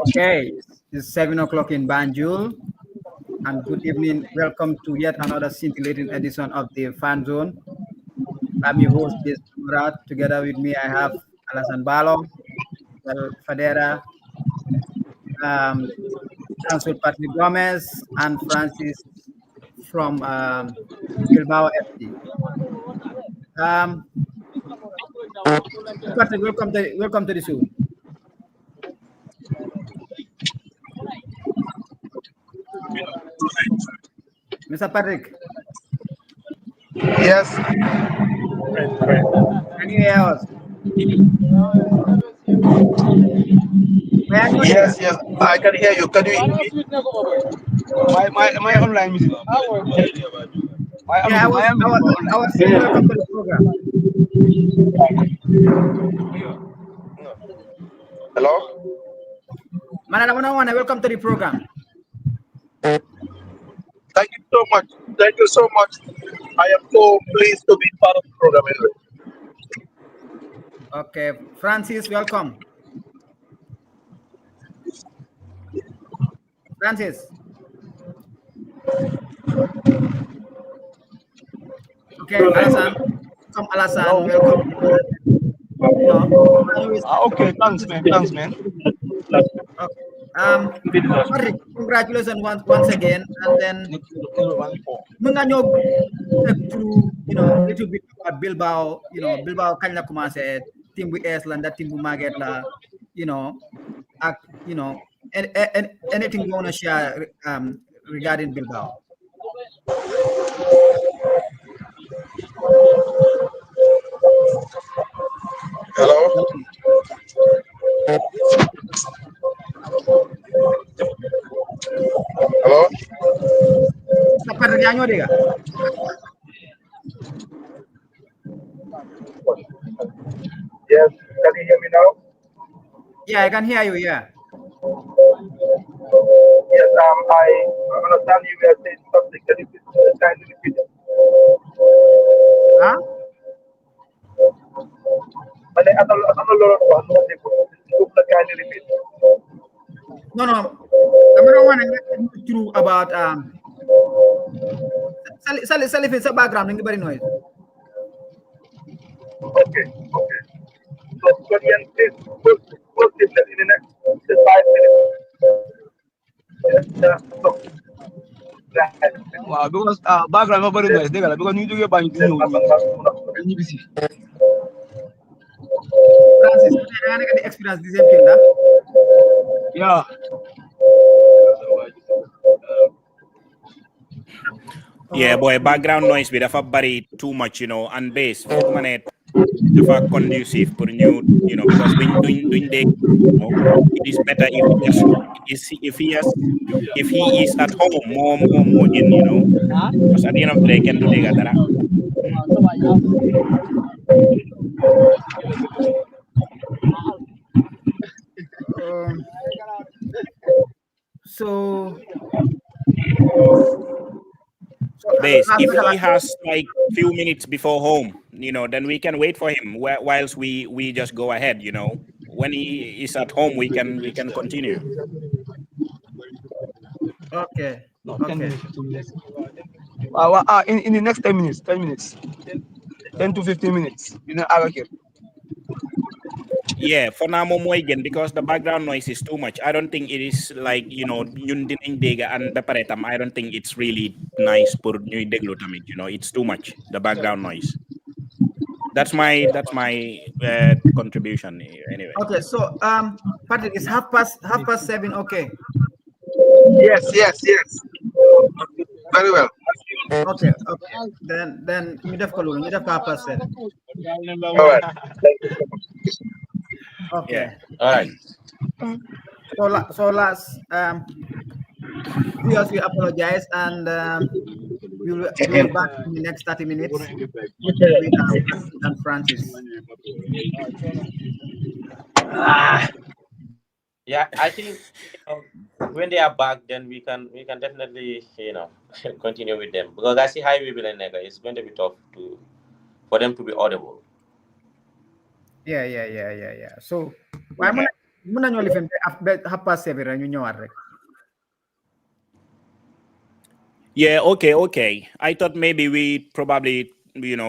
Okay, it's 7 o'clock in Banjul, and good evening. Welcome to yet another scintillating edition of the Fan Zone. I'm your host, this Murat. Together with me, I have Alasan Balo, Fadera, um, Council Patrick Gomez, and Francis from Bilbao FC. Um, Patrick, welcome to the show. Mr. Patrick, Yes. can you hear us? May I know there? Yes, yes. I can hear you. Can you hear me? My online music. Yeah, I was saying welcome to the program. Hello? Manana, welcome to the program. Thank you so much. Thank you so much. I am so pleased to be part of the program anyway. Okay, Francis, welcome. Francis. Okay, Alasan. Welcome, Alasan. Hello. Welcome. No. Okay, thanks, man. Thanks, man. Okay. Patrick, congratulations once again. And then menganyo through, little bit about Bilbao, Bilbao kanya kumase team bu Iceland, that team bu market la, you know, act, anything you want to share regarding Bilbao. Hello? Hello? Patrick, yanyo dega? Yes. Can you hear me now? Yeah, I can hear you. Yeah. Yes, I understand you were saying something. Can you please kindly repeat it? Huh? But I don't know what kindly repeat. No, no. I don't want to through about Salif is a background, anybody noise. Okay, okay. So, Korean, please, we'll in the next 5 minutes. So, Wow, because background nobody knows. They got because you do your buying new busy. Francis, I get the experience the same thing, Yeah. Yeah, boy, background noise bi dafa bari too much, and bass. Foog ma ne dafa conducive for new, because duñ dégg, it is better if just if he is at home more in. Because at the end of the day, can do dégg dara. So, Base. If he has like few minutes before home, then we can wait for him whilst we just go ahead. When he is at home, we can continue. okay. No, Okay. 10 minutes, 15 minutes. In the next 10 minutes, 10 minutes. 10 to 15 minutes. You know, I here. Yeah, for now more again because the background noise is too much. I don't think it is like yun din dega and beparetam. I don't think it's really nice for ñuy déglu tamit. It's too much the background noise. That's my contribution anyway. Okay. So, Patrick, it's half past 7. Okay. yes. Very well. Okay. Okay. Then you have half past 7. All right. Thank you so much. Okay. Yeah. All right. So last viewers, we apologize and we will be back in the next 30 minutes with and Francis. Yeah, I think when they are back, then we can definitely continue with them because I see Highway Bill and Nega. It's going to be tough for them to be audible. Yeah. So, why muna nyo lifin after 7:30 rek ñu ñëwaat rek. Yeah, okay. I thought maybe we probably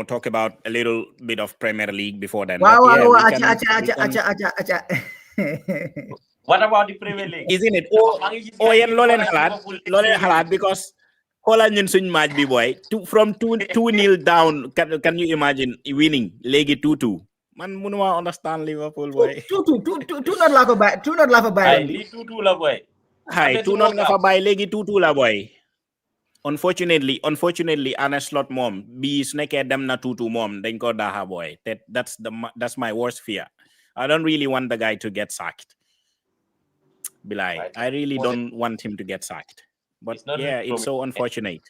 talk about a little bit of Premier League before then. But yeah, we can. Acha. What about the Premier League? Isn't it? Oh, Yan lolen halat because xoolal ñun suñ match bi boy. From 2-0 down. Can you imagine winning? Legi 2-2. Man mënuma understand Liverpool boy. Two not la fa bay. Li 2-2 la boy. Hi, 2-0 nga fa bay legi 2-2 la boy. Unfortunately, Arne Slot mom bi su nekkee dem na 2-2 mom dañ ko daha boy. That's my worst fear. I don't really want the guy to get sacked. Bilai, I really don't want him to get sacked. But yeah, it's so unfortunate.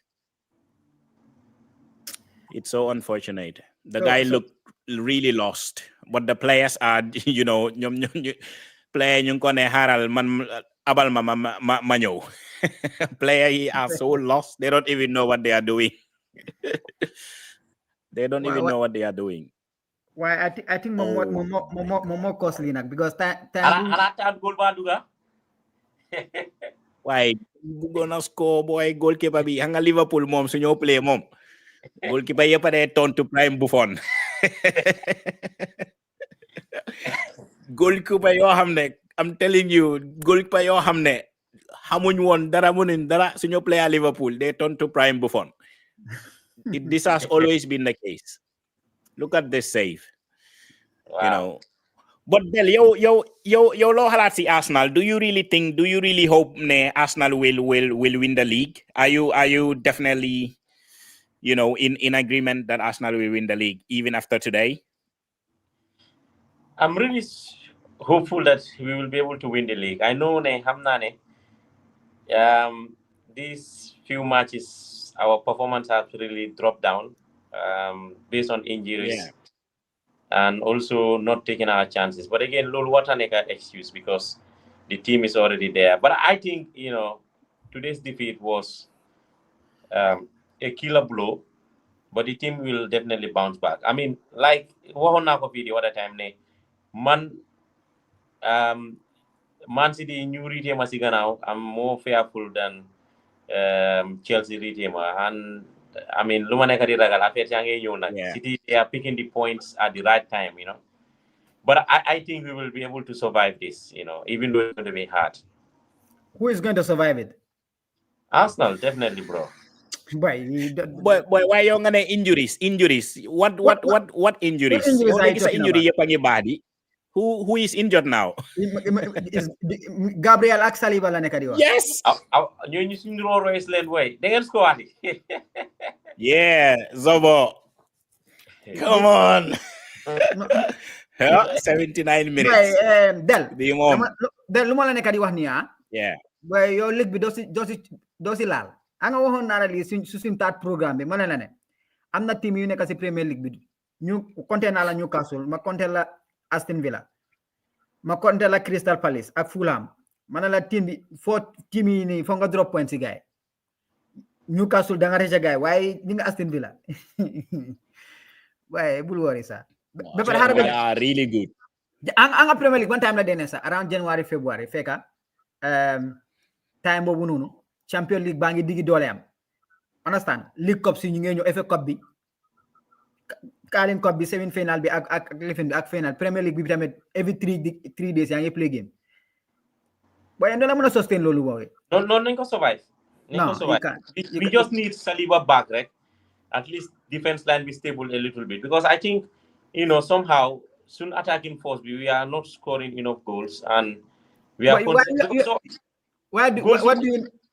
It's so unfortunate. The guy looked really lost. But the players are, player yung ko ne haral man abal ma ñëw. Player are so lost. They don't even know what they are doing. They don't even know what they are doing. Why I think more costly nak because time goal ba duga? Why gonna score boy goalkeeper bi hanga Liverpool mom suñu play mom. Goalkeeper yëpp day turn to prime Buffon. Goalkeeper yoo xam ne I'm telling you goalkeeper yoo xam ne xamuñ woon dara mënuñ dara suñu player Liverpool they turn to prime Buffon. This has always been the case. Look at this save. Wow. But Del, yo lo halat si Arsenal. Do you really hope ne Arsenal will win the league? Are you definitely in agreement that Arsenal will win the league even after today? I'm really hopeful that we will be able to win the league. I know these few matches our performance has really dropped down based on injuries. Yeah. And also not taking our chances. But again, Lord, what an excuse because the team is already there. But I think, today's defeat was a killer blow, but the team will definitely bounce back. I mean, like, what video at a time, Man City new retailer now. I'm more fearful than Chelsea retailer. And I mean, City, they are picking the points at the right time, But I think we will be able to survive this, even though it's going to be hard. Who is going to survive it? Arsenal, definitely, bro. But why yung injuries? What injuries? What injuries are you injury yung body. Who is injured now? Is Gabriel ak Saliba la nekk di wax. Yes. Ñu suñu Royce leen way. Da ngeen score Yeah, Zobo. Come on. 79 minutes. Del lu ma la nekk di wax ni Yeah. Boy yow lig bi doo si laal. Anga waxoon naa la lii suñ taat programme bi ma ne la ne am na team yu nekk si Premier League bi ñu compté naa la Newcastle ma compté la Aston Villa ma compté la Crystal Palace ak Fulham ma ne la team bi team yi nii foo nga drop point si gaay Newcastle da nga rëcc gaay waaye ñi nga Aston Villa waaye bul worry sa They are really good. Anga Premier League ban time la dene sa around January February fekka time boobu noonu Champion League baa ngi digi doole am understand League Cup si ñu ngi ñëw FA Cup bi Carling Cup bi semi final bi ak lifin bi ak final Premier League bi tamit every 3 days yaa ngi play game boy ndo la mën a sustain loolu boobu non nañ ko survive we just need Saliba back right at least defense line be stable a little bit because I think somehow soon attacking force we are not scoring enough goals and we are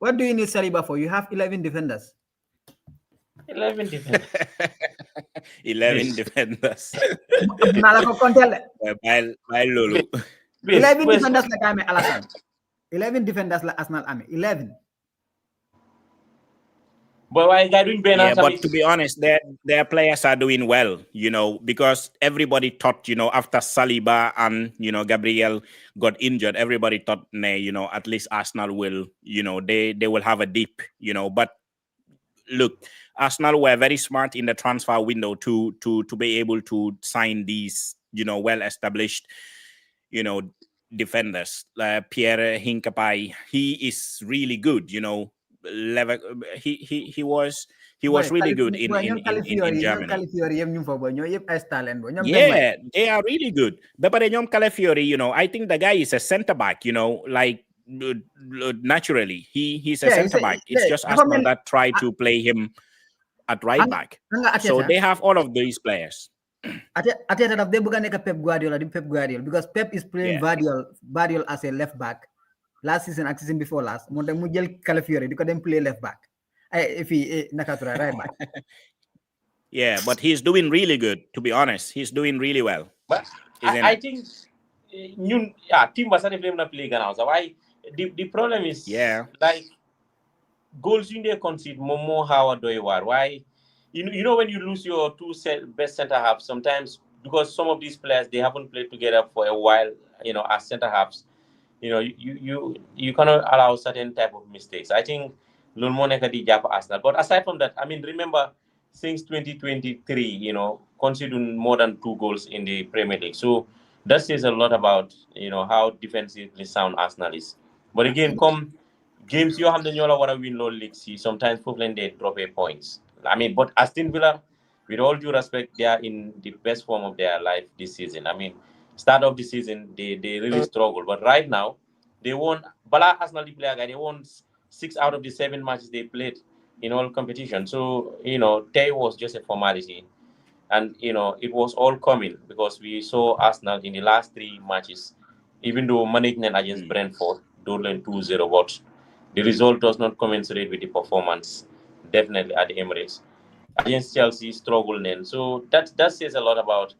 what do you need Saliba for? You have 11 defenders. 11 defenders. 11 defenders. Nala ko kontel. Bye lolo. 11 defenders la kame Alassane. 11 defenders la Arsenal ame. 11. But to be honest, their players are doing well, because everybody thought, after Saliba and, Gabriel got injured, everybody thought, at least Arsenal will, they will have a dip, but look, Arsenal were very smart in the transfer window to be able to sign these well-established, defenders. Pierre Hincapié, he is really good. He was really good in Germany. Yeah, they are really good. But Nyom Calafiori, I think the guy is a center back. Like naturally, he's a center back. It's just Arsenal that try to play him at right back. So they have all of these players. Ateta daf de bëgg nekk Pep Guardiola because Pep is playing Guardiola as a left back last season and season before last. Mo dem mu jël Calafiori di ko dem play left back. If he nakatura right back. Yeah, but he's doing really good, to be honest. He's doing really well. But I think team was not even play now. So why the problem is like goals in there concede more how do you are. Why you know when you lose your two best center halves sometimes because some of these players they haven't played together for a while, as center halves, you cannot allow certain type of mistakes. I think Lulmoneka di Japa Arsenal. But aside from that, I mean remember since 2023, conceding more than 2 goals in the Premier League. So that says a lot about how defensively sound Arsenal is. But again, come games you have the Nyola wanna win low league, see sometimes Portland they drop a points. I mean, but Aston Villa, with all due respect, they are in the best form of their life this season. I mean, start of the season they really struggle, but right now they won. Bala Arsenal player guy, they won 6 out of the 7 matches they played in all competition. So Tay was just a formality, and it was all coming because we saw Arsenal in the last 3 matches, even though management against Brentford, Dortmund 2-0, but the result does not commensurate with the performance. Definitely at the Emirates against Chelsea, struggled then. So that says a lot about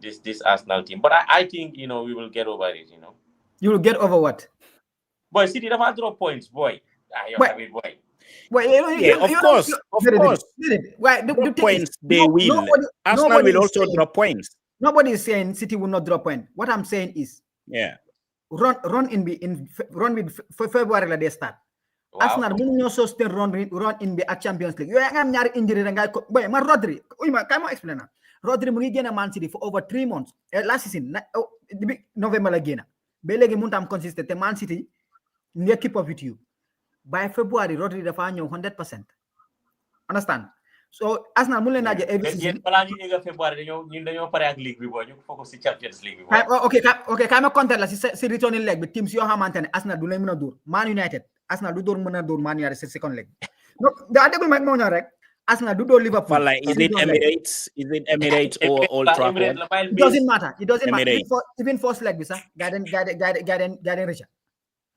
this Arsenal team. But I think we will get over it. You will get over what? Boy, City never drop points, boy. Boy. Well, of course. Why the points they will. Arsenal will also drop points. Nobody is saying City will not drop points. What I'm saying is, run with February like they start. Wow. Arsenal mënuñoo sustain run in the Champions League. Yooyu nga am ñaari injury da ngay ko boy ma Rodri kay ma explain na Rodri mu ngi génn Man City for over 3 months last season November la génn ba léegi mënut am consistent te Man City nga keep up with you by February Rodri dafa ñëw 100%. Understand? So Arsenal mu leen naaje every season balaa ñu egg February dañoo pare ak league bi boy ñu focus ci Champions League bi. Okay kay ma compter la si returning leg bi teams yoo xamante ne Arsenal du leen mën a dóor Man United Arsenal du door mën a door Man United ci second leg. No, da déglu ma moo ñëw rek. Arsenal do Liverpool. Well, like, is it Emirates or Old Trafford? It doesn't matter. Even first leg, bisa. Garden Richard.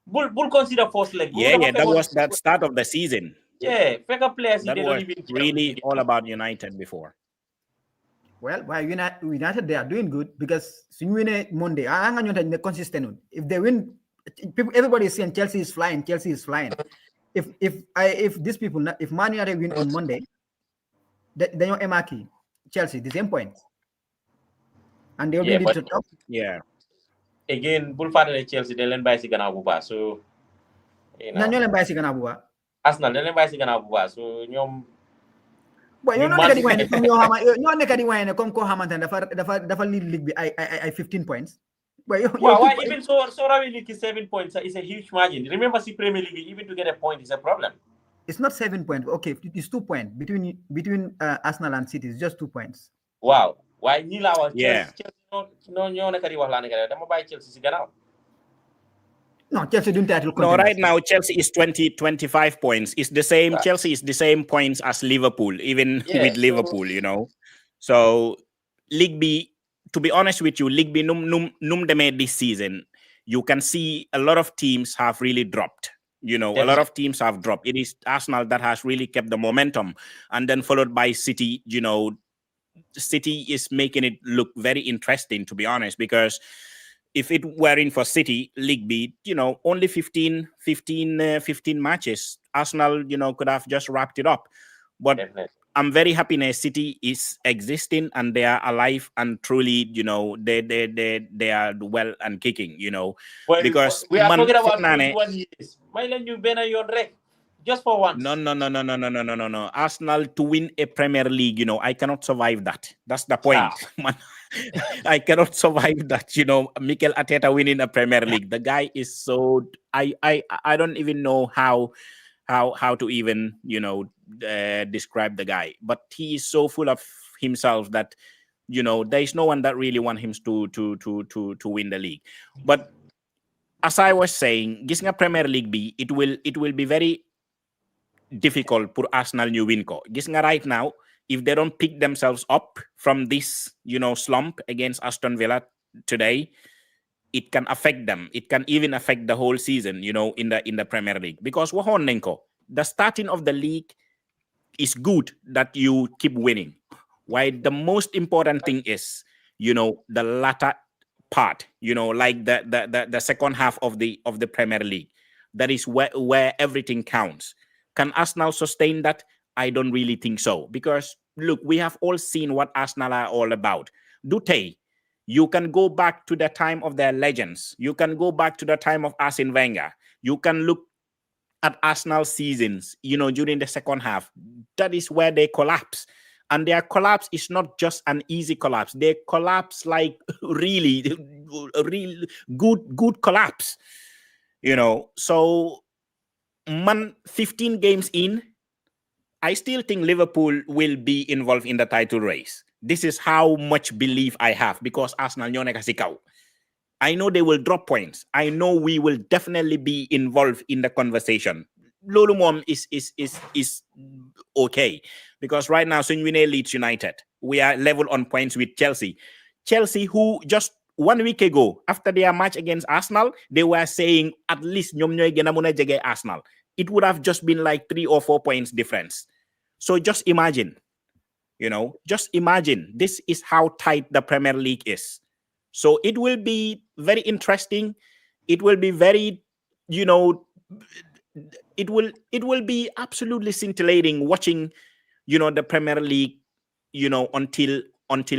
Bull consider first leg. Yeah, that was that start of the season. Yeah, figure players. That was really all about United before. Well, United they are doing good because if win Monday, I'm not consistent. If they win, everybody is saying Chelsea is flying. If these people, if Man United win on Monday, then you're Emaki, Chelsea, the same points. And they'll be to top. Yeah. Again, Bullfather Chelsea, they learn by Siganabuba. So, Nanyo by Siganabuba. Arsenal, they learn by Siganabuba. So, well, you're not getting from your hammer. You're not getting one come ko Hamilton. The league I 15 points. Why even so Ravi League is 7 points is a huge margin. Remember, see Premier League, even to get a point is a problem. It's not 7 points. Okay, it's 2 points between Arsenal and City. It's just 2 points. Wow. Why Nila was Chelsea No, Chelsea don't title. No, right now Chelsea is 25 points. It's the same. Chelsea is the same points as Liverpool, even with Liverpool, So League B, to be honest with you, League B num deme this season, you can see a lot of teams have really dropped. A lot of teams have dropped. It is Arsenal that has really kept the momentum, and then followed by City. City is making it look very interesting, to be honest, because if it weren't for City, League B, only 15 matches, Arsenal, could have just wrapped it up. But definitely. I'm very happy that City is existing and they are alive and truly, they are well and kicking, Well, because we are talking about 21 years. Just for once. No. Arsenal to win a Premier League, I cannot survive that. That's the point. I cannot survive that. Mikel Arteta winning a Premier League. The guy is so. I don't even know how to even describe the guy. But he is so full of himself that there is no one that really want him to win the league. But as I was saying, gis nga Premier League B, it will be very difficult for Arsenal new win ko. Gis nga right now, if they don't pick themselves up from this, slump against Aston Villa today, it can affect them. It can even affect the whole season, in the Premier League. Because wahon nenko, the starting of the league is good that you keep winning. Why the most important thing is, the latter part, like the second half of the Premier League. That is where everything counts. Can Arsenal sustain that? I don't really think so. Because look, we have all seen what Arsenal are all about. Dute, you can go back to the time of their legends. You can go back to the time of Arsene Wenger. You can look at Arsenal seasons, during the second half. That is where they collapse. And their collapse is not just an easy collapse. They collapse like really, real good collapse. So 15 games in, I still think Liverpool will be involved in the title race. This is how much belief I have because Arsenal ñoo nekk si kaw. I know they will drop points. I know we will definitely be involved in the conversation. Lolu mom is okay because right now, suñ winee Leeds United, we are level on points with Chelsea. Chelsea, who just 1 week ago, after their match against Arsenal, they were saying at least ñoom ñooy gën a mun a jege Arsenal. It would have just been like 3 or 4 points difference. So just imagine, this is how tight the Premier League is. So it will be very interesting. It will be very, it will be absolutely scintillating watching, the Premier League, until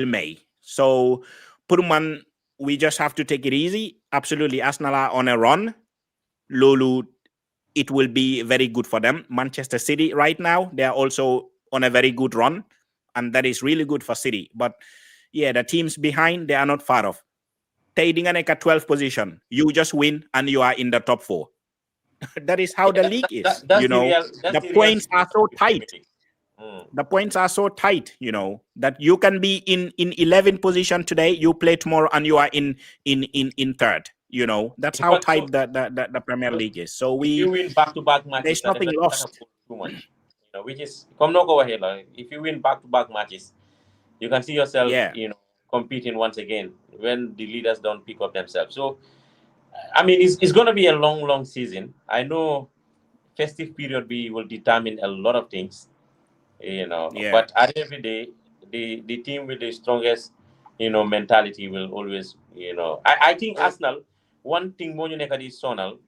May. So Purman, we just have to take it easy. Absolutely, Arsenal are on a run. Lulu, it will be very good for them. Manchester City right now, they are also on a very good run, and that is really good for City. But yeah, the teams behind, they are not far off. Tay di nga nekk at 12th position. You just win and you are in the top 4. That is how the league is. The points are so tight. The points are so tight, that you can be in 11th position today, you play tomorrow, and you are in third. That's how tight the Premier League is. So if you win back-to-back matches, there's nothing lost. Too much. Which is come no go ahead. If you win back-to-back matches, you can see yourself, competing once again when the leaders don't pick up themselves. So, I mean, it's going to be a long season. I know festive period will determine a lot of things, but at the end of the day, the team with the strongest, mentality will always, I think Arsenal, one thing more is sonal,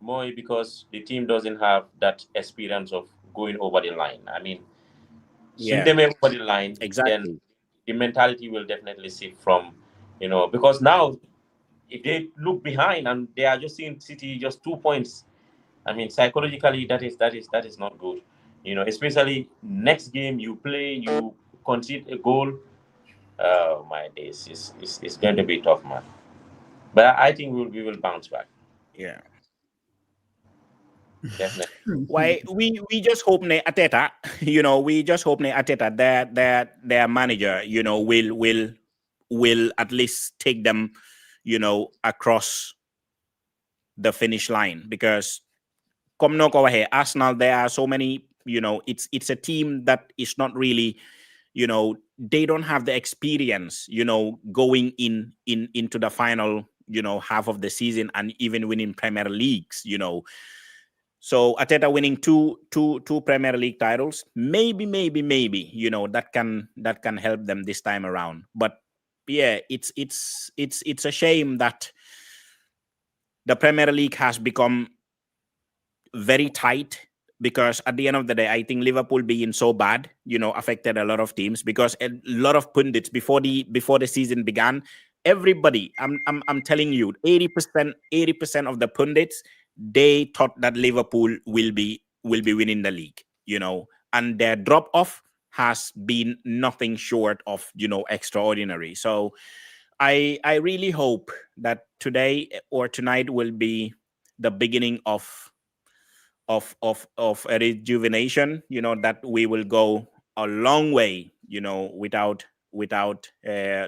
more because the team doesn't have that experience of going over the line. I mean, soon they may over the line, exactly. Then the mentality will definitely shift from, because now if they look behind and they are just seeing City just 2 points, I mean, psychologically that is not good. Especially next game you play, you concede a goal. Oh my days, it's going to be tough, man. But I think we will bounce back. Yeah. Definitely. Why we just hope ne Ateta, we just hope ne Ateta their manager, will at least take them, across the finish line. Because come no go ahead, Arsenal, there are so many, it's a team that is not really, they don't have the experience, going into the final, half of the season and even winning Premier Leagues, So Ateta winning two Premier League titles, maybe, that can help them this time around. But yeah, it's a shame that the Premier League has become very tight, because at the end of the day, I think Liverpool being so bad, affected a lot of teams, because a lot of pundits before the season began, everybody, I'm telling you, 80% of the pundits, they thought that Liverpool will be winning the league, and their drop off has been nothing short of, extraordinary. So I really hope that today or tonight will be the beginning of a rejuvenation, that we will go a long way, without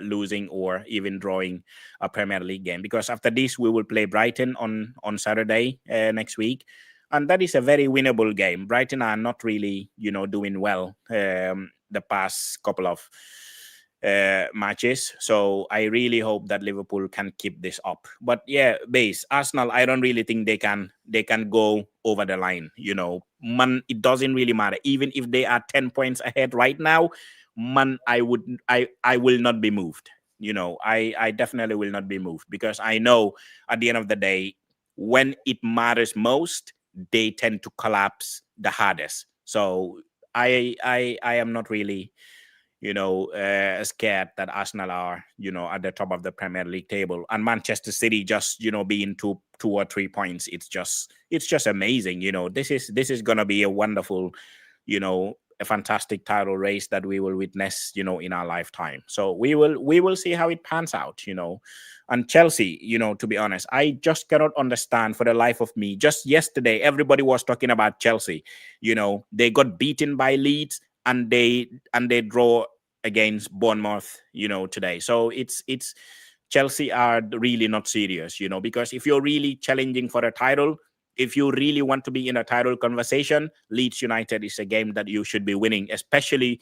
losing or even drawing a Premier League game. Because after this, we will play Brighton on Saturday next week, and that is a very winnable game. Brighton are not really, doing well the past couple of matches. So I really hope that Liverpool can keep this up. But yeah, base Arsenal, I don't really think they can go over the line. Man, it doesn't really matter. Even if they are 10 points ahead right now, man, I will not be moved. I definitely will not be moved, because I know at the end of the day, when it matters most, they tend to collapse the hardest. So I am not really scared that Arsenal are, at the top of the Premier League table, and Manchester City just, being two or 3 points. It's just amazing. This is gonna be a wonderful, a fantastic title race that we will witness, in our lifetime. So we will see how it pans out, And Chelsea, to be honest, I just cannot understand for the life of me. Just yesterday, everybody was talking about Chelsea. They got beaten by Leeds, and they draw against Bournemouth, today. So it's Chelsea are really not serious, because if you're really challenging for a title, if you really want to be in a title conversation, Leeds United is a game that you should be winning, especially,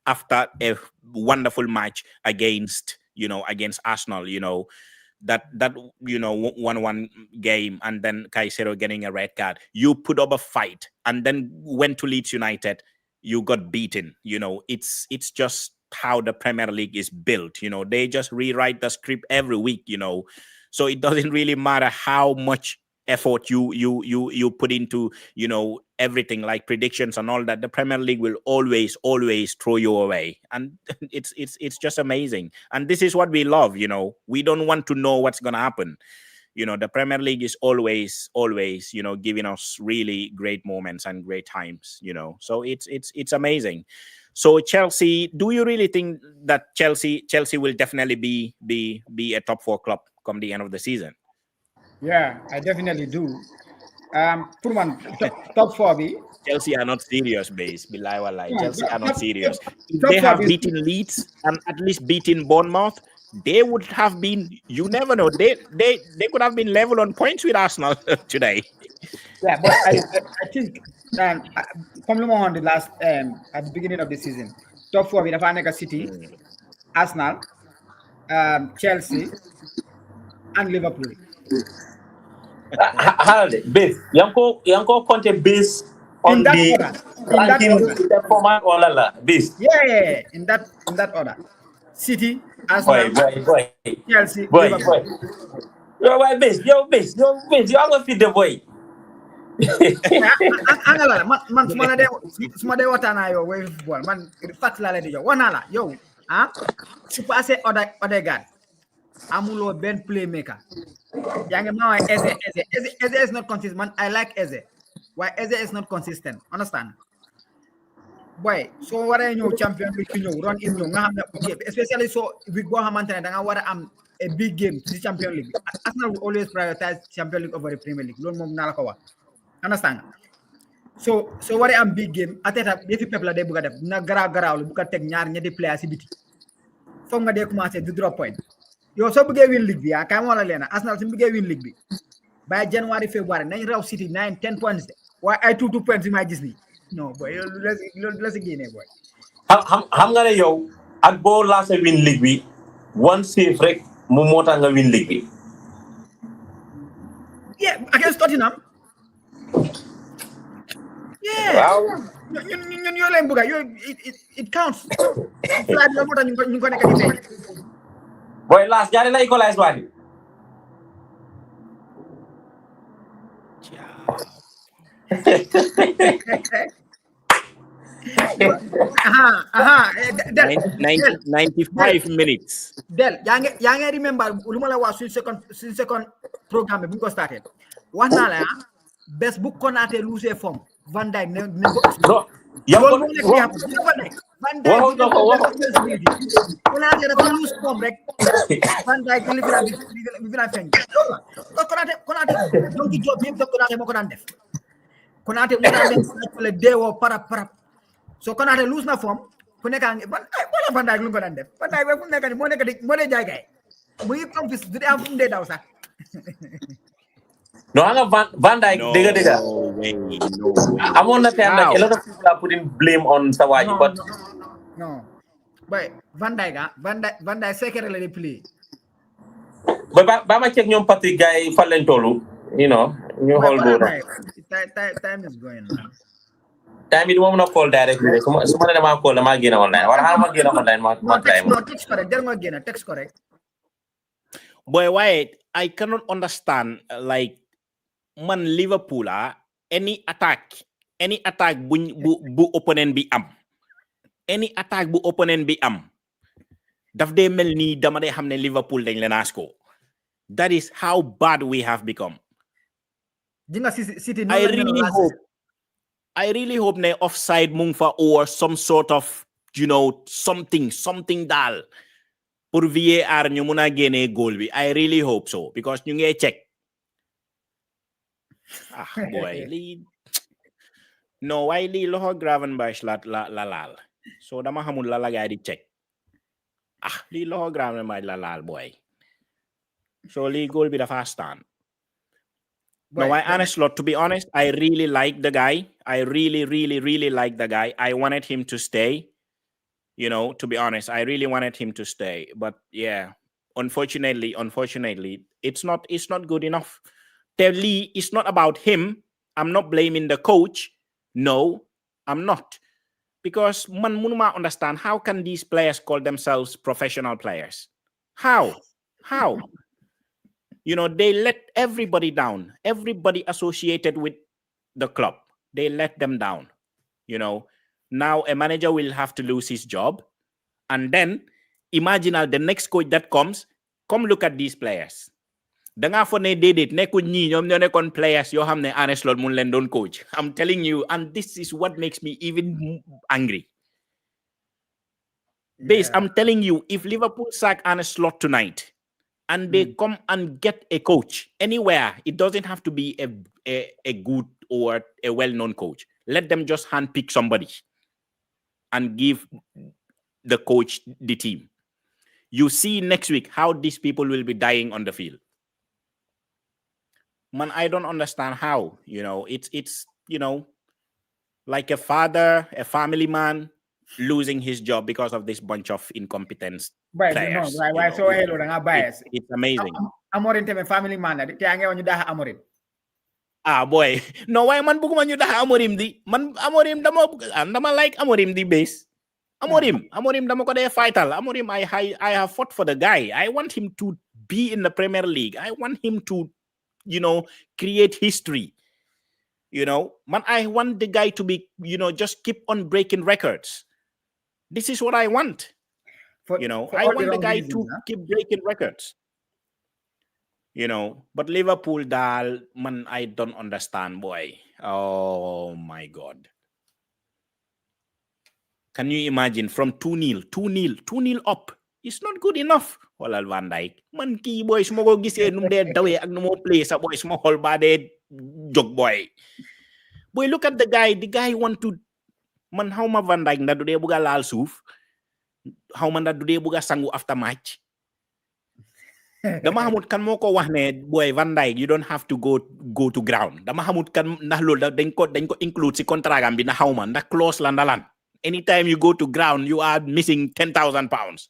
after a wonderful match against Arsenal, that 1-1 game, and then Caicedo getting a red card. You put up a fight and then went to Leeds United, you got beaten. It's just how the Premier League is built. They just rewrite the script every week. So it doesn't really matter how much effort you put into everything, like predictions and all that. The Premier League will always throw you away, and it's just amazing. And this is what we love. We don't want to know what's gonna happen. The Premier League is always giving us really great moments and great times. So it's amazing. So Chelsea, do you really think that Chelsea will definitely be a top 4 club come the end of the season? Yeah, I definitely do. Purman, top 4 be. Chelsea are not serious, base. Bilai. Chelsea are not serious. If top they 4 have is beaten Leeds and at least beaten Bournemouth, they would have been. You never know. They could have been level on points with Arsenal today. Yeah, but I think from on the last at the beginning of the season, top 4 with Afaneka City, Arsenal, Chelsea, and Liverpool. Harde, base. Yanko Conte base on In that the order. ranking in that format or la base. Yeah. In that order. City, Arsenal, Boy. Chelsea, Liverpool. Yo, base. You are gonna feed the boy. Angala, man, small de water na yo way football. Man, fact la le yo. Wanala, yo. Tu passe Odegaard. Amulo Ben playmaker. Yang ma Eze is not consistent. Man, I like Eze. Why Eze is not consistent? Understand? Boy, so what I know champion league run in especially so we go hamantene da nga wara am a big game to the champion league. Arsenal will always prioritize champion league over the Premier League. Lol mom nala ko wax. Understand? So what I am big game ateta defi peuple day buga def na garaaw lu buka tek ñaar ñetti players ci biti. Fo nga dé commencer du drop point. Yo so bëggé win league bi kay mo la leena Arsenal su bëggé win league bi by January February nañ raw City 9-10 points why I 2 points ma gis ni no boy let's again boy xam nga ne yow ak bo lancé win league bi one save rek mu mota nga win league bi. Yeah, against Tottenham. Yeah. Wow. You leen buga it counts. Flag la mota ñu ko nek di tay. Boy last jare la equalize wadi. Aha. 95 minutes. Del, yang remember luma la wax sur second programme bu ko started. Wax na la bes bu Konaté lose form Van Dijk ne Yeah, loolu but moo nekk di happen gis nga Van Dijk waxoon na ko wax responsibility Konaté dafa lose form rek Van Dijk li fi daan feeñ Konaté donc job yëpp da Konaté moo ko daan def Konaté moo daan dem sàccale deewoo parap so Konaté lose na form ku nekkaa ngi wala Van Dijk lu ko daan def Van Dijk fu nekk ni moo dee jaay gaay mu ngi confis du dee am fu mu dee daw sax no nga Van Dijk No dega way, no way. amoon na time like a lot of people are putting blame on Sawaji but no but Van Dijk secret la di play ba ma check ñoom Patrick gars yi fan lañ tollu you know ñu xool boobu time is going man time bi moom na call directly su ma ne dama call dama génn online wala xaaral ma génn online ma time text correct jar nga génn text correct boy, why I cannot understand like man Liverpool any attack bu opponent bi am any attack bu opponent bi am daf dee mel nii dama dee xam ne Liverpool dañ leen a score that is how bad we have become. City I really hope ne offside mu ngi fa or some sort of something daal pour VAR ñu mun a génnee goal bi I really hope so because ñu ngi check boy lii no waaye lii loxo Gravenberch la laal so dama xamul la gaay di check lii loxo Gravenberch la laal boy so lii goal bi dafa stand. No, why Ancelotti, to be honest, I really like the guy. I really like the guy. I wanted him to stay. To be honest, I really wanted him to stay. But yeah, unfortunately, it's not good enough. Lee, it's not about him. I'm not blaming the coach. No, I'm not. Because man munuma understand how can these players call themselves professional players? How? They let everybody down. Everybody associated with the club, they let them down. Now a manager will have to lose his job. And then imagine the next coach that comes, come look at these players. Danga fo ne dedet nekku ñi ñom ñoo nekkon players yo xamne Arne Slot mun leen doon coach. I'm telling you, and this is what makes me even angry. Base, I'm telling you, if Liverpool sack Arne Slot tonight, and they come and get a coach anywhere, it doesn't have to be a good or a well-known coach. Let them just handpick somebody and give the coach the team. You see next week how these people will be dying on the field. Man, I don't understand how. It's like a father, a family man losing his job because of this bunch of incompetence players. It's amazing. Amorim teme family man na te ange ñu daha Amorim. Boy. No way man buguma ñu daha Amorim di. Man Amorim dama like Amorim di base. Amorim dama ko de fightal. Amorim I have fought for the guy. I want him to be in the Premier League. I want him to create history. Man, I want the guy to be, just keep on breaking records. This is what I want. I want the guy to keep breaking records. But Liverpool, man, I don't understand, boy. Oh my God. Can you imagine from 2-0 up? It's not good enough. Wala Van Dijk. Man, ki boy, sumo ko gisee num de dawe ak numo play sa boy, sumo hol ba de jog boy. Boy, look at the guy. The guy want to man how ma Van Dijk nda du de buga laal suuf. How man nda du de buga sangu after match. Dama xamut kan moko wax ne boy Van Dijk you don't have to go to ground. Dama xamut kan ndax lool dañ ko include ci contrat am bi na xawma ndax clause la ndalan. Anytime you go to ground you are missing 10,000 pounds.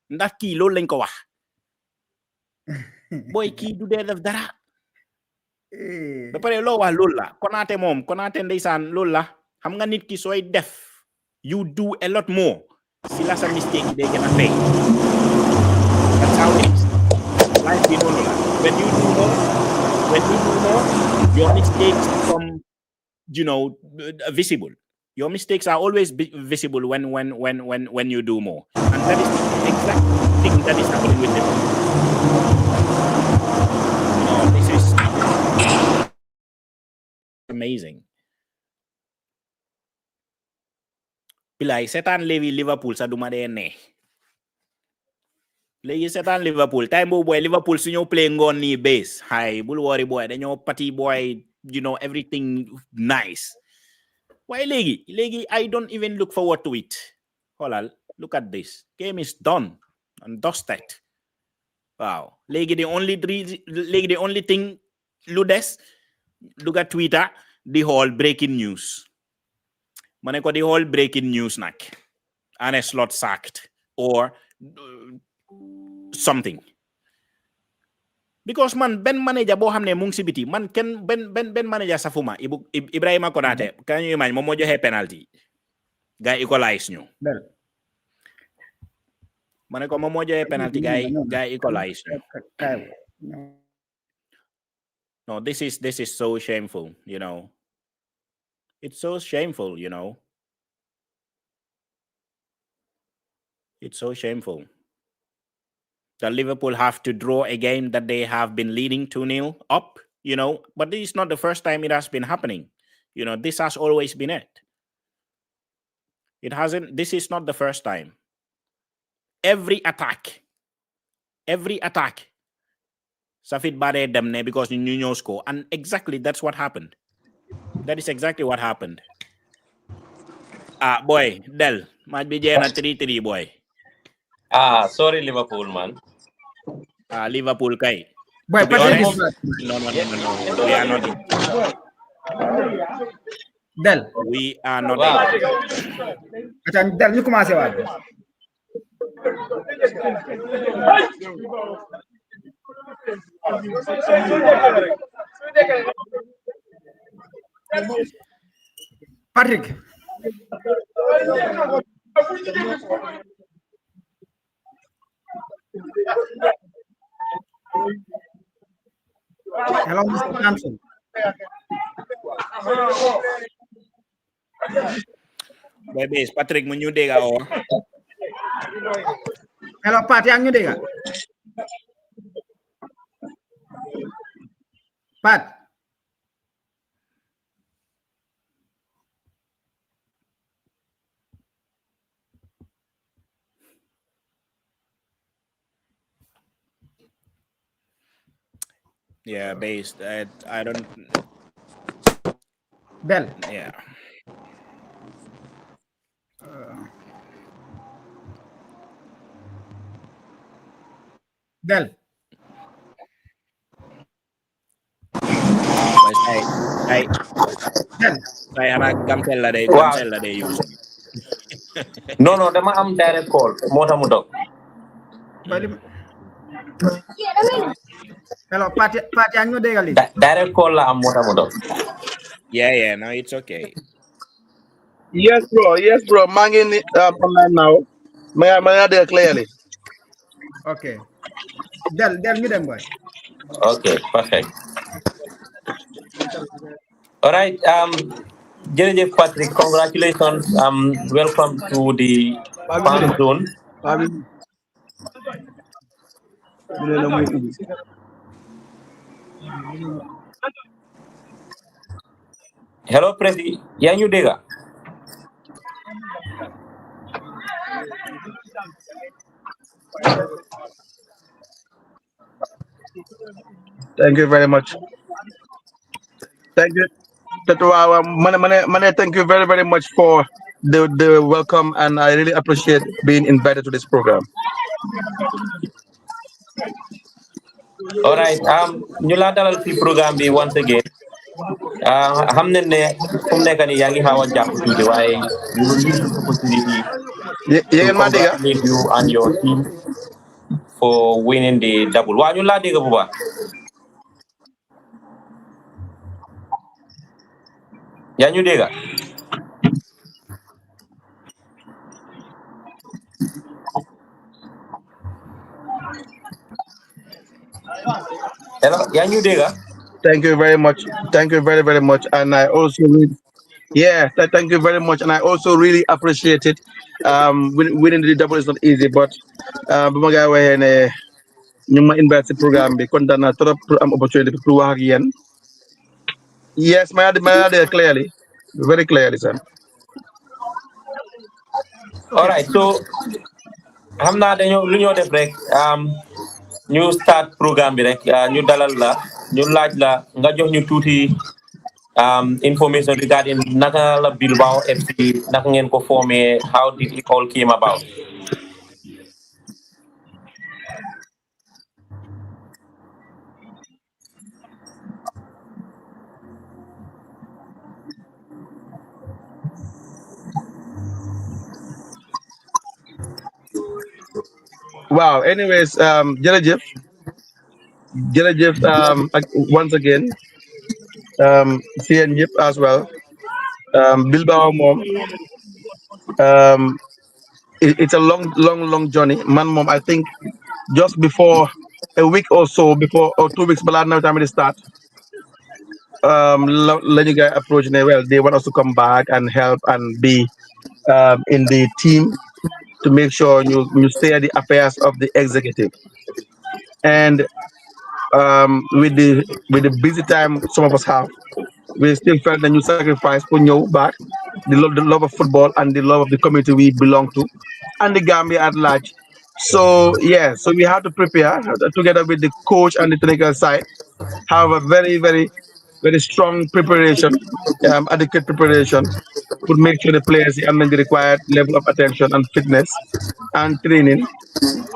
Ndax kii loolu lañ ko wax. Boy kii du dee def dara. Ba pare loo wax loolu la Konaté ndeysaan loolu la xam nga nit ki sooy def you do a lot more si la sa mistake day gën a fay. That's how it is. Life bi noonu la when you do more your mistakes become visible. Your mistakes are always visible when you do more, and that is the exact thing that is happening with them. This is amazing. Pilai setan levi Liverpool sa duma de ne. Legi setan Liverpool time boy Liverpool su ñoo play ngon ni base. Hi, bul worry boy, dañoo party boy, you know everything nice. Why legi I don't even look forward to it. Holal, look at this. Game is done and dusted. Wow. Legi the only thing Ludes look at Twitter, the whole breaking news. Maneko the whole breaking news nak. And a slot sacked or something. Because man ben manager bo xamne mu ngi ci biti man ken ben manager safuma Ibrahima Konate kan ñu imagine moom moo joxe penalty gars equalize ñu mané ko moom moo joxe penalty gars equalize ñu. No, this is so shameful, you know. It's so shameful, you know. It's so shameful that Liverpool have to draw a game that they have been leading 2-0 up, you know, but this is not the first time it has been happening. You know, this has always been it. This is not the first time. Every attack, Safid Bade Demne because you know score. And exactly that's what happened. That is exactly what happened. Boy, Del, might be Jena 3-3, boy. Sorry, Liverpool, man. Liverpool, Kai. Boy, to be honest, no. We are not. Del. We are not. Del, you commencé waat. Patrick. Hello, Mr. Thompson. Bebes, Patrick, mun ñu dégga o. Hello, Pat, yaa ngi ñu dégga? Pat. Yeah, based. I don't. Bell. Yeah. Bell. Saya anak gamsel la day use. No, dama am direct call. Mota mu dog. Hello, Pat, yaa ngi ñu dégga li? Direct call la am mota mu dog. Yeah, no, it's okay. Yes, bro. Maa ngi online now. Ma nga dégg clearly. Okay. Del ñu dem boy. Okay, perfect. All right. Jërëjëf Patrick, congratulations. Welcome to the Fanzone. Hello, Presi. Yaa ngi ñu dégg? Thank you very much. Thank you. Mane, thank you very, very much for the welcome, and I really appreciate being invited to this program. All right. Ñu la dalal fi programme bi once again. Xam nañ ne fu mu nekk nii yaa ngi xaw a jàpp tuuti waaye you will use this opportunity to congratulate you and your team for winning the double. Waa ñu laa dégg bu baax. Yaa ñu dégg? Hello, yaa ñu dégg? Thank you very much. Thank you very, very much. And I also thank you very much. And I also really appreciate it. Winning the double is not easy, but bu ma gaa waxee ne ñu ma invite si programme bi kontaan naa trop pour am opportunité pour wax ak yéen. Yes, ma yaa dégg clearly, very clearly, sir. All right, so xam naa dañoo lu ñoo def rek ñu start programme bi rek ñu dalal la ñu laaj la nga jox ñu tuuti information regarding naka la Bilbao FC naka ngeen ko formé, how did it all came about. Wow. Anyways, jërëjëf, once again, CN yëpp as well. Bilbao mom, it's a long journey. Man mom, I think just before a week or so, before or 2 weeks, but now time to start. Let you guys approach me. Well, they want us to come back and help and be in the team to make sure you stay at the affairs of the executive. And with the busy time some of us have, we still felt the new sacrifice for you back, the love of football and the love of the community we belong to, and the Gambia at large. So yeah, so we have to prepare together with the coach and the technical side, have a very strong preparation, adequate preparation, to make sure the players have the required level of attention and fitness and training,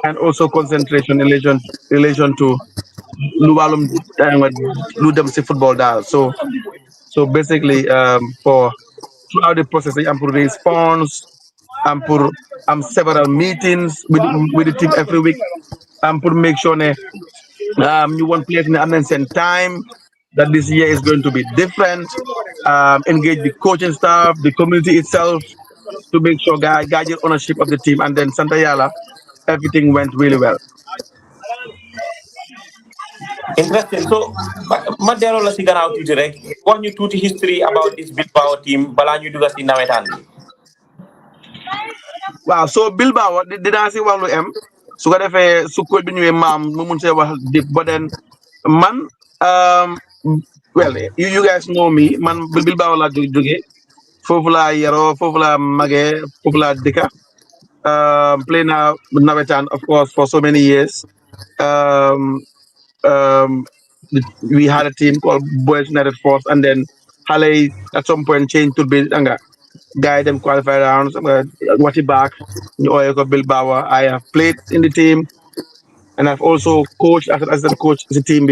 and also concentration in relation to lu wàllum lu dem si football daal. So basically, for throughout the process I'm pour raise funds, I'm pour several meetings with the team every week, I'm pour make sure ne you want players in the time that this year is going to be different, engage the coaching staff, the community itself, to make sure guys get ownership of the team, and then Santa Yala, everything went really well. Interesting. So ma delloo la si gannaaw tuuti rek wax ñu tuuti history about this Bilbao team balaa ñu dugg si nawetaan bi. Waaw, so Bilbao dinaa si wax lu em su ko defee su ko bi ñëwee maam mu mun see wax dip, but then man, well, you guys know me, man Bilbao laa jógee, foofu laa yaroo, foofu laa magee, foofu laa dëkka. Play now nawetaan, of course, for so many years. um, um, we had a team called Boys United Force, and then Halle at some point changed to be anga guide them qualify rounds. Watch it back. Bilbao. I have played in the team, and I've also coached as an assistant coach as a team.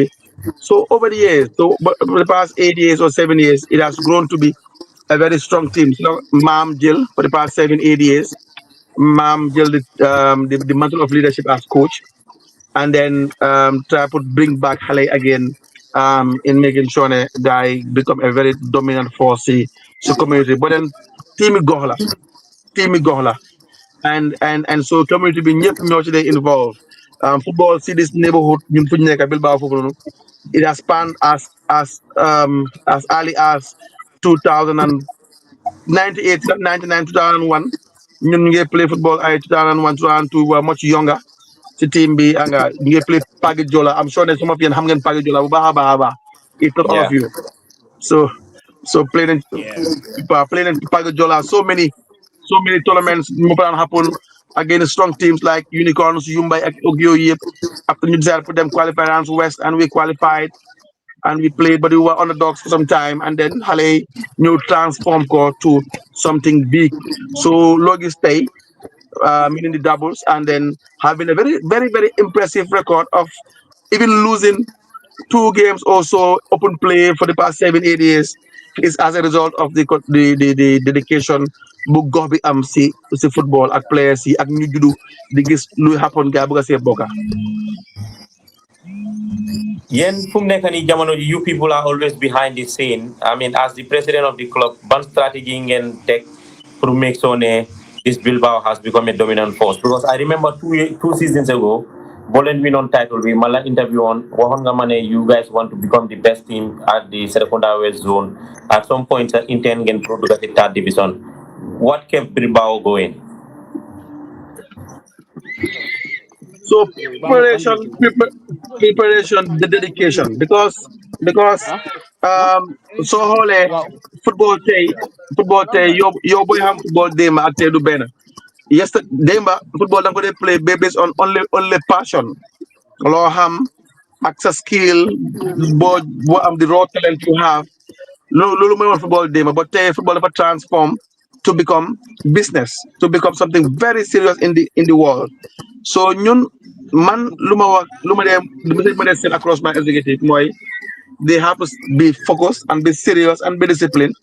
So over the years, so but over the past 8 years or 7 years, it has grown to be a very strong team. So Ma'am Jill for the past 7 8 years, Ma'am Jill the mantle of leadership as coach, and then try to bring back Halle again, in making sure that guy become a very dominant force in the community. But then team gohla, and so community be ñëpp ñoo ci day involved. Football see this neighborhood ñun fu ñu nekk Bilbao foofu noonu, it has spanned as early as 2098, 99, 2001. Ñun ñu ngi play football ay 2001, 2002, we were much younger ci team bi anga ñu ngi play Pagi Jola. I'm sure that some of you xam ngeen Pagi Jola bu baax a baax a baax, if not all of Yeah. you. So playing in Yeah. playing in Pagi Jola, so many tournaments mu daan happen against strong teams like Unicorns, Yumbai ak Ogio yëpp. After ñu decided to put them qualify rounds west, and we qualified and we played, but we were underdogs for some time, and then Halle ñu transform ko to something big. So Logis stay in the doubles, and then having a very impressive record of even losing 2 games or so open play for the past 7 8 years, is as a result of the dedication bu gox bi am si football ak players yi ak ñu juddu di gis luy happen ga bëgg a see bokka. Yen fu mu nekk nii jamono ji you people are always behind the scene. I mean, as the president of the club, ban strategy ngeen teg pour make sure ne this Bilbao has become a dominant force? Because I remember two seasons ago, Bolen win on title, we mala interview on waxoon nga ma ne you guys want to become the best team at the Serekunda West zone. At some point, intend ngeen pro dugg si third division. What kept Bilbao going? So preparation, the dedication, because so xoolee football tey yow booy xam football démb ak tey du benn. yesterday demba football da ko dey play based on only passion loo xam ak sa skill boo am the raw talent you have loolu mooy woon football démb but tey football dafa transform to become business to become something very serious in the world so ñun man lu ma dee seen across my executive mooy they have to be focused and be serious and be disciplined.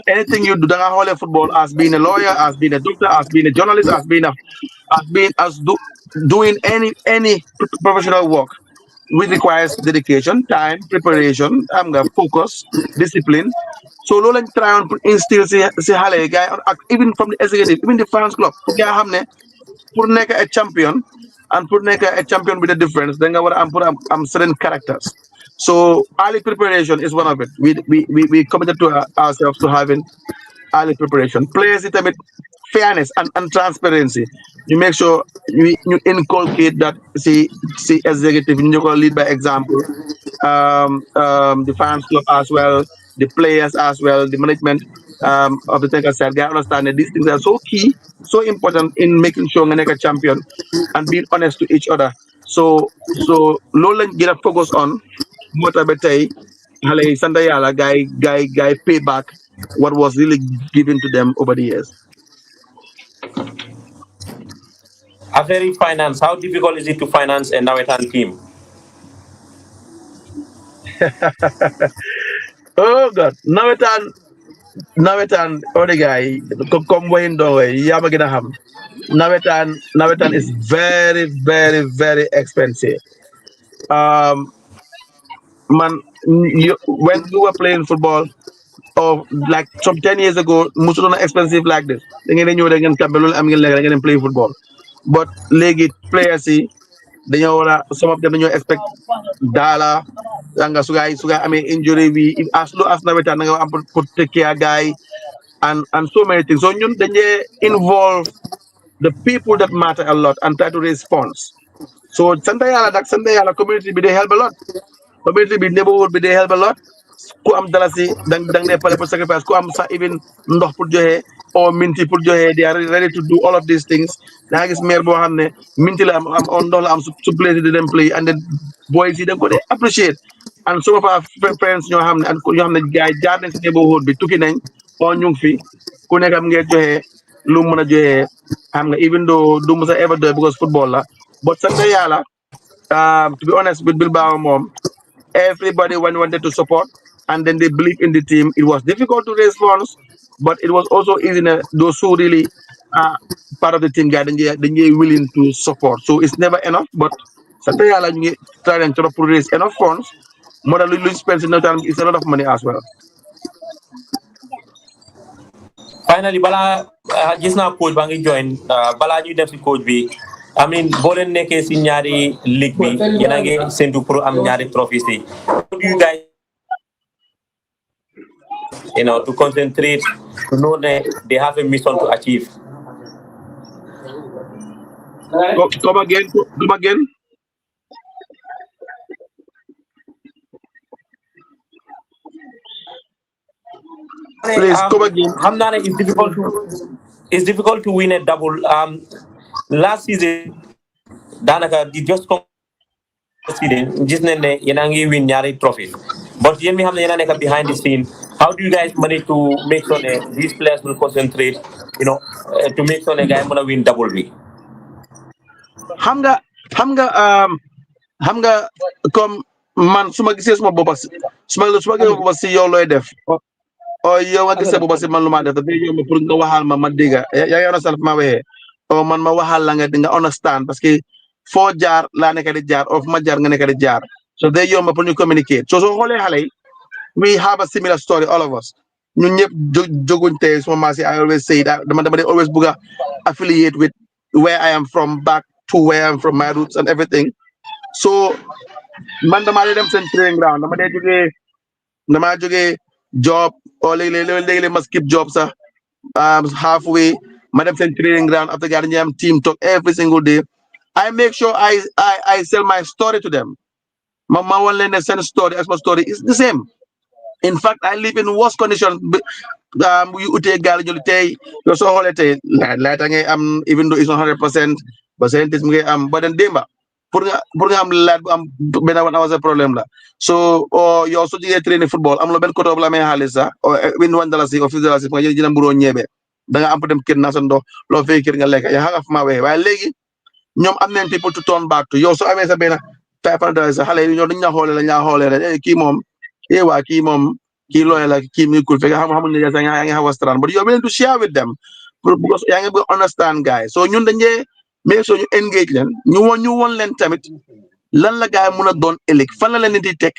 Anything you do, da nga xoolee football as being a lawyer, as being a doctor, as being a journalist, as doing any professional work, which requires dedication, time, preparation, focus, discipline. So loolu lañ try on pour instill si xale yi gars yi even from the executive, even the fans club pour gars xam ne pour nekk a champion and pour nekk a champion with a difference da nga war a am pour am certain characters. So early preparation is one of it. We committed to ourselves to having early preparation. Players it with fairness and transparency. You make sure you inculcate that see executive you go lead by example. The fans club as well, the players as well, the management of the Tanker side. They understand that these things are so key, so important in making sure we a champion and being honest to each other. So Lowland get a focus on what I betay Hale Santa Yala guy pay back what was really given to them over the years. After finance, how difficult is it to finance a Nawetan team? Oh God. Nawetan other guy come way in the way. Yama gonna ham. Nawetan is very, very, very expensive. Um when we were playing football or like some 10 years ago, much not expensive like this. They knew they can I'm gonna play football. But league players see some of them dañoo expect dollar nga su guy I mean injury we as low as nawetaan nga am pour take care guy and so many things. So ñun dañuy involve the people that matter a lot and try to raise funds. So Santa Yala community be they help a lot. Community bi neighborhood bi they help a lot ku am dalasi dang ne pare pour sacrifice ku am sa even ndox pour joxe or minti pour joxe they are ready to do all of these things da nga gis maire boo xam ne minti la am on ndox la am su play di dem play and then boys yi da ko dey appreciate and some of our friends ñoo xam ne ak ñoo xam ne gars yi jaar nañ si neighborhood bi tukki nañ oo ñu ngi fi ku nekk am ngeen joxe lu mën a joxe xam nga even though du musa ever do because football la but sant yàlla to be honest with Bilbao moom everybody wanted to support and then they believe in the team. It was difficult to raise funds, but it was also easy. Those who really are part of the team, guy, then they're willing to support. So it's never enough, but sometimes I like try and try to raise enough funds. More than we spend in no time, it's a lot of money as well. Finally, bala gis naa coach ba ngi join bala ñu def si coach bi I mean boo leen nekkee si ñaari league bi yéen a ngi séntu pour am ñaari trophies yi. How do you guys to concentrate to know that they have a mission to achieve? Come again, come again. Please come again. It's difficult to win a double. Last season, Danaka did just season, just Yanangi win Yari trophy. But Yemi have the behind the scene. How do you guys manage to make sure that these players will concentrate, to make sure the guy gonna win double B? Hamga, hamga, hamga, comme man su ma gisee suma boppa si su ma gisee boppa si yow looy def o yow nga gisee boppa si man lu ma def dafay yomb pour nga waxal ma dégga yaa ngi understand ma waxee o man ma waxal la nga understand parce que foo jaar laa nekk di jaar o fu ma jaar nga nekk di jaar so day yomb pour ñu communiquer so soo xoolee xale yi we have a similar story all of us ñun ñëpp jóguñ tey suma maas yi I always say that dama dey always bugg a affiliate with where I am from back to where I'm from my roots and everything so man damaa dee dem seen training ground damaa jógee job or léegi-léeg ma skip job sax halfway ma dem seen training ground after gars dañuy am team talk every single day I make sure I sell my story to them ma wan leen ne seen story as my story is the same in fact I live in worse conditions yu utee gaal ñu tey yow soo xoolee tey laata ngay am even though it's not 100% percentage mu ngay am ba den démba pour nga am laat bu am benn 1 hour sa problème la so yow soo jigee training football am lo benn côté bu la amee xaalis sax win $1 or $50 nga jël mburoo ñeebe da nga am pour dem kër naa sa ndox loo fay kër nga lekk yaa nga fa maa waxee waaye léegi ñoom am nañ people to turn back to yow soo amee sa benn $500 sa xale yi ñoo dañ la xoolee la ñaa xoolee rek kii moom waa kii moom kii looy la kii mi cool fekk xamuñ ne yaa ngi xaw a strand but you're willing to share with them because yaa ngi bëgg understand guys so ñun dañee mais soo ñu engage leen ñu woon leen tamit lan la gars yi mun a doon ëllëg fan la leen nit yi teg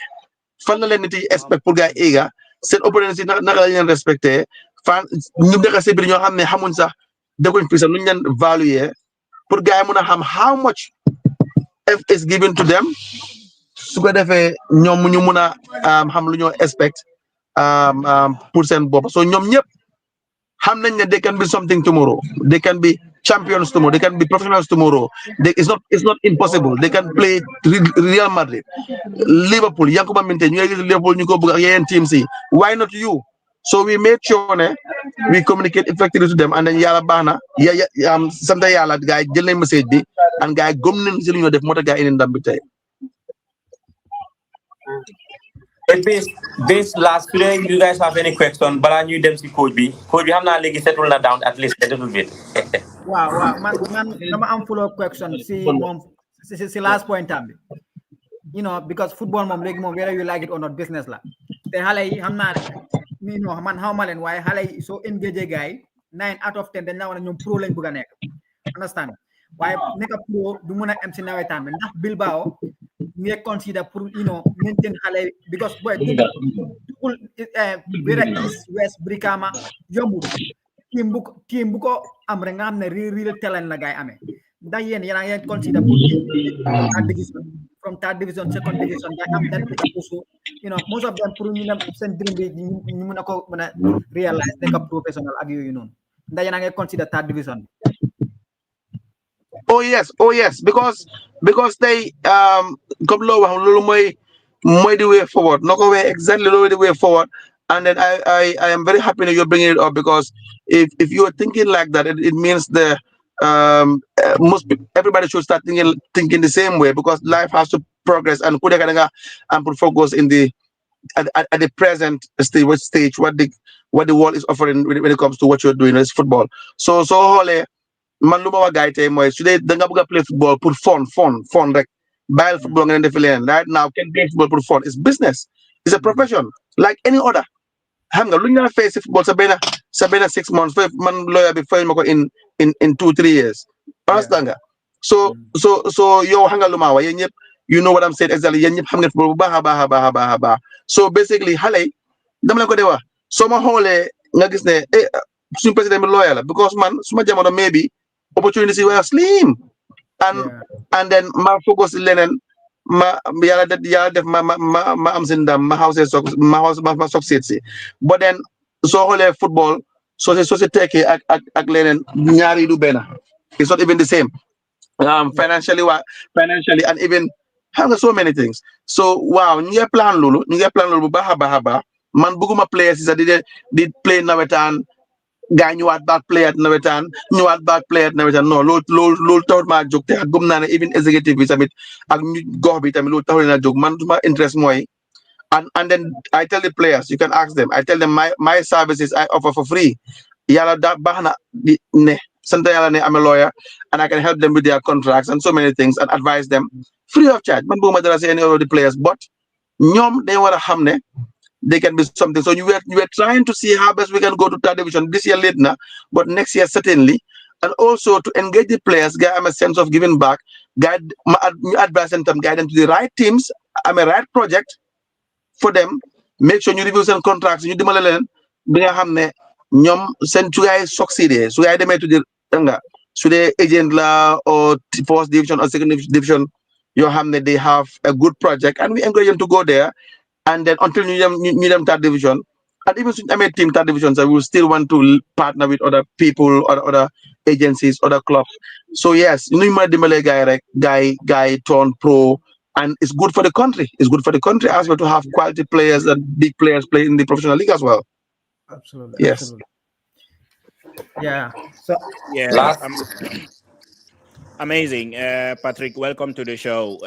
fan la leen nit yi expect pour gars yi éega seen opportunité si naka la leen respecté fan ñu nekk si biir ñoo xam ne xamuñ sax dekuñ fi sax nuñ leen valuer pour gars yi mun a xam how much F is given to them su ko defee ñoom ñu mun a xam lu ñoo expect pour seen bopp so ñoom ñëpp xam nañ ne they can be something tomorrow they can be champions tomorrow they can be professionals tomorrow it's not impossible they can play Real Madrid Liverpool Yankuba Minteh ñu ngi gis Liverpool ñu ko bëgg ak yeneen teams yi why not you so we made sure ne we communicate effectively to them and then yàlla baax na sant yàlla gars yi jël nañ message bi and gars yi gëm nañ si lu ñu def moo tax gars yi indi ndam bi tey. This last today, you guys have any question? But I knew them si coach B. Coach B, I'm not like settle that down at least a little bit. Wow, man, I'm full of questions. See, last point time. You know, because football mom like whether you like it or not, business la. The halay, I'm not. You know, man, how man and why halay so engage guy 9 out of 10. Then now when you pro len buga nek. Understand? Why neka pro du muna MC nawetan ndax Bilbao we consider pour maintain halay because boy whether east west Brikama yombu team bu ko am rek nga xam ne real talent la gay amé ndax yéen consider pour from third division second division nga am that also most of them pour ñu dem seen dream bi ñu mëna ko mëna realize nek professional ak yoyu non ndax yéen nga consider third division. Oh yes because they comme loo wax loolu mooy the way forward no ko way exactly loolu the way forward and then I am very happy that you're bringing it up because if you are thinking like that it means the everybody should start thinking the same way because life has to progress and ku nekk da nga am pour focus in the at the present stage what the world is offering when it comes to what you're doing as football so xoolee man lu ma wax gars yi tey mooy su dee da nga bëgg a play football pour fun rek bàyyil football nga leen defi leen right now kenn play football pour fun it's business it's a profession like any other xam nga lu ñu la fay si football sa benn 6 months fay man lawyer bi fay ma ko in 2-3 years understand nga so yow xam nga lu ma wax yéen ñëpp you know what I'm saying exactly yéen ñëpp xam ngeen football bu baax a baax so basically xale yi dama leen ko dee wax soo ma xoolee nga gis ne suñu président bi lawyer la because man suma jamono maybe opportunities were slim and then ma focus leneen ma yàlla def ma am si ndam ma succeed si but then soo xoolee football soo si tekkee ak leneen ñaari du benn it's not even the same financially and even xam nga so many things so waaw ñu ngi plan loolu bu baax a baax man bëgguma players si sax di play nawetaan gaa ñëwaat back player nawetaan non loolu taxut maa jóg te ak gëm naa ne even executive bi tamit ak gox bi tamit loolu taxul na jóg man suma interest mooy and then I tell the players you can ask them I tell them my services I offer for free yàlla da baax na ne sant yàlla ne am a lawyer and I can help them with their contracts and so many things and advise them free of charge man bëgguma dara si any of the players but ñoom dañ war a xam ne they can be something. So you were trying to see how best we can go to third division this year late now, but next year certainly, and also to engage the players, give them a sense of giving back, guide advise them, guide them to the right teams, I'm a right project for them. Make sure you review some contracts, you demolish bring a hamne, nyom send two guys succeed. So I dem to the so the agent la or first division or second division, you hamne they have a good project, and we encourage them to go there. And then until you need them third division, and even I mean team third division, so we will still want to partner with other people or other agencies, other clubs. So yes, you know, Malay guy turn pro, and it's good for the country. It's good for the country as well to have quality players and big players play in the professional league as well. Absolutely, Yes. absolutely. Yeah. So Yeah, Last, amazing. Patrick, welcome to the show.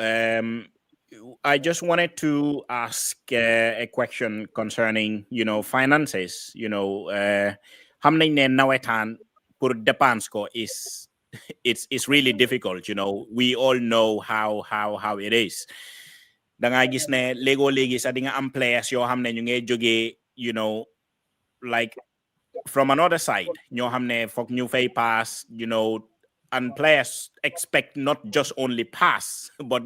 I just wanted to ask a question concerning, finances. How many nawetan pour depends ko is it's really difficult. We all know how it is. Da nga gis ne lego legi sa dinga am players yo hamne ñu ngay joge, like from another side, ñoo xam ne foog ñu fay pass, and players expect not just only pass, but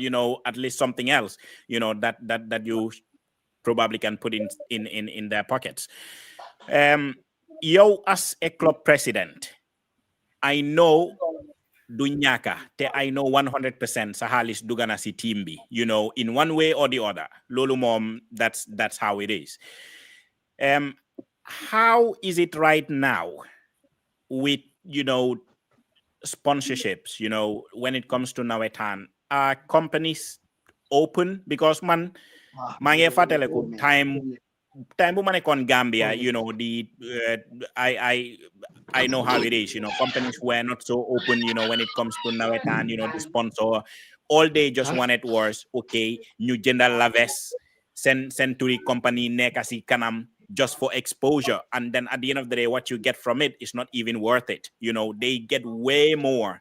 at least something else, that you probably can put in their pockets. Yo, as a club president, I know du ñàkka te I know 100% sa xaalis dugga na si team bi, in one way or the other. Loolu moom, that's how it is. How is it right now with sponsorships, when it comes to nawetan? Are companies open? Because man, maa ngi fàttaliku time bu ma nekkoon Gambia, the I know how it is. Companies were not so open, when it comes to nawetan, the sponsor. All they just wanted was, okay, ñu jëndal la vest, send to the company nekk si kanam, just for exposure. And then at the end of the day, what you get from it is not even worth it. They get way more,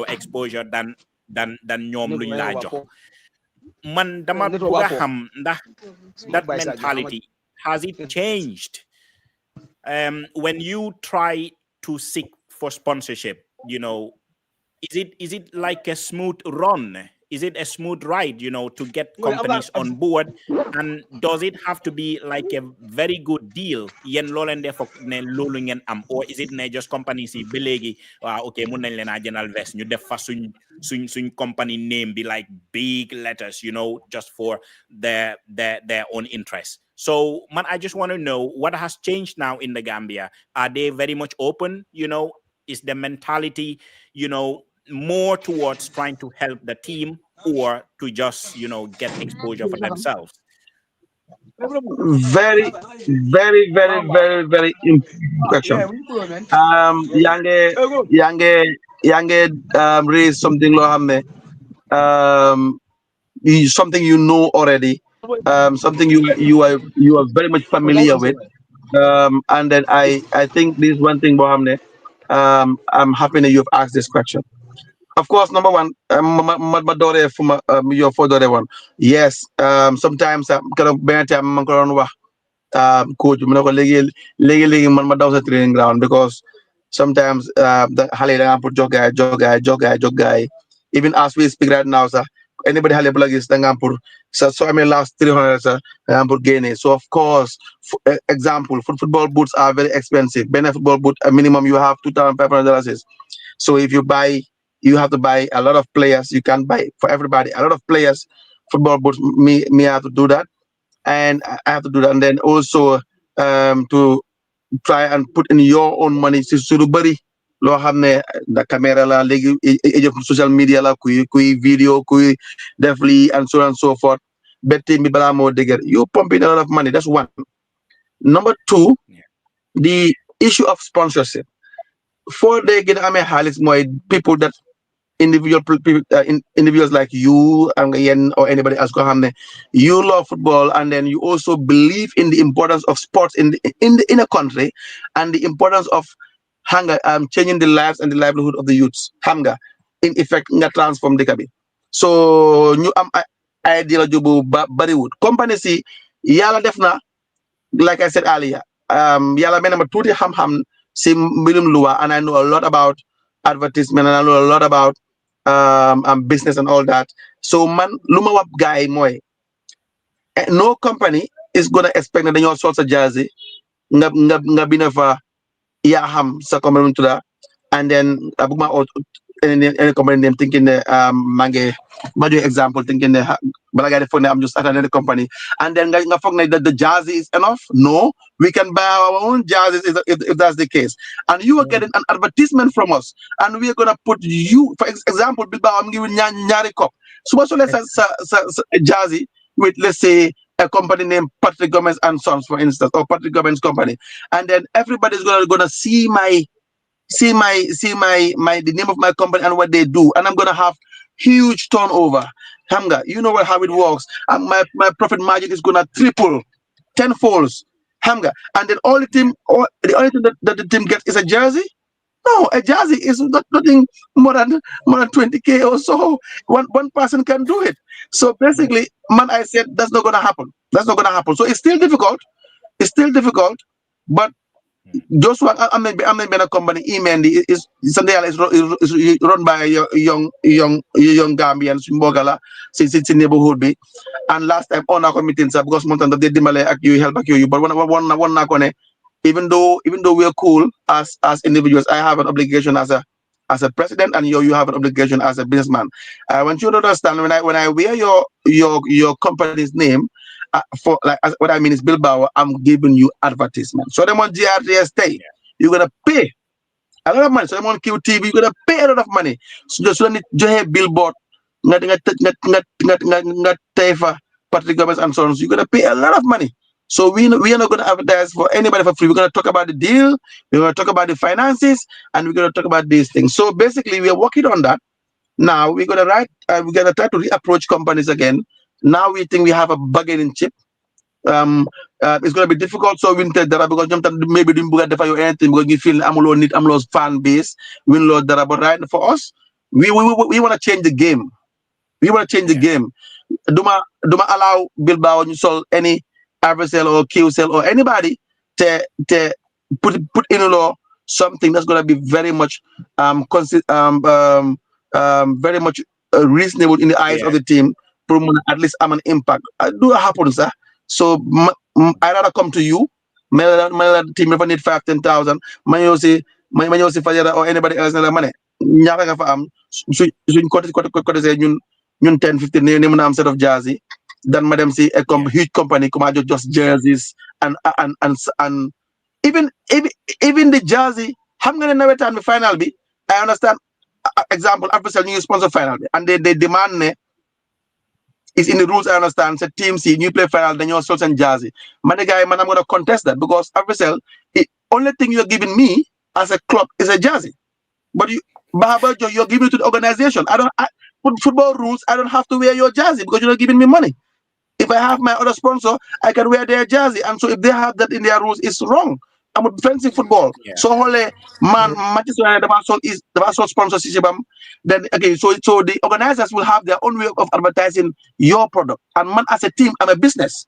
exposure than ñoom luñ laa jox. Man dama buga xam ndax that mentality, has it changed when you try to seek for sponsorship? Is it like a smooth run? Is it a smooth ride, to get companies on board? And does it have to be like a very good deal? Yen lolen defo ne lolu ngeen am, or is it ne just companies yi belegi okay mun nañ leena jënal vest ñu def fa suñ company name be like big letters, just for their own interest. So man, I just want to know what has changed now in the Gambia. Are they very much open? Is the mentality, more towards trying to help the team, or to just get exposure for themselves? Very, very, very, very, very important question. Yange, yange, raise something lo hamne. Um, something you know already. Something you are very much familiar with. And then I think this one thing, Bohamne. I'm happy that you've asked this question. Of course, number one, madore from your for the one. Yes. Sometimes kind of coach mu ne ko léegi man ma daw sa training ground because sometimes the xale yi da nga pour jog gaay even as we speak right now sax anybody xale bu la gis da nga pour sa soo amee last 300 sax da nga pour génne. So of course, example, football boots are very expensive. Benn football boot a minimum you have $2,500. So if you buy, you have to buy a lot of players. You can buy for everybody a lot of players football boots. Me have to do that, and I have to do that. And then also to try and put in your own money. Si su lu bëri loo xam ne da caméra la léegi age of social media la kuy video kuy def lii and so on and so forth. Ba team bi balaa moo dëgër, you pump in a lot of money. That's one. Number two, the issue of sponsorship. For they gën a amee xaalis mooy people that people, individuals like you and Yen or anybody else go hamne, you love football, and then you also believe in the importance of sports in a country, and the importance of hunger changing the lives and the livelihood of the youths. Hunger in effect nga transform the kabi. So ñu am idea jubu bariwood company si yala defna, like I said earlier, yala mena ma tuti ham si mbirum lua, and I know a lot about advertisement, and I know a lot about business and all that. So man, luma wap guy moy, no company is gonna expect that dañoo sol sa jersey nga bina fa ya ham sa company to that, and then abuma any company name thinking the mange madu example thinking the balaga phone I'm just at another company, and then nga that the jersey is enough. No, we can buy our own jerseys if that's the case, and you are getting an advertisement from us, and we are gonna put you, for example, Bilbao, I'm giving nyari cup. So what's let's jersey with, let's say, a company named Patrick Gomez and Sons, for instance, or Patrick Gomez Company, and then everybody's gonna see my the name of my company and what they do, and I'm gonna have huge turnover. Hamga, you know how it works. And my profit margin is gonna triple, tenfolds. Hamga, and then the only thing that the team gets is a jersey. No, a jersey is nothing more than 20K or so. One person can do it. So basically, man, I said that's not gonna happen. That's not gonna happen. So it's still difficult. It's still difficult, but Joshua, I'm a company. Imendi is something else is run by a young Gambians in Bogala since it's in neighborhood be. And last time on our committee, because montan they dimale ak you help you. But one even though we are cool as individuals, I have an obligation as a president, and you have an obligation as a businessman. I want you to understand when I wear your company's name. For like what I mean is Bilbao, I'm giving you advertisement. So them on GRTS stay, you're gonna pay a lot of money. So them on QTV, you're gonna pay a lot of money. So just when you have billboard, not for Patrick Gomez and so on, so you're gonna pay a lot of money. So we are not gonna advertise for anybody for free. We're gonna talk about the deal, we're gonna talk about the finances, and we're gonna talk about these things. So basically, we are working on that. Now we're gonna try to reapproach companies again. Now we think we have a bargaining chip. It's going to be difficult. So we need that because maybe we don't have anything because we feel I'm lost fan base. We lost that, but right for us, we want to change the game. We want to change the game. Duma allow Bilbao to sell any RSL or QSL or anybody to put in law something that's going to be very much very much reasonable in the eyes of the team. At least I'm an impact. Do happen, sir. So I rather come to you. My team never need 5,000-10,000. Man you say Fajera or anybody else na money. Ñaaka nga fa am suñ côté say ñun 10-15 ne mën a am set of jersey. Then madam see a huge company come just jerseys and even the jersey. Xam nga ne nawetaan bi final bi. I understand. Example, Africell new sponsor final and they demand ne. It's in the rules, I understand. So team C, you play final, then you're Sultan Jazzy. Man, I'm going to contest that because FSL, the only thing you're giving me as a club is a jersey. But you're giving it to the organization. Football rules, I don't have to wear your jersey because you're not giving me money. If I have my other sponsor, I can wear their jersey. And so if they have that in their rules, it's wrong. I'm with fancy football. Yeah. So holy man, matches the sponsorship. Then okay, so the organizers will have their own way of advertising your product. And man, as a team, I'm a business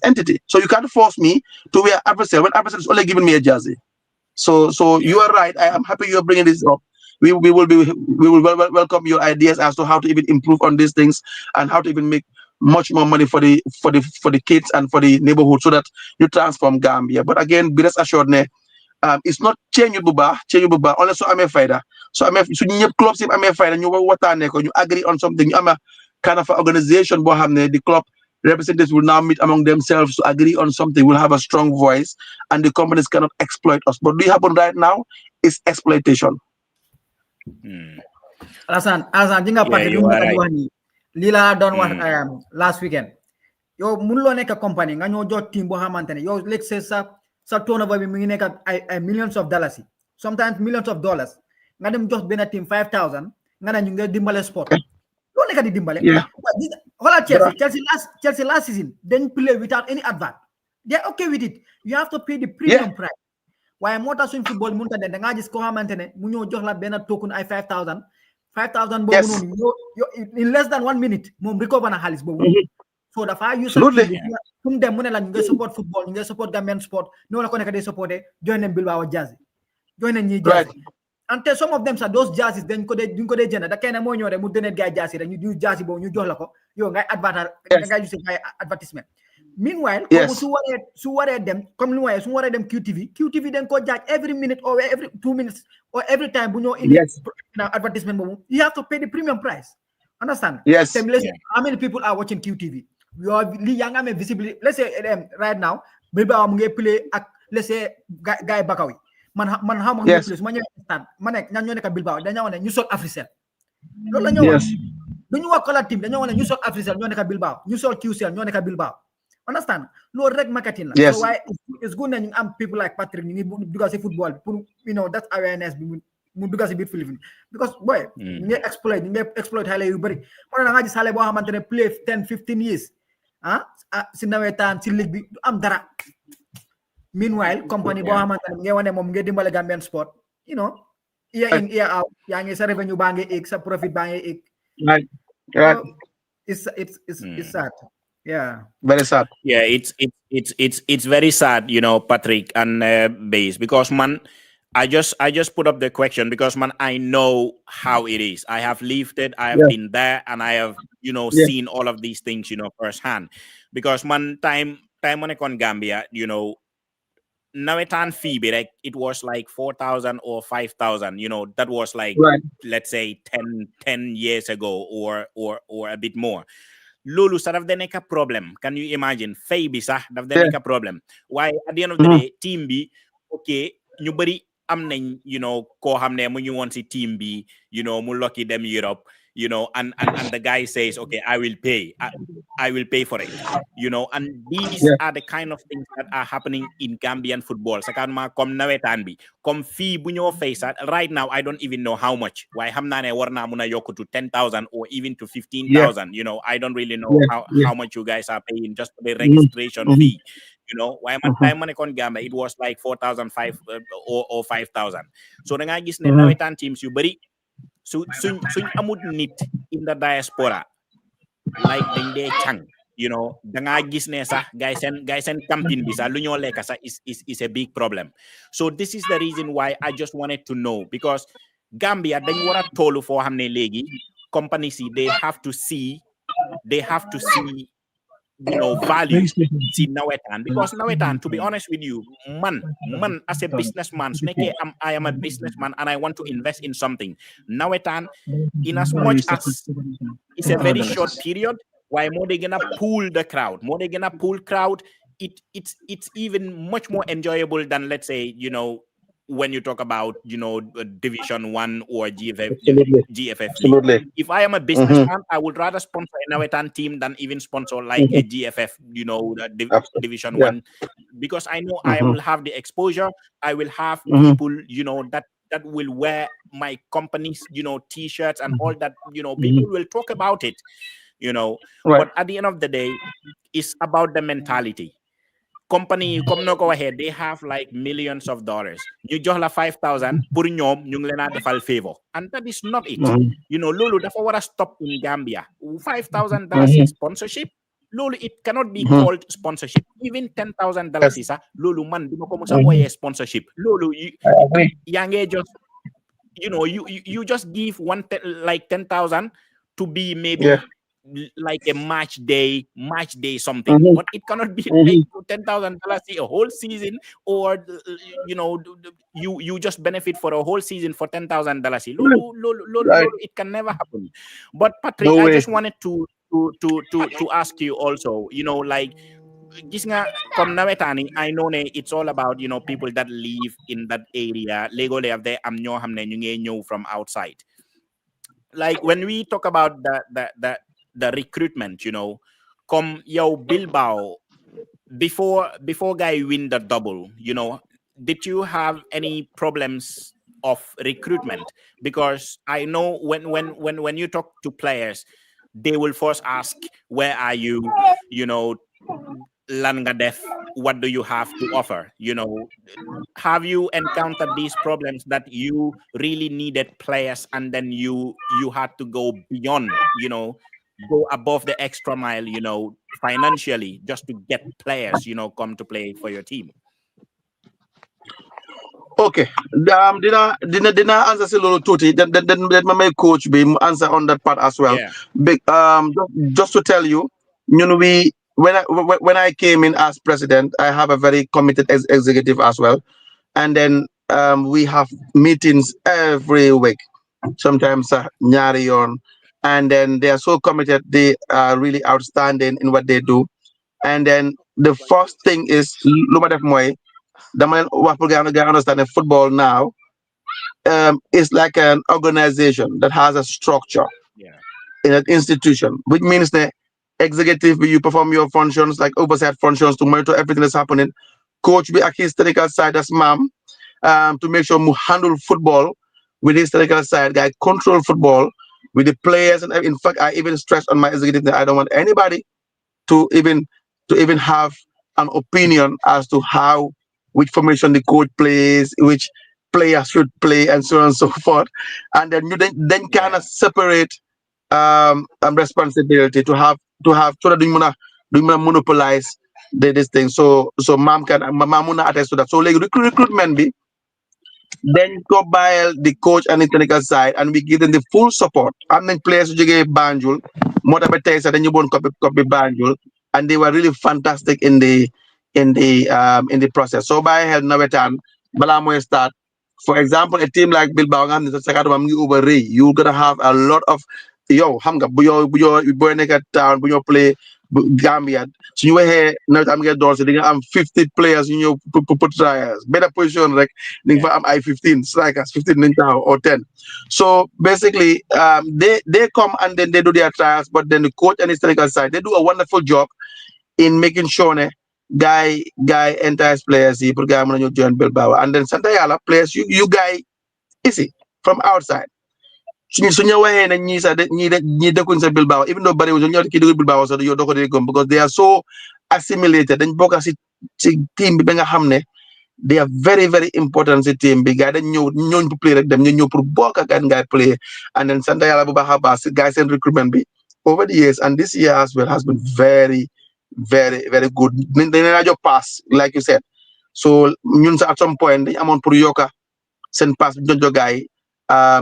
entity. So you can't force me to wear Africell when Africell is only giving me a jersey. So you are right. I am happy you are bringing this up. We will welcome your ideas as to how to even improve on these things and how to even make much more money for the kids and for the neighborhood so that you transform Gambia. But again, be rest assured, it's not change buba unless so I'm a fighter. So new clubs if I'm a fighter, you agree on something. I'm a kind of organization, the club representatives will now meet among themselves to agree on something. We'll have a strong voice, and the companies cannot exploit us. But what happen right now is exploitation. Alasan jinga parti lila don what last weekend. Yo munlo nek company nga ñoo jot team bo xamantene yo let's say sa turnover bi mi ngi nek millions of dollars, sometimes millions of dollars. Nga dem jox ben team 5,000 nga na ñu ngi dimbale sport. Lo nek di dimbale. Hola Chelsea last season didn't play without any advert. They're okay with it. You have to pay the premium price. Why mota suñ football munta den nga gis ko xamantene mu ñoo jox la ben token ay 5,000 boobu noonu yo in less than 1 minute moom recover na xaalis boobu so dafa use fu dem mu ne la ñu ngay support football ñu ngay support Gambian sport noonu la ko nekk day supporté join nañ Bilbao Jazzy join nañ ñi Jazzy and some of them sa those jerseys duñ ko dee jënd da kenn moo ñëw rek mu donate gaay Jazzy rek ñu Jazzy boobu ñu jox la ko yow ngay advertisement meanwhile su waree dem comme lu waye su waree dem QTV dañ ko jaaj every minute or every 2 minutes or every time bu ñoo indi advertisement boobu you have to pay the premium price. Understand? Yes. How many people are watching QTV? Li yaa nga amee visibility. Let's say right now Bilbao mu ngi play ak let's say guy Bakawi man how ma ngi play su ma ñëwee stand ma nekk ñan ñoo nekk Bilbao dañoo ne ñu sol Africell loolu la ñu wax duñu wax kala team dañoo ne ñu sol Africell ñoo nekk Bilbao ñu sol QCell ñoo nekk Bilbao Understand? Loolu rek marketing la. So Yes. why it's good na ñu am people like Patrick ñu ngi dugal si football pour that awareness bi mu dugal si biir film because boy ñu ngi exploit xale yu bëri moo ne da nga gis xale boo xamante ne play 10-15 years si nawetaan si ligue bi du am dara meanwhile company boo xamante ne ngay wane moom ngay dimbale Gambian sport year in year out yaa ngi sa revenue baa ngi egg sa profit baa ngi egg Right. Right. it's sad. Yeah. Very sad. Yeah, it's very sad, Patrick and Base, because man, I just put up the question because man, I know how it is. I have lived it. I have Yeah. been there, and I have Yeah. seen all of these things firsthand. Because man, time on Gambia, nawetan fee, like it was like 4,000 or 5,000. That was like, Right. let's say 10 years ago or a bit more. Lulu sa daf de nekk problem. Can you imagine? Fay bi sax daf de Yeah. nekk problem. Why at the end of the day, team bi, okay, ñu bari am nañ, koo xam ne mu ñu woon si team bi, mu lucky them Europe, and the guy says, okay, I will pay. I will pay for it. And these Yeah. are the kind of things that are happening in Gambian football. Sakanma comme nawetaan bi, comme fee bu ñoo fay sax, right now I don't even know how much. Why xam naa ne war naa mun a yokk to 10,000 or even to 15,000. I don't really know Yeah. how much you guys are paying just for the registration Mhm. fee. Why man time man kon Gambia it was like 4,005 or 5,000. So da nga gis ne nawetaan teams yu bari suñ amut nit in the diaspora like dañ dee chang. Da nga gis ne sax guys and camping bi sax lu ñoo lekk sax is a big problem. So this is the reason why I just wanted to know, because Gambia dañ war a tollu foo xam ne léegi companies yi they have to see value see nawetaan, because nawetaan, to be honest with you, man as a businessman su nekkee I am a businessman and I want to invest in something, nawetaan, in as much as it's a very short period, why more they gonna pull the crowd, it's even much more enjoyable than, let's say, when you talk about Division 1 or Absolutely. GFF League. Absolutely. If I am a businessman, I would rather sponsor a Nawetan team than even sponsor like a GFF, Division Yeah. 1, because I know I will have the exposure. I will have people, that will wear my company's, T-shirts and all that. People will talk about it. Right. But at the end of the day, it's about the mentality. Company comme no go ahead, they have like millions of dollars. You jox la 5,000 pour ñoom ñu ngi leen a defal favor, and that is not it. Lulu dafa war a stop in Gambia. $5,000 sponsorship, Lulu, it cannot be called sponsorship. Even $10,000 is Lulu, man duma ko musa oye sponsorship. Lulu, yaa ngi just you just give like 10,000 to be maybe like a match day something, but it cannot be like $10,000 a whole season, or you just benefit for a whole season for $10,000. Lulu, it can never happen. But Patrick, No I way. just wanted to ask you also, like, gis nga comme nawetani, I know ne it's all about people that live in that area. Lego le have am ñoo xam ne ñu ngi ñëw from outside. Like when we talk about the recruitment, come yo Bilbao, before guy win the double, did you have any problems of recruitment? Because I know when you talk to players, they will first ask, where are you, lan nga def, what do you have to offer? Have you encountered these problems that you really needed players and then you had to go beyond, go above the extra mile, financially, just to get players, come to play for your team? Okay. Did I answer si lolo tuti? Then my coach be answer on that part as well. Yeah. Big just to tell you, when I came in as president, I have a very committed executive as well, and then we have meetings every week, sometimes ñaari yoon, and then they are so committed. They are really outstanding in what they do, and then the first thing is lu ma def mooy dama leen wax pour nga understand that football now is like an organization that has a structure Yeah. in an institution, which means that executive, you perform your functions like oversight functions to monitor everything that's happening. Coach be at his technical side as ma'am, to make sure we handle football with his technical side, guy control football with the players. And in fact, I even stress on my executive that I don't want anybody to even have an opinion as to how which formation the coach plays, which player should play, and so on and so forth. And then you then kind Yeah. of separate responsibility to have so that do you monopolize this thing. So mom can attest to that. So like recruitment be then go by the coach and the technical side, and we give them the full support. And then players who get Banjul, more than then you won't copy Banjul, and they were really fantastic in the process. So by help Navetan, Balamo start. For example, a team like Bilbao, you're gonna have a lot of hamga buyo town buyo play Gambia. So you were here now I'm get doors. They have 50 players in your put trials. Better position like Yeah. I'm I-15 strikers 15 ninja or 10. So basically, they come and then they do their trials, but then the coach and the technical side they do a wonderful job in making sure guy entire players see program you join Bilbao and then Santa Yala players you guy easy from outside. Suñu waxee ne ñii sax ñii dëkkuñ sa Bilbao even though bariwul ñoo ki dëkk Bilbao sax yow doo ko dee gëm because they are so assimilated dañ bokk si team bi ba nga xam ne they are very very important si team bi gars dañ ñooñ pour play rek dem ñu ñëw pour bokk ak ngay play and then sant yàlla bu baax a baax si gars seen recruitment bi over the years and this year as well has been very very very good dañ leen jox pass like you said so ñun sax at some point dañ amoon pour yokka send pass Jonjo guy,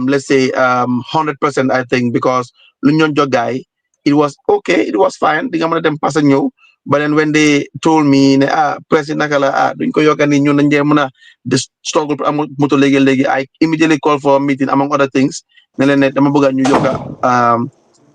let's say 100%, I think, because Jonjo guy, it was okay, it was fine. The government them pass new, but then when they told me, President Nakala, duñ ko yokka ni ñun dañ mëna the struggle moto legi, I immediately called for a meeting among other things. Ne leen ne dama bëgg ñu yokka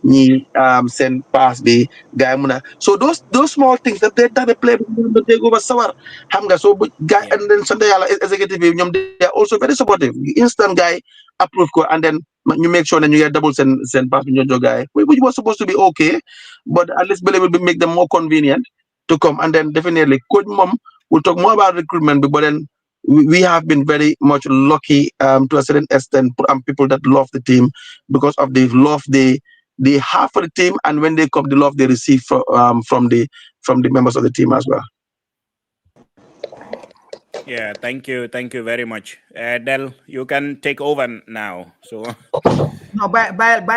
ñi send pass bi guy mëna. So those small things that they play but they go over sawar. Xam nga so guy Yeah. and then sant yàlla executive bi ñoom they are also very supportive. Instant guy approve ko and then you make sure that you get double send pass Jonjo guy, which was supposed to be okay, but at least believe will make them more convenient to come. And then definitely coach mom will talk more about recruitment, but then we have been very much lucky to a certain extent people that love the team because of the love they have for the team, and when they come the love they receive from the members of the team as well. Yeah. Thank you very much. Del, you can take over now. So No, by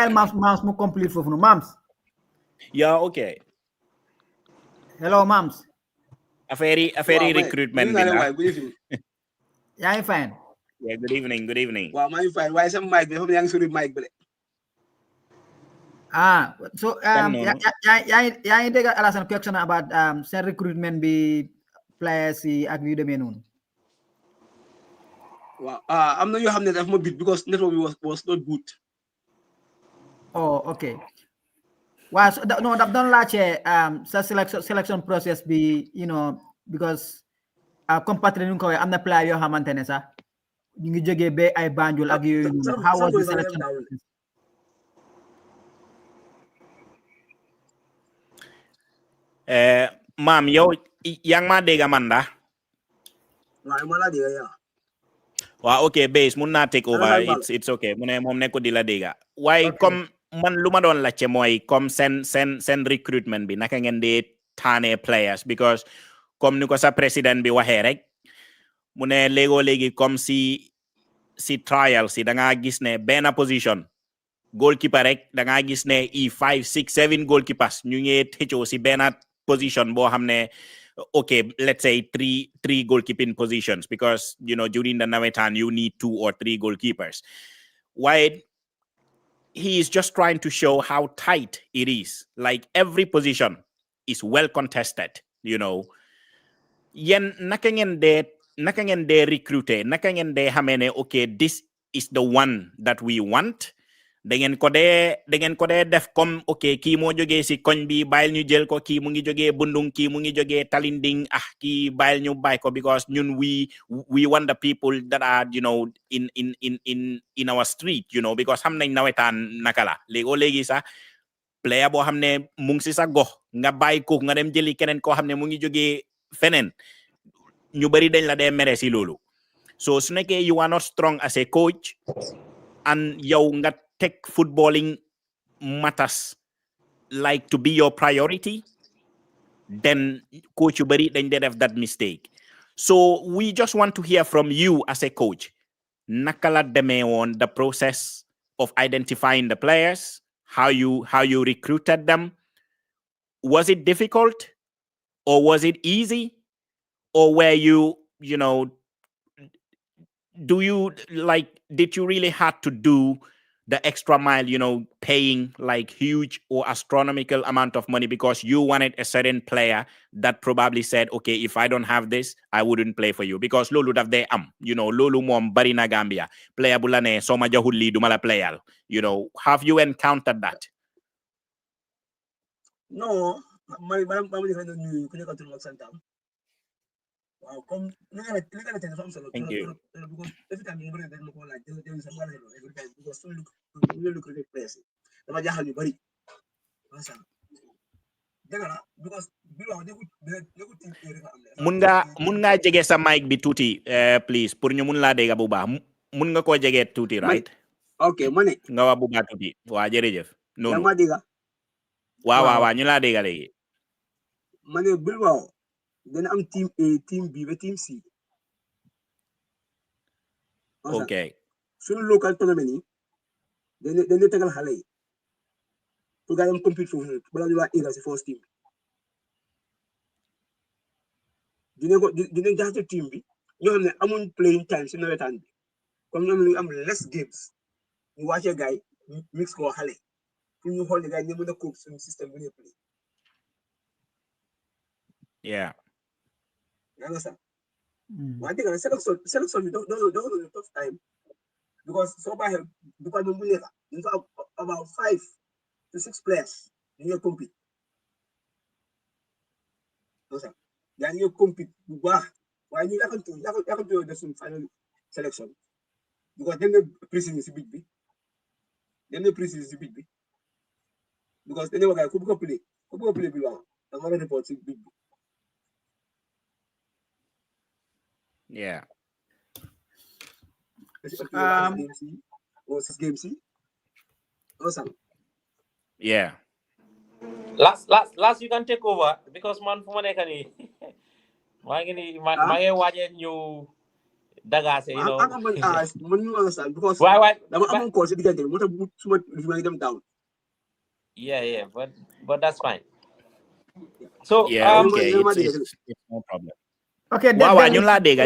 mams mo complete for no mams. yeah, okay. Hello mams. A very Wow, man. recruitment Good bina. evening. Good evening. Yeah, I'm fine. Yeah, good evening. Good evening. Wow, man, fine. Why some mic? How many sorry mic? So Come no. yeah, I take a question about send recruitment be players ak yu demee noonu. Wow. I'm not you have net of my bit because network was not good. Oh, okay. Well, so no, that don't lache sa selection process be, because compatriots ko am na player yoo xamante ne sax ñu ngi jógee ba ay Banjul ak yooyu noonu. How was the selection process? Ma'am, yow yang ma dégg man da. Waaw ma la dégg ya. Waaw, okay, base mun naa take over. Alright, Bal. It's okay. Mu ne moom nekko di la dégg. Waaye comme man lu ma doon laajte mooy comme seen recruitment bi naka ngeen di tànnee players because comme ni ko sa président bi waxee rek mu ne léegi comme si trial si da ngaa gis ne benn position goalkeeper rek da ngaa gis ne 5 6 7 goalkeepers ñu ngi tëccoo si benn position boo xam ne okay, let's say three goalkeeping positions because during the nawetan you need 2 or 3 goalkeepers. Why he is just trying to show how tight it is. Like every position is well contested. Yen naka ngeen dee recruiter, naka ngeen dee xamee ne okay, this is the one that we want. da ngeen ko dee def comme okay, kii moo jógee si koñ bi bàyyil ñu jël ko, kii mu ngi jógee Bundung, kii mu ngi jógee Talinding, kii bàyyil ñu bàyyi ko because ñun we want the people that are in our street because xam nañ nawetaan naka la léegi sax player boo xam ne mu ngi si sa gox nga bàyyi ko nga dem jëli keneen koo xam ne mu ngi jógee feneen ñu bari dañ la dee mere si loolu so su nekkee you are not strong as a coach and yow nga teg footballing matters like to be your priority then coach yu bari dañ dee def that mistake so we just want to hear from you as a coach naka la demee woon the process of identifying the players how you recruited them was it difficult or was it easy or were you do you like did you really had to do the extra mile paying like huge or astronomical amount of money because you wanted a certain player that probably said okay if I don't have this I wouldn't play for you because lolu daf day am lolu mom bari na Gambia player bu la ne soma joxul li duma la playal have you encountered that No, mami defendo ñu ku nekk tur ak santam. Waaw comme li nga tey dafa am solo thank you because every time ñu bari dañ ma ko laaj jël sa wala every time because suñu lu ko press dama jaaxal ñu bari masa dëgg la because Bilbao nekkul team rek am mun nga jege sa mic bi tuuti please pour ñu mun laa dégg bu baax mun nga koo jege tuuti right ok ma ne nga wax bu baax tuuti waa jërëjëf noonu ma dégg waaw ñu laa dégg léegi ma ne Bilbao dana am team A team B ba team C ok suñu local tournament yi dañ tegal xale yi pour gars yi compete foofu balaa ñu waa égal si first team dinañ jaxase team bi ñoo xam ne amuñ playing time si nawetaan bi comme ñoom ñu am less games ñu wàccee gars yi mix ko xale pour ñu xool ne gars yi ñu mën a cope suñu système bu ñuy play yeah yaa nga sax waaye dëgg la sélection bi doon tough time because soo baaxee département bu nekk ñu fa about 5 to 6 players ñu ngi compete sax yaa ngi compete bu baax waaye ñu yàkkamtu def suñu final selection because dañ ne préciser si bit bi because dañ ne waxee ku bëgg a play bi waaw da nga war a report si bit bi yeah games awesome yeah last you can take over because man fu ma nekk nii maa ngi waaje ñëw dagaase man ñu understand because waay dama amoon call si diggante moo tax suma ngi dem down yeah but that's fine so yeah okay it's no problem okay waaw ñun laa dégg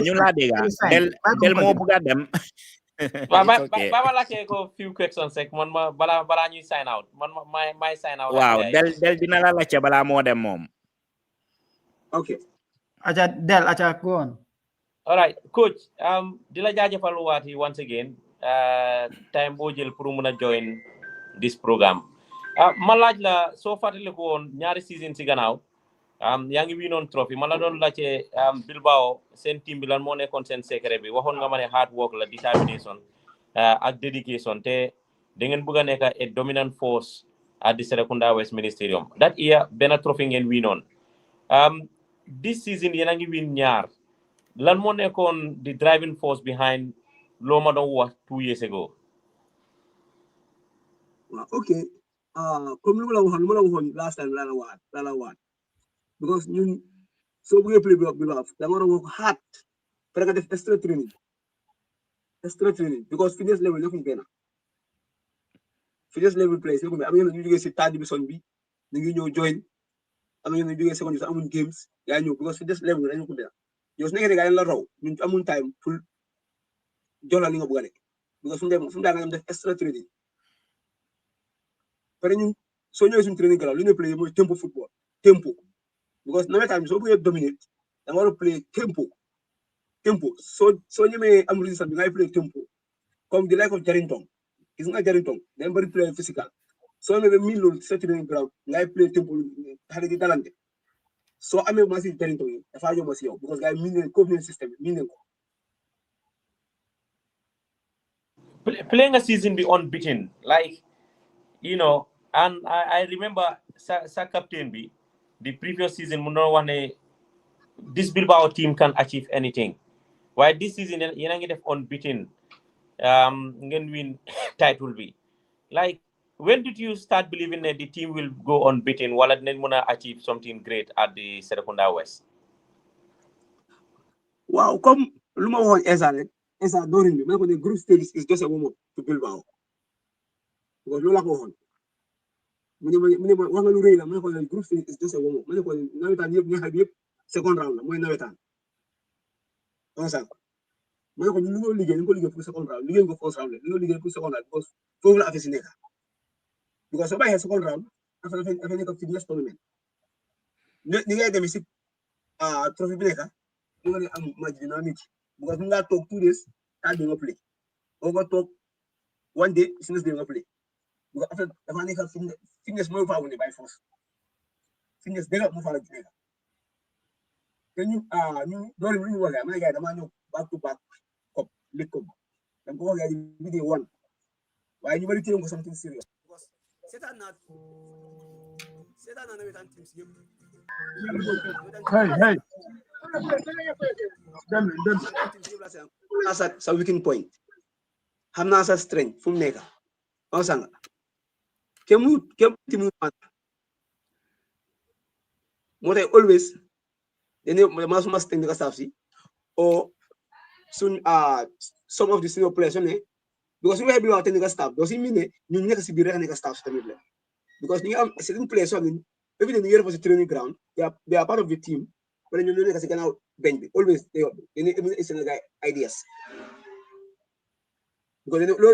del moo bëgg a dem ba laajte ko few questions rek man ma balaa ñuy sign out man may sign out waaw del dina la laajte balaa moo dem moom okay acha go on all right coach di la jaajëfal waati once again time boo jël pour mun a join this programme ma laaj la soo fàttaliku woon ñaari season si gannaaw yaa ngi winoon trophy ma la doon laajte Bilbao seen team bi lan moo nekkoon seen secret bi waxoon nga ma ne hard work la determination ak dedication te da ngeen bëgg a nekk a dominant force at the Serekunda West Ministerium that year benn trophy ngeen winoon this season yéen a ngi win ñaar lan moo nekkoon the driving force behind loo ma doon wax 2 years ago okay comme lu ma la waxoon last time la la waat because ñun soo bëggee play bi baax da nga war a work hard pour nga def extra training because fitness level nekkuñ benn fitness level place nekkuñ benn am na ñu jógee si third division bi ñu ngi ñëw join am na ñu jógee second division amuñ games yaa ñëw because fitness level dañu ko benn yow su nekkee ne gaa yi la raw ñun amuñ time pour jox la li nga bëgg a nekk because fu mu daa nga def extra training pare ñun soo ñëwee suñu training gala lu ñu play mooy tempo football because nawetaan bi soo bëggee dominer da nga war a play tempo soo ñemee am résistance bi ngay play tempo comme di lay ko jarintong gis nga jarintong dañ bari play physical soo ñemee ba 1000 loolu sa training ground ngay play tempo xale di dalante soo amee ma si jarintong yi dafa yomb si yow because gars yi miin nañ ko système bi miin nañ ko playing a season be unbeaten like And I remember sa captain B, the previous season, mu doon wax ne this Bilbao team can achieve anything. Why this season yéen a ngi def unbeaten ngeen win title B. Like, when did you start believing that the team will go unbeaten wala dinañ mën a achieve something great at the Serekunda West? Wow, comme lu ma waxoon Esa doorin bi ma ne ko the group stage is just a warm up to Bilbao because loolu laa ko waxoon mu ne ma wax nga lu rëy la ma ne ko the group stage is just a warm up ma ne ko nawetaan yëpp ñaxal bi yëpp second round la mooy nawetaan on sa ma ne ko ñun lu ñu liggéey ñu ko liggéey pour second round liggéey ko first round la ñu liggéey pour second round because foofu la affaire si nekk because soo bàyyee second round dafa nekk fitness tournament ni ngay demee si trophy bi nekk ñu ngi am match dynamique because mu ngaa toog 2 days taa di nga play oo nga toog 1 day si next day nga play because after dafa nekk fitness mooy faa wone by force fitness dëgg moo faa la nekk te ñu loolu lu ñu waxee ma ne gars damaa ñëw back to back cup league cup dama ko waxee bi day one waaye ñu bari téye ko something serious because seetaan naa nawetaan teams yëpp hey sa weakening point xam naa sa strength fu mu nekk on sanga kemu timu moo tax always dañuy masuma technical staff si or soon some of the senior players ne because we have been technical staff doesn't mean ne ñu nekk si biir rek nekk staff tamit la because ñu am certain players so every day ñu yore fa si training ground they are part of the team wala ñu nekk si gannaaw bench bi always dañuy seen ideas because loo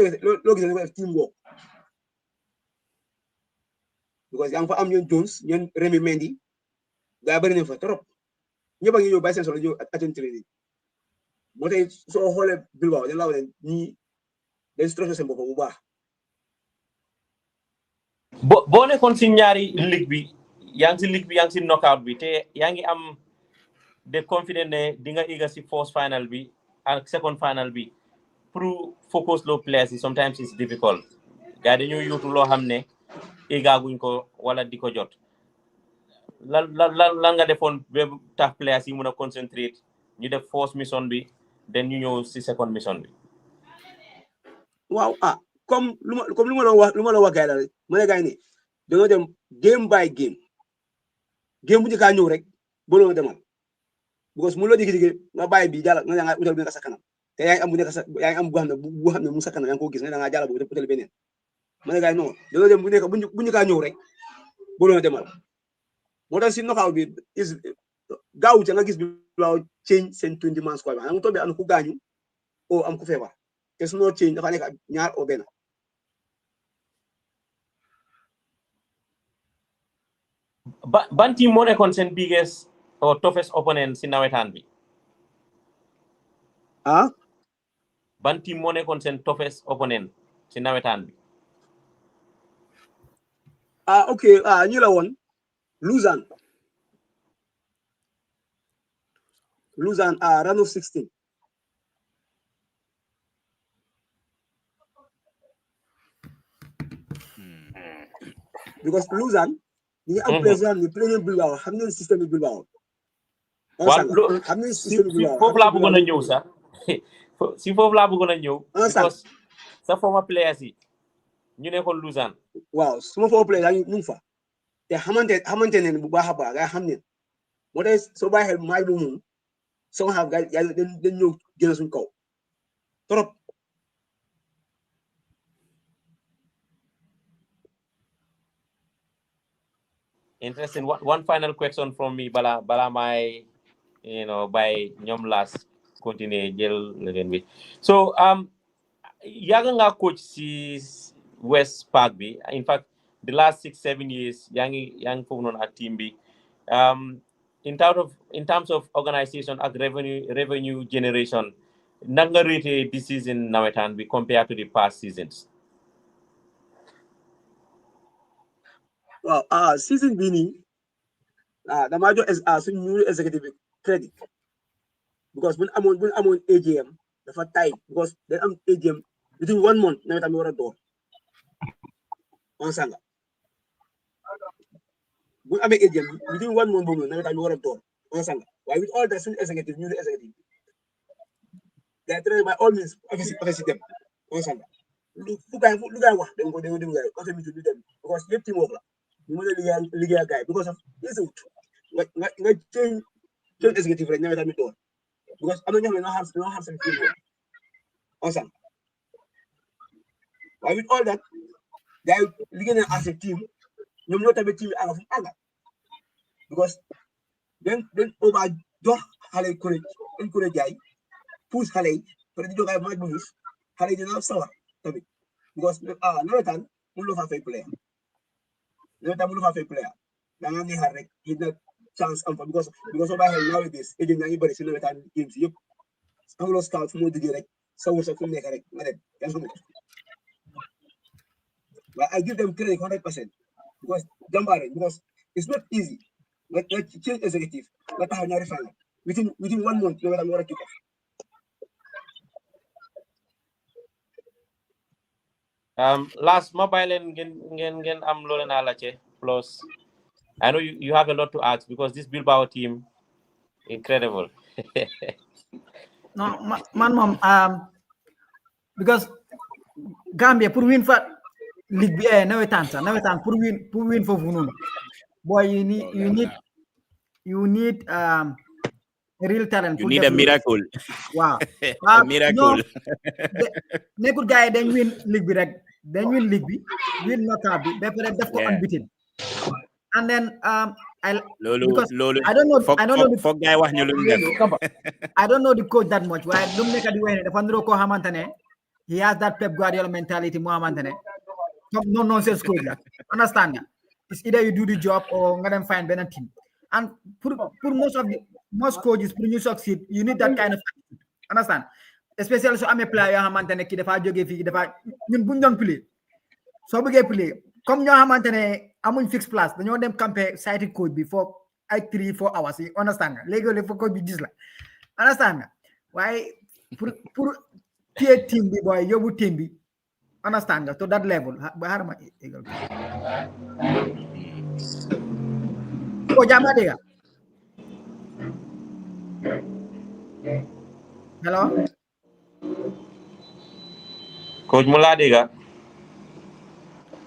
gis dañu def team work because yaa ngi fa am ñoon Jones ñoon Remy Mendy gaa bëri nañ fa trop ñëpp a ngi ñëw bàyyi seen solo ñëw attend training moo tax soo xoolee Bilbao dañ laa wax ne ñii dañ stressé seen bopp bu baax. boo nekkoon si ñaari ligue bi yaa ngi si ligue bi yaa ngi si knockout bi te yaa ngi am de confident ne di nga egga si first final bi ak second final bi pour focus loo players yi sometimes it's difficult gars yi dañoo yóotu loo xam ne eggaaguñ ko wala di ko jot lan nga defoon ba tax players yi mun a concentrate ñu def first mission bi then ñu ñëw si second mission bi. waaw comme lu ma la wax gars yi la ma ne gars yi ne dañoo dem game by game bu njëkk a ñëw rek booloo demal because mu loo jékki-jékki nga bàyyi bi jàll nga utal bi nekk sa kanam te yaa ngi am bu nekk yaa ngi am bu xam ne mu sa kanam yaa ngi ko gis nga da ngaa jàll boobu utal beneen ma ne gars yi non dañoo dem bu njëkk a ñëw rek booloo demal moo tax si knockout bi is gaawu ca nga gis bi waaw change seen 20 man squad bi xam nga toog bi am ku gaañu o am ku feebar te su noo change dafa nekk ñaar o benn. ban team moo nekkoon seen biggest or toughest opponent si nawetaan bi. ban team moo nekkoon seen toughest opponent si nawetaan bi. ok ñu la woon Luzan round of 16. Because Luzan ñu am président ni premier Bilbao xam nañ système Bilbao. waaw si foofu laa bëggoon a ñëw sax si foofu laa bëggoon a ñëw. because sa former players yi ñu nekkoon Luzan. waaw suma former players yi ñu ngi fa te xamante ne bu baax a baax nga xam ne moo tax soo bàyyi xel maay bu moom soo xam gars yi dañ ñëw jël suñu kaw trop. Interesting. One final question from me bala may by ñoom last continue jël leen bi so yàgg nga coach si West Park bi in fact the last 6-7 years yaa ngi foofu noonu ak team bi in terms of organisation ak revenue generation naka nga rate this season nawetaan bi compared to the past seasons. waaw season bii nii damaa jox suñu new executive credit because bu ñu amoon AGM dafa tight because dañ am AGM within 1 month nawetaan bi war a door on sanga bu amee agent within 1 month boobu nawetaan bi war a door ensemble waaye with all that suñu executive ñu ne executive day traité by all means affaire si dem ensemble lu gaay wax dañ ko dem gaay côté mi du dem because lépp team work la ñu mën a liggéey ak gaay because of yesewut nga change executive rek nawetaan bi door because am na ñoo xam ne ñoo xam seen team work ensemble waaye with all that gaay liggéey na as a team ñoom ñoo tamit team bi àgga fu mu àgga because den over jox xale encourage gaay pousse xale yi peut être di jox ay match bonus xale yi dina sawar tamit because nawetaan mënuloo faa fay player da nga neexal rek gis na chance am fa because soo bàyyi xel nowadays agent yaa ngi bëri si nawetaan games yëpp amuloo scout fu moo duggee rek sa wërsëg fu mu nekk rek nga dem kenn xamul waaye I give them credit 100% because jàmbaare because it's not easy nga change executive nga taxaw ñaari fan within 1 month nawetaan nga war a kick off. Last mobile and am Loren Alache. Plus, I know you have a lot to ask because this Bilbao team, incredible. No, man, mom, because Gambia pour win for league bi nawetaan pour win for noonu boy you need real talent. You need a miracle. Wow. A miracle. Nekkul gars yi dañ win league bi rek dañ win league bi win knockout bi ba pare def ko unbeaten and then because I don't know foog gars yi wax ñu lu def. I don't know the coach that much waaye lu mu nekk di wax ne dafa niroo koo xamante ne he has that Pep Guardiola mentality moo xamante ne no nonsense coach la understand nga it's either you do the job or nga dem find benn team and pour most coaches pour ñu succeed you need that kind of attitude understand especially so amee player yoo xamante ne kii dafa jógee fii dafa ñun buñ doon play soo bëggee play comme ñoo xamante ne amuñ fixe place dañoo dem campé site coach bi for ay 3-4 hours yi understand nga léegi fa coach bi gis la understand nga waaye pour téye team bi booy yóbbu team bi understand nga to that level ba xarama égal ko jama dega hello Coach Muladiga.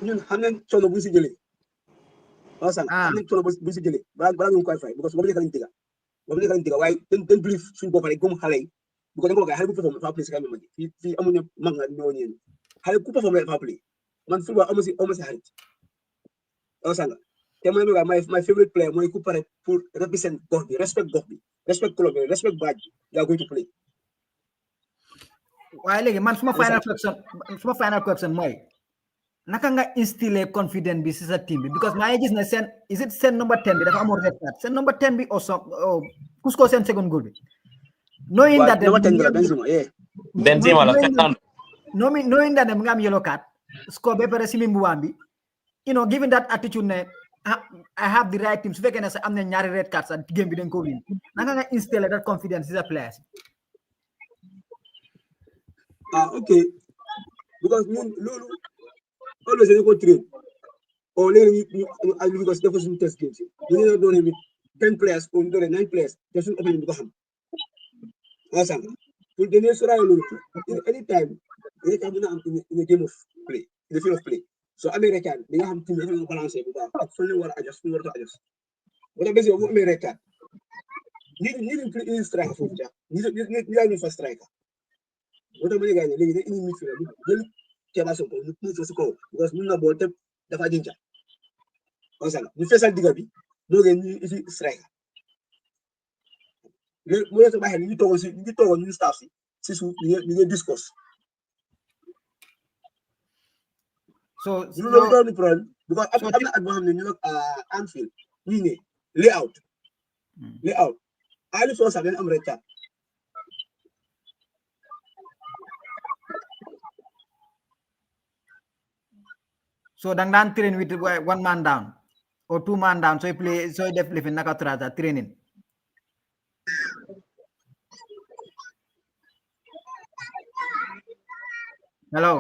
ñun xam nañ coono bu si jëlee xam nañ coono bu si jëlee balaa ñu koy fay because boobu nekk lañ tëgga waaye dañ believe suñu bopp rek comme xale yi bu ko dañ ko xale bu perform dafa play si kanam mag yi fii amuñu mag nga ñoo ñeen xale ku perform dafa play man football amu si xarit nga te man my favorite player mooy ku pare pour represent gox bi respect club bi respect badge bi yaa going to play waaye léegi man suma final question mooy naka nga instiller confidence bi si sa team bi because maa ngi gis ne seen number 10 bi dafa amoon red card seen number 10 bi ku score seen second goal bi knowing that mu nga am yellow card score ba pare si mi mbuwaam bi given that attitude ne I have the right team su fekkee ne sa am na ñaari red card sa game bi dañ ko win naka nga instiller that confidence si sa players okay because ñun loolu always dañu ko train léegi ñu because dafa suñu test games yi ñu doon mit 10 players ou ñu doon 9 players te suñu opinion bi ko xam ensemble pour dañuy sóoraale loolu anytime mën a am in a game of play in the field of play so amee rekaan di nga xam team dafa ñu balancé bu baax ak fu ñu war a adjust fu ñu war a adjust bu tax bés bu amee rekaan ñi striker foofu jax ñi yaa ñu fa striker bu tax ma ne gars yi léegi dañ indi midfield bi jël Keba Sonko ñu si kaw because mun na bool te dafa jinja ensemble ñu feesal digga bi moo gën ñu isi striker léegi mu baaxee ñu toogoon ñu staff si suuf ñu ngi discourse so loolu doon problème because am na at boo xam ne ñu nag Anfield ñu ne layout Ali soo sax dañ am red card so dang daan train with 1 man down or 2 man down so def lifin naka trata training hello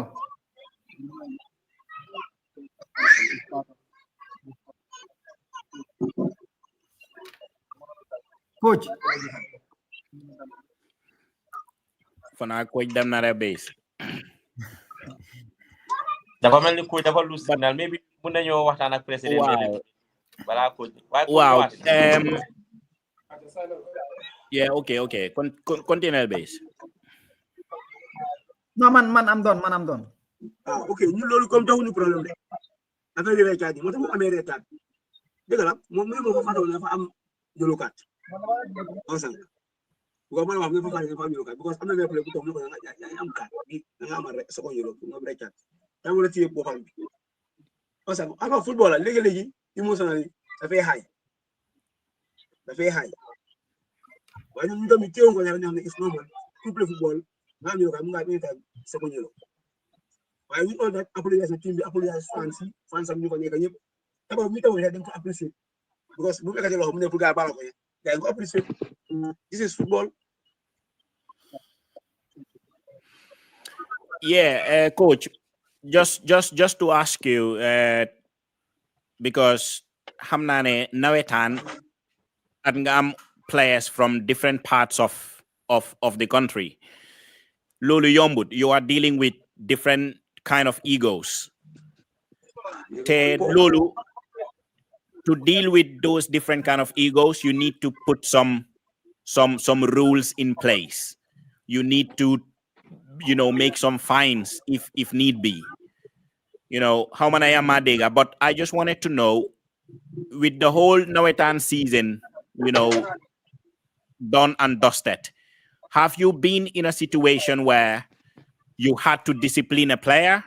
Coach. For now, coach them not a base. dafa mel ni coach dafa lose But signal maybe mun nañoo waxtaan ak président benn wow, balaa coach waaye coach wow. ñëwaat Yeah, okay. Continue base. No, man, I'm done. Man, I'm done. ok ñun loolu comme joxuñu problème de affaire yi reetaat yi moo tax mu amee reetaat dëgg la moom mi moo ko fàttawoon dafa am jëlukaat ensemble bu ko mën a wax nga fa fàtte dafa am jëlukaat because am na benn play bu toog mu ko yaa ngi am kaat bi da nga amal rek sa ko yëloo nga am reetaat yaa ngi la téye boppam bi ensemble ama football la léegi-léegi émotionnel dafay xaay waaye ñun tamit teewul ko ñaar ñoo xam ne is normal ku play football nga am jëlukaat mu nga am anytime sa ko yëloo waaye ñu all that apologize team bi apologize fans am ñu ko nekk ñëpp tabax mi taw dañ ko apprécier because bu fekkee loxo mu ne pour gars baala ko gars ko apprécier this is football. Yeah, coach, just to ask you, because xam naa ne nawetaan at nga am players from different parts of the country. Loolu yombut, you are dealing with different kind of egos. Te loolu, to deal with those different kind of egos, you need to put some rules in place. You need to, make some fines if need be. How many am I? But I just wanted to know, with the whole Nawetan season, done and dusted, have you been in a situation where you had to discipline a player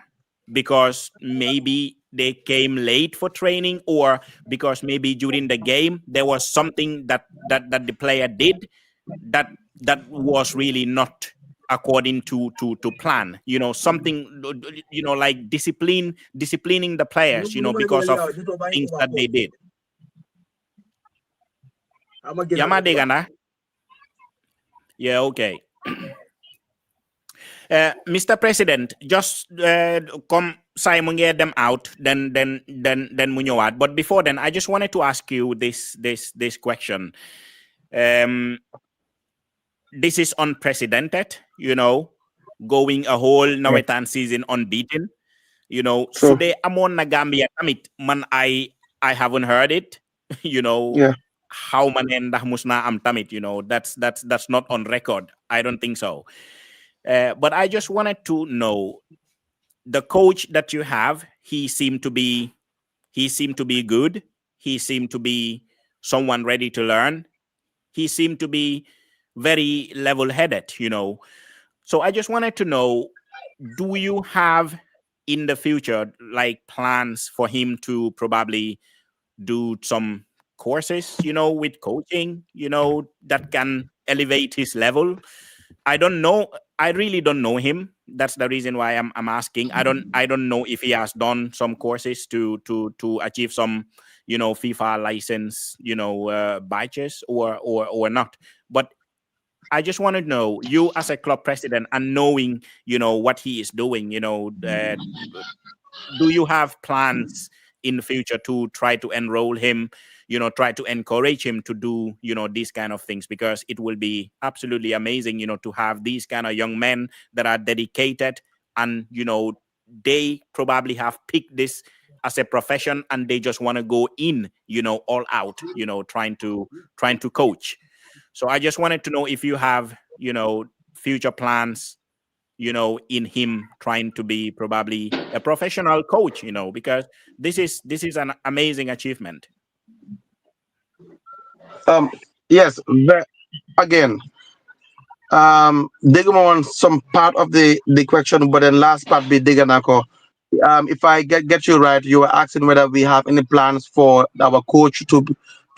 because maybe they came late for training, or because maybe during the game there was something that the player did that was really not according to plan? Something, like disciplining the players, because of things that they did. Yama degana. Yeah, okay. Mr. President, just come Simon get them out, then Munyawad. But before then, I just wanted to ask you this question. This is unprecedented, going a whole Nawetan season unbeaten. So they amon na Gambia tamit man I haven't heard it. How manenda musna am tamit, that's not on record. I don't think so. But I just wanted to know, the coach that you have, he seemed to be good. He seemed to be someone ready to learn. He seemed to be very level-headed, So I just wanted to know, do you have in the future like plans for him to probably do some courses, with coaching, that can elevate his level? I don't know. I really don't know him. That's the reason why I'm asking. I don't know if he has done some courses to achieve some, FIFA license, badges or not. But I just want to know, you as a club president and knowing, what he is doing, do you have plans in the future to try to enroll him, try to encourage him to do, these kind of things? Because it will be absolutely amazing, to have these kind of young men that are dedicated and, they probably have picked this as a profession and they just want to go in, all out, trying to coach. So I just wanted to know if you have, future plans, in him trying to be probably a professional coach, because this is an amazing achievement. Yes, again, dig on some part of the question, but then last part be digging. If I get you right, you were asking whether we have any plans for our coach to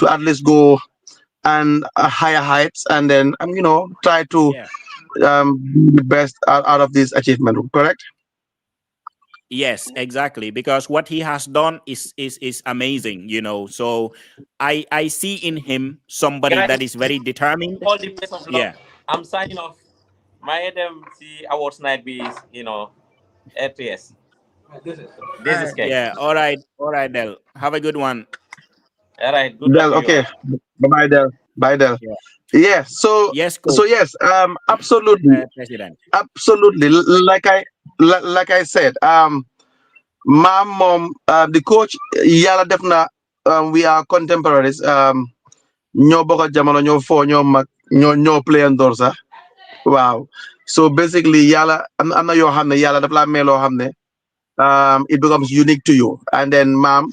at least go and higher heights, and then try to Yeah. do the best out of this achievement. Correct? Yes, exactly. Because what he has done is amazing, So I see in him somebody that guys, is very determined. all the best of luck. Yeah. I'm signing off. My see awards night be RTS. This is K. Yeah. All right, Del. Have a good one. All right, good luck Del, to you all. okay. Bye bye, Del. Biden. Yeah. Yeah. So Yes, so coach. yes. Absolutely, President. absolutely. Like I said. Mom, the coach. Yala defna. We are contemporaries. Ñoo bokk jamono ñoo fo ñoo mag ñoo play andor sax waaw so basically yàlla am na yoo xam ne yàlla daf laa may loo xam ne it becomes unique to you and then mom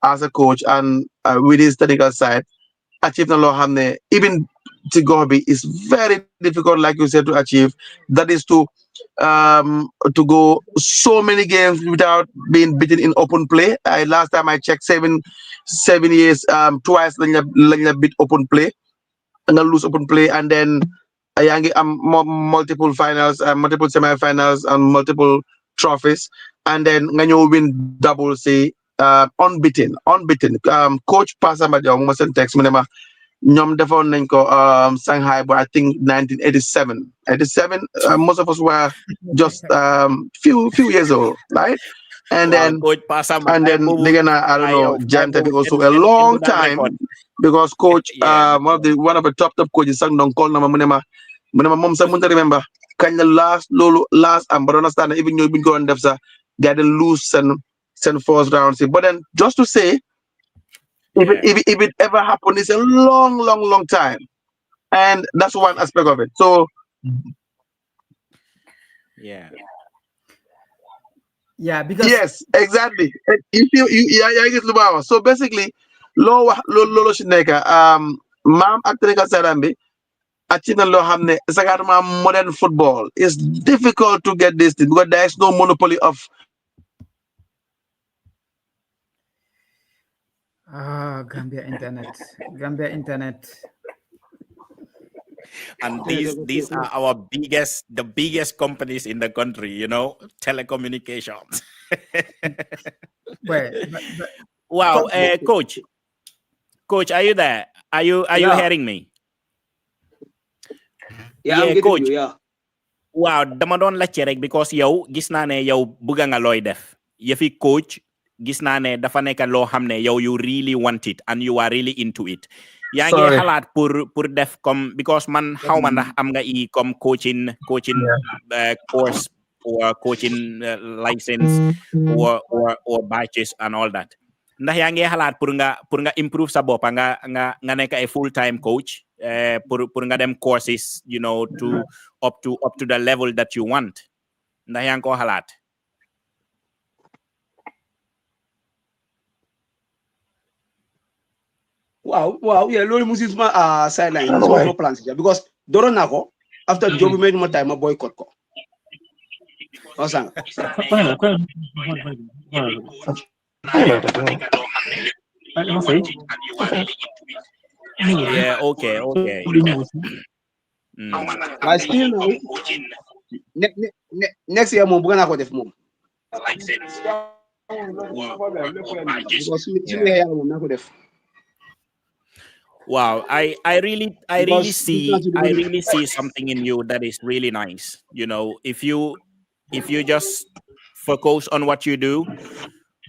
as a coach and with his technical side achieve na loo xam ne even to go be is very difficult like you said to achieve that is to go so many games without being beaten in open play. Last time I checked 7 years twice lañ la beat open play nga lose open play and then yaa ngi am multiple finals multiple semi-finals and multiple trophies and then nga ñëw win double C unbeaten coach Passamba Diaw mu ma seen text mu ne ma ñoom defoon nañ ko Shanghai but I think 1987 most of us were just few years old right and Wow, then coach Pasamba time bobu again, I don't know, time Jan bobu also a ken long du daan time record. because coach, Yeah. one of the top coaches, sang don't call nama munema mom sa munta remember. Can the last but understand even you been going defsa, get lose and first round. But then just to say, Yeah. if it ever happened, it's a long time, and that's one aspect of it. So Yeah. Yeah, because yes, exactly. If yeah, I get Lubawa. So basically, lo shineka mam aktrika sarambi achina lo hamne sagarma modern football. It's difficult to get this thing because there is no monopoly of Gambia internet. And these are the biggest companies in the country, telecommunications. Well, Wow, coach, are you there? Are you Yeah, hearing me? yeah, I'm Yeah, getting coach. you. Yeah. Wow, dama doon laajte rek because yow gis naa ne yow bëgg nga looy def yëfi coach gis naa ne dafa nekk loo xam ne yow you really want it and you are really into it yaa ngi sorry. xalaat pour def comme because man xaw ma ndax am nga comme coaching course or coaching license or badges and all that ndax yaa ngi xalaat pour nga improve sa bopp nga nekk a full time coach pour nga dem courses to up to the level that you want ndax yaa ngi ko xalaat. Wow, yeah, Lori Musis sideline. I don't This know was why. no plans here because Doronako, after job we made more time, a boycott ko. Osanga. Yeah, okay. But still now, next year, I'm going to def mom. Because Yeah. Wow, I really see something in you that is really nice. If you just focus on what you do,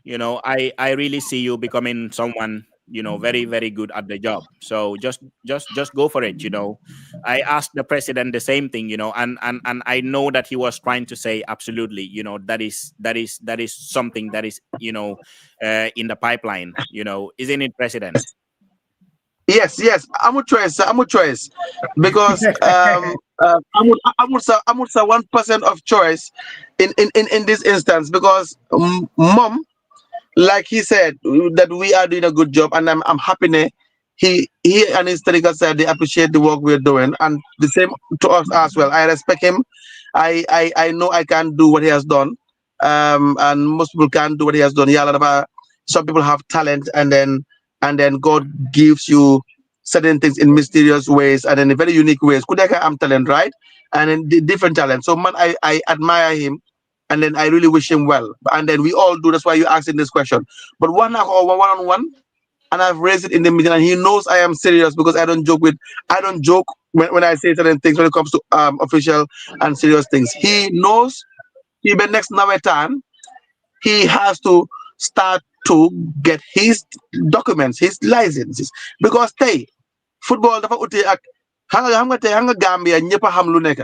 I really see you becoming someone, very, very good at the job. So just go for it. I asked the president the same thing, and I know that he was trying to say absolutely, that is something that is, in the pipeline, isn't it, President? Yes. I'm a choice because I'm would say 1% of choice in this instance because mom like he said that we are doing a good job and I'm happy he and his technical side they appreciate the work we're doing and the same to us as well. I respect him. I know I can't do what he has done and most people can't do what he has done. Yeah, some people have talent and then God gives you certain things in mysterious ways and in very unique ways. Kudeka am talent, right? And in different talent. So man, I admire him and then I really wish him well. And then we all do. That's why you're asking this question. But one on one, and I've raised it in the meeting, and he knows I am serious because I don't joke when I say certain things when it comes to official and serious things. He knows. Even next time, he has to start to get his documents, his licenses, because football dafa utee ak xam nga Gambia ñëpp a xam lu nekk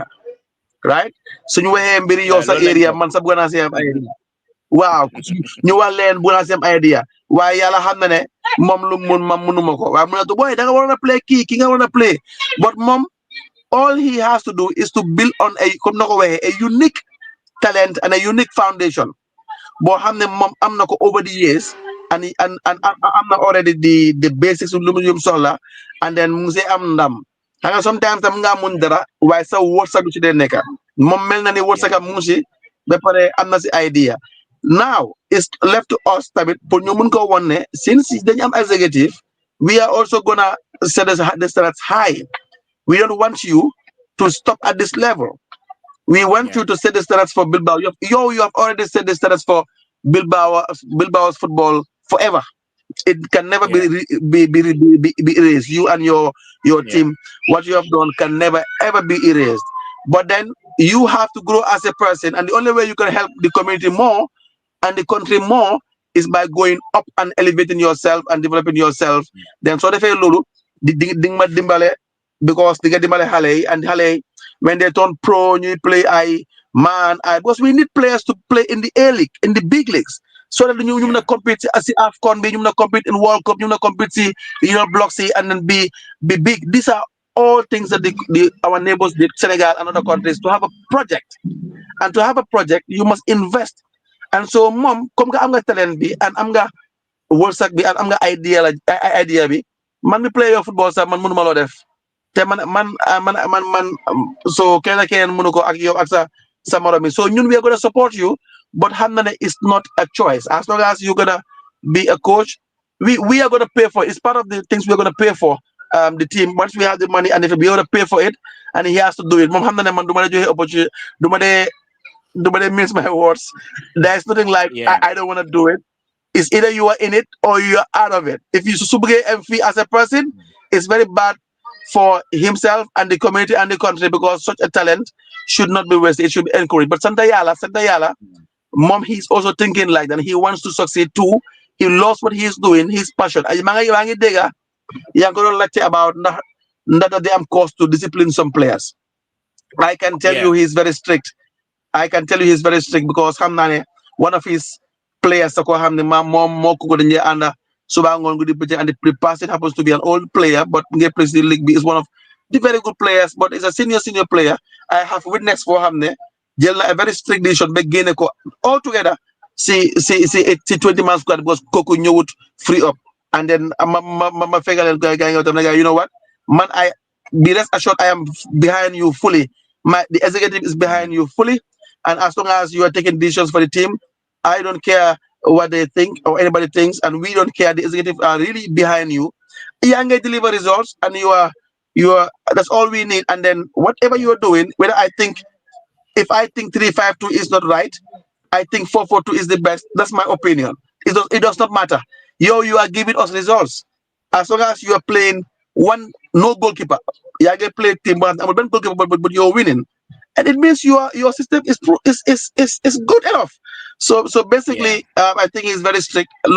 right suñu waxee mbiri yow sa loolu lañ area bokk. man sa bëgg naa si am idea waaw ñu wax leen bëgg naa si am idea waaye yàlla xam na ne moom lu mun man munuma ko waaye mu ne booy da nga waroon a play ki nga waroon a play but moom all he has to do is to build on a comme na ko waxee a unique talent and a unique foundation boo xam ne moom am na ko over the years and am na already the basics lu mu soxla and then mu ngi see am ndam xam nga sometimes tam nga mun dara waaye sa wërsëg du ci dee nekk moom mel na ni wërsëgam mu ngi si ba pare am na si idea now it's left to us tamit pour ñu mun ko won ne since dañu am executive we are also gonna set the standards high. We don't want you to stop at this level. We want you to set the standards for Bilbao. You have already set the standards for Bilbao's football forever. It can never be erased. You and your team, what you have done can never ever be erased. But then you have to grow as a person, and the only way you can help the community more and the country more is by going up and elevating yourself and developing yourself. Then so they feel lulu dimbale because they get dimbale hale and hale when they turn pro you play because we need players to play in the A League, in the big leagues. So that you not compete as the AFCON, you not compete in World Cup, you not compete block C and then be big. These are all things that our neighbors did, Senegal and other countries, to have a project. And to have a project, you must invest. And so mom, come am nga talent bi and am nga wërsëg bi and am nga idea bi man mi play your football sax man mënuma loo def te man so keneen mënu ko ak yow ak sa morom mi so ñun we are gonna support you but xam na ne it's not a choice as long as you're gonna be a coach we are gonna pay for it. It's part of the things we're gonna pay for the team once we have the money and if we able to pay for it and he has to do it moom xam na ne man du ma joxe opportunity do they mince my words? There's nothing like I don't want to do it. It's either you are in it or you are out of it. If you subjugate MV as a person, it's very bad for himself and the community and the country because such a talent should not be wasted. It should be encouraged. But Santa Yala, mom, he's also thinking like that. He wants to succeed too. He loves what he's doing. His passion. Ay mga iwangi dega, yang ko lecture about that they am cost to discipline some players. I can tell you he's very strict. I can tell you he's very strict because one of his players ko hamne mom ko dañe anda suba ngon gudi pete and the person happens to be an old player but nge plays the league is one of the very good players but is a senior player. I have witnessed for hamne jël na a very strict decision ba génné ko all together see 20 man squad because koku ñewut free up and then ma fegalen guy you know what man I be rest assured I am behind you fully. The executive is behind you fully. And as long as you are taking decisions for the team, I don't care what they think or anybody thinks, and we don't care. The executive are really behind you. You can deliver results, and you are. That's all we need. And then whatever you are doing, whether if I think 3-5-2 is not right, I think 4-4-2 is the best. That's my opinion. It does not matter. You are giving us results. As long as you are playing no goalkeeper, you are going to play team one goalkeeper, but you're winning. And it means your system is good enough. So basically, I think it's very strict. In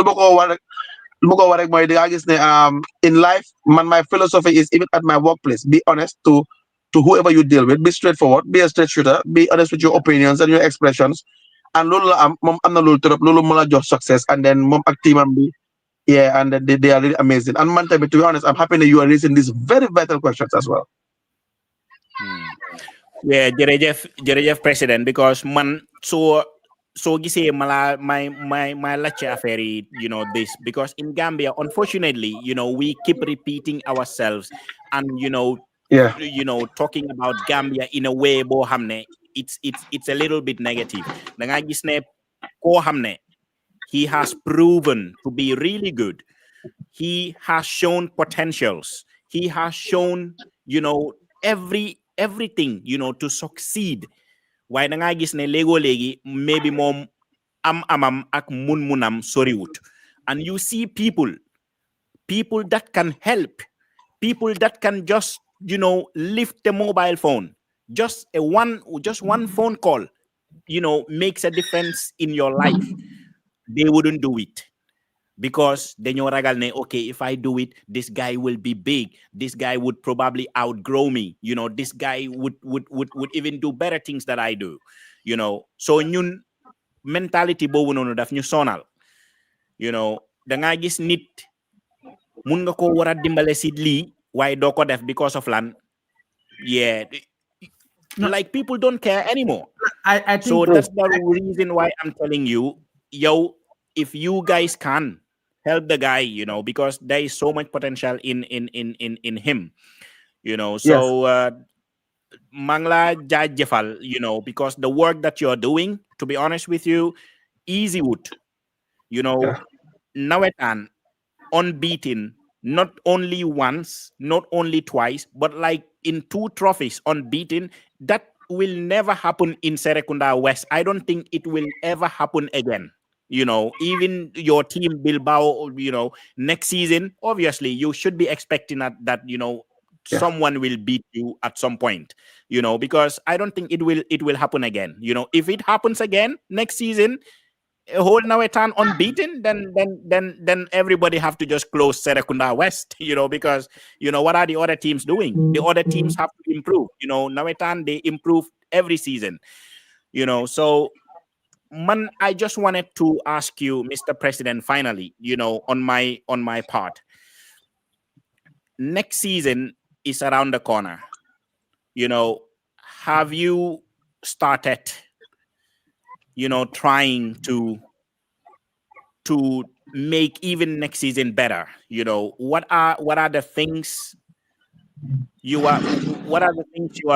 life, my philosophy is even at my workplace, be honest to whoever you deal with, be straightforward, be a straight shooter, be honest with your opinions and your expressions. And I'm not just success. And then mom team and be and they are really amazing. And man, to be honest, I'm happy that you are raising these very vital questions as well. Yeah, Jerejef President, because man, so gisee mala my lecture affair, this because in Gambia, unfortunately, we keep repeating ourselves and talking about Gambia in a way bo hamne it's a little bit negative. Nga gis ne ko hamne he has proven to be really good. He has shown potentials. He has shown, everything, to succeed. Why na nga gis ne legi maybe mom amam ak munam soriwut. And you see people that can help, people that can just, lift the mobile phone. Just one phone call, makes a difference in your life. They wouldn't do it. because dañoo ragal ne okay, if I do it, this guy will be big, this guy would probably outgrow me, this guy would even do better things that I do, so ñun mentality boobu noonu daf ñu sonal, da ngaa gis nit mun nga ko war a dimbale si lii waaye doo ko def because of lan, yeah, like people don't care anymore. I think So that's the reason why I'm telling you, yo, if you guys can help the guy, because there is so much potential in him, So Mangla Jajefal, because the work that you're doing, to be honest with you, easy wood, Nawetan, unbeaten, not only once, not only twice, but like in 2 trophies unbeaten. That will never happen in Serekunda West. I don't think it will ever happen again. Even your team Bilbao, next season, obviously you should be expecting that someone will beat you at some point, because I don't think it will happen again. If it happens again next season, a whole Nawetan unbeaten, then everybody have to just close Serekunda West, because what are the other teams doing? The other teams have to improve. Nawetan, they improve every season. So man, I just wanted to ask you, Mr. President, finally, on my part. Next season is around the corner. Have you started trying to make even next season better? What are the things you are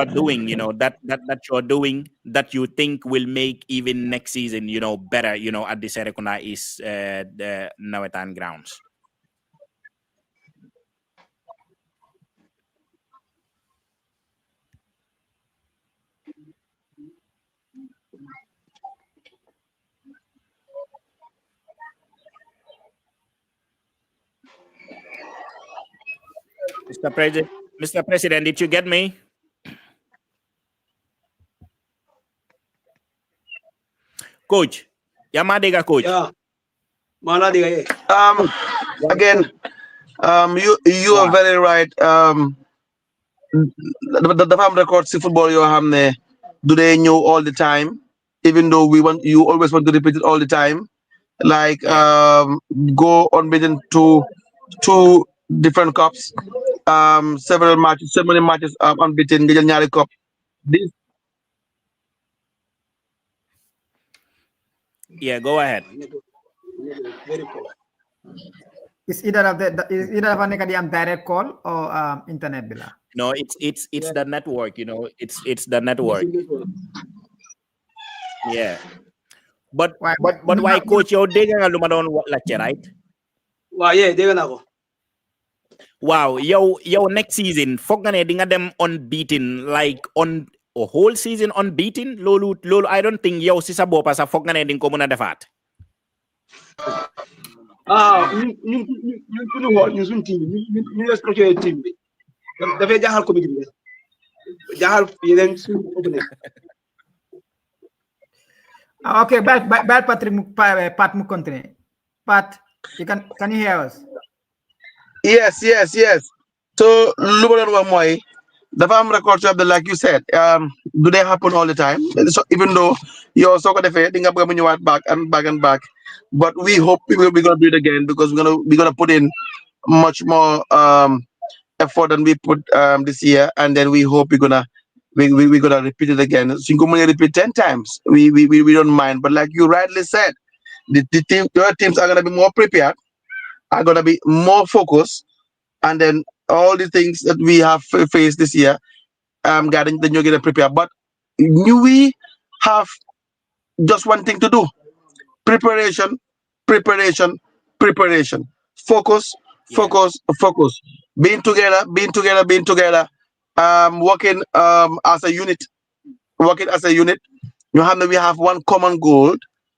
doing, that you're doing that you think will make even next season, better, at the Serekunda is the Nawetan grounds? Mr. President, did you get me? Coach, Yamadega coach. Yeah. Mana diga Again, you are very right. The farm records in football you have ne, do they know all the time? Even though you always want to repeat it all the time. Like go unbeaten to 2 different cups, several matches, so many matches unbeaten, get Nyali Cup. This Yeah, go ahead. very poor. Is either of the direct call or internet bila? No, it's the network, it's the network. Yeah. But why coach yow dégg nga luma doon laajte, right? Wow, yeah, dégg naa ko. Wow, yow next season foog nga ne di nga dem unbeaten, like on a whole season unbeaten. Loolu I don't think yow si sa boppa sax foog nga ne di nga ko mën a defaat. ñun suñu xool ñun suñu team bi ñu structuré team bi dafay jaaxal comité bi jaaxal yeneen suñu opponent. Okay, bye Patrick, Pat mu continue. Pat, can you hear us? yes. So Lubanon wa moy the farm records of the, like you said, do they happen all the time? So even though you're so gonna back and back, but we hope we're gonna do it again because we're gonna put in much more effort than we put this year, and then we hope we're gonna repeat it again. So you can repeat 10 times. We don't mind, but like you rightly said, your teams are gonna be more prepared, are gonna be more focused, and then all the things that we have faced this year, getting then you're gonna prepare. But we have just one thing to do: preparation, preparation, preparation. Focus, focus, focus. Being together, working as a unit, working as a unit. We have one common goal.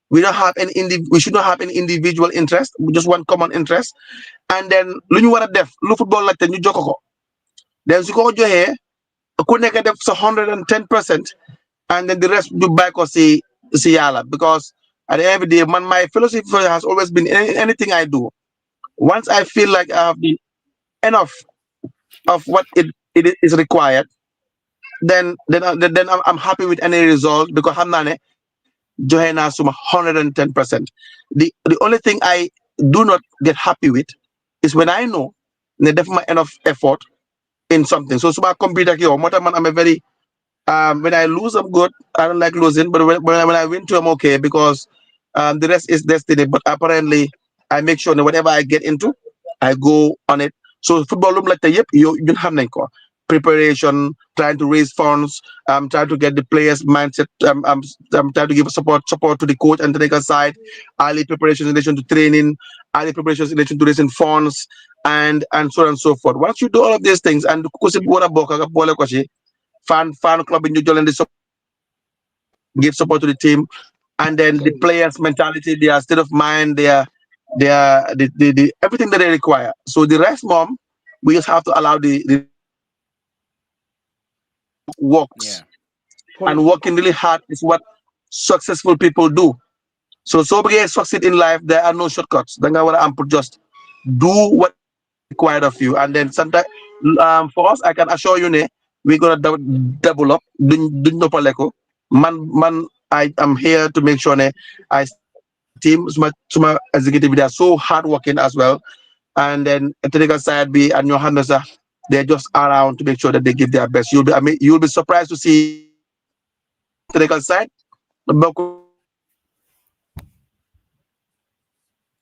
We don't have any we should not have any individual interest. Just one common interest. And then lu ñu war a def lu football like ñu jokko ko. Then su ko joxee ku nekk def sa 110%, and then the rest du bàyyi ko si yàlla, because At the end of the day, my philosophy has always been anything I do. Once I feel like I have been enough of what it is required, then I'm happy with any result because I'm not join us 110%. The only thing I do not get happy with is when I know they def my enough effort in something. So suma computer here, man, I'm a very when I lose, I'm good. I don't like losing, but when I win too, I'm okay because the rest is destiny. But apparently, I make sure that whatever I get into, I go on it. So football room like the yep, you have preparation, trying to raise funds, trying to get the players' mindset, trying to give support to the coach and the technical side, early preparations in relation to training, early preparations in relation to raising funds, and so on and so forth. Once you do all of these things, and because fan club in New Zealand give support to the team, and then the players' mentality, their state of mind, the everything that they require. So the rest, mom, we just have to allow the works, Yeah. and working really hard is what successful people do. So we succeed in life. There are no shortcuts. Then I want to just do what required of you, and then sometimes for us, I can assure you, ne, we're gonna double up. Duñ noppaleku. Man, I am here to make sure ne, I stand by my team. Suma executive, they are so hardworking as well, and then technical side be and your handlers are they're just around to make sure that they give their best. I mean, you'll be surprised to see technical side.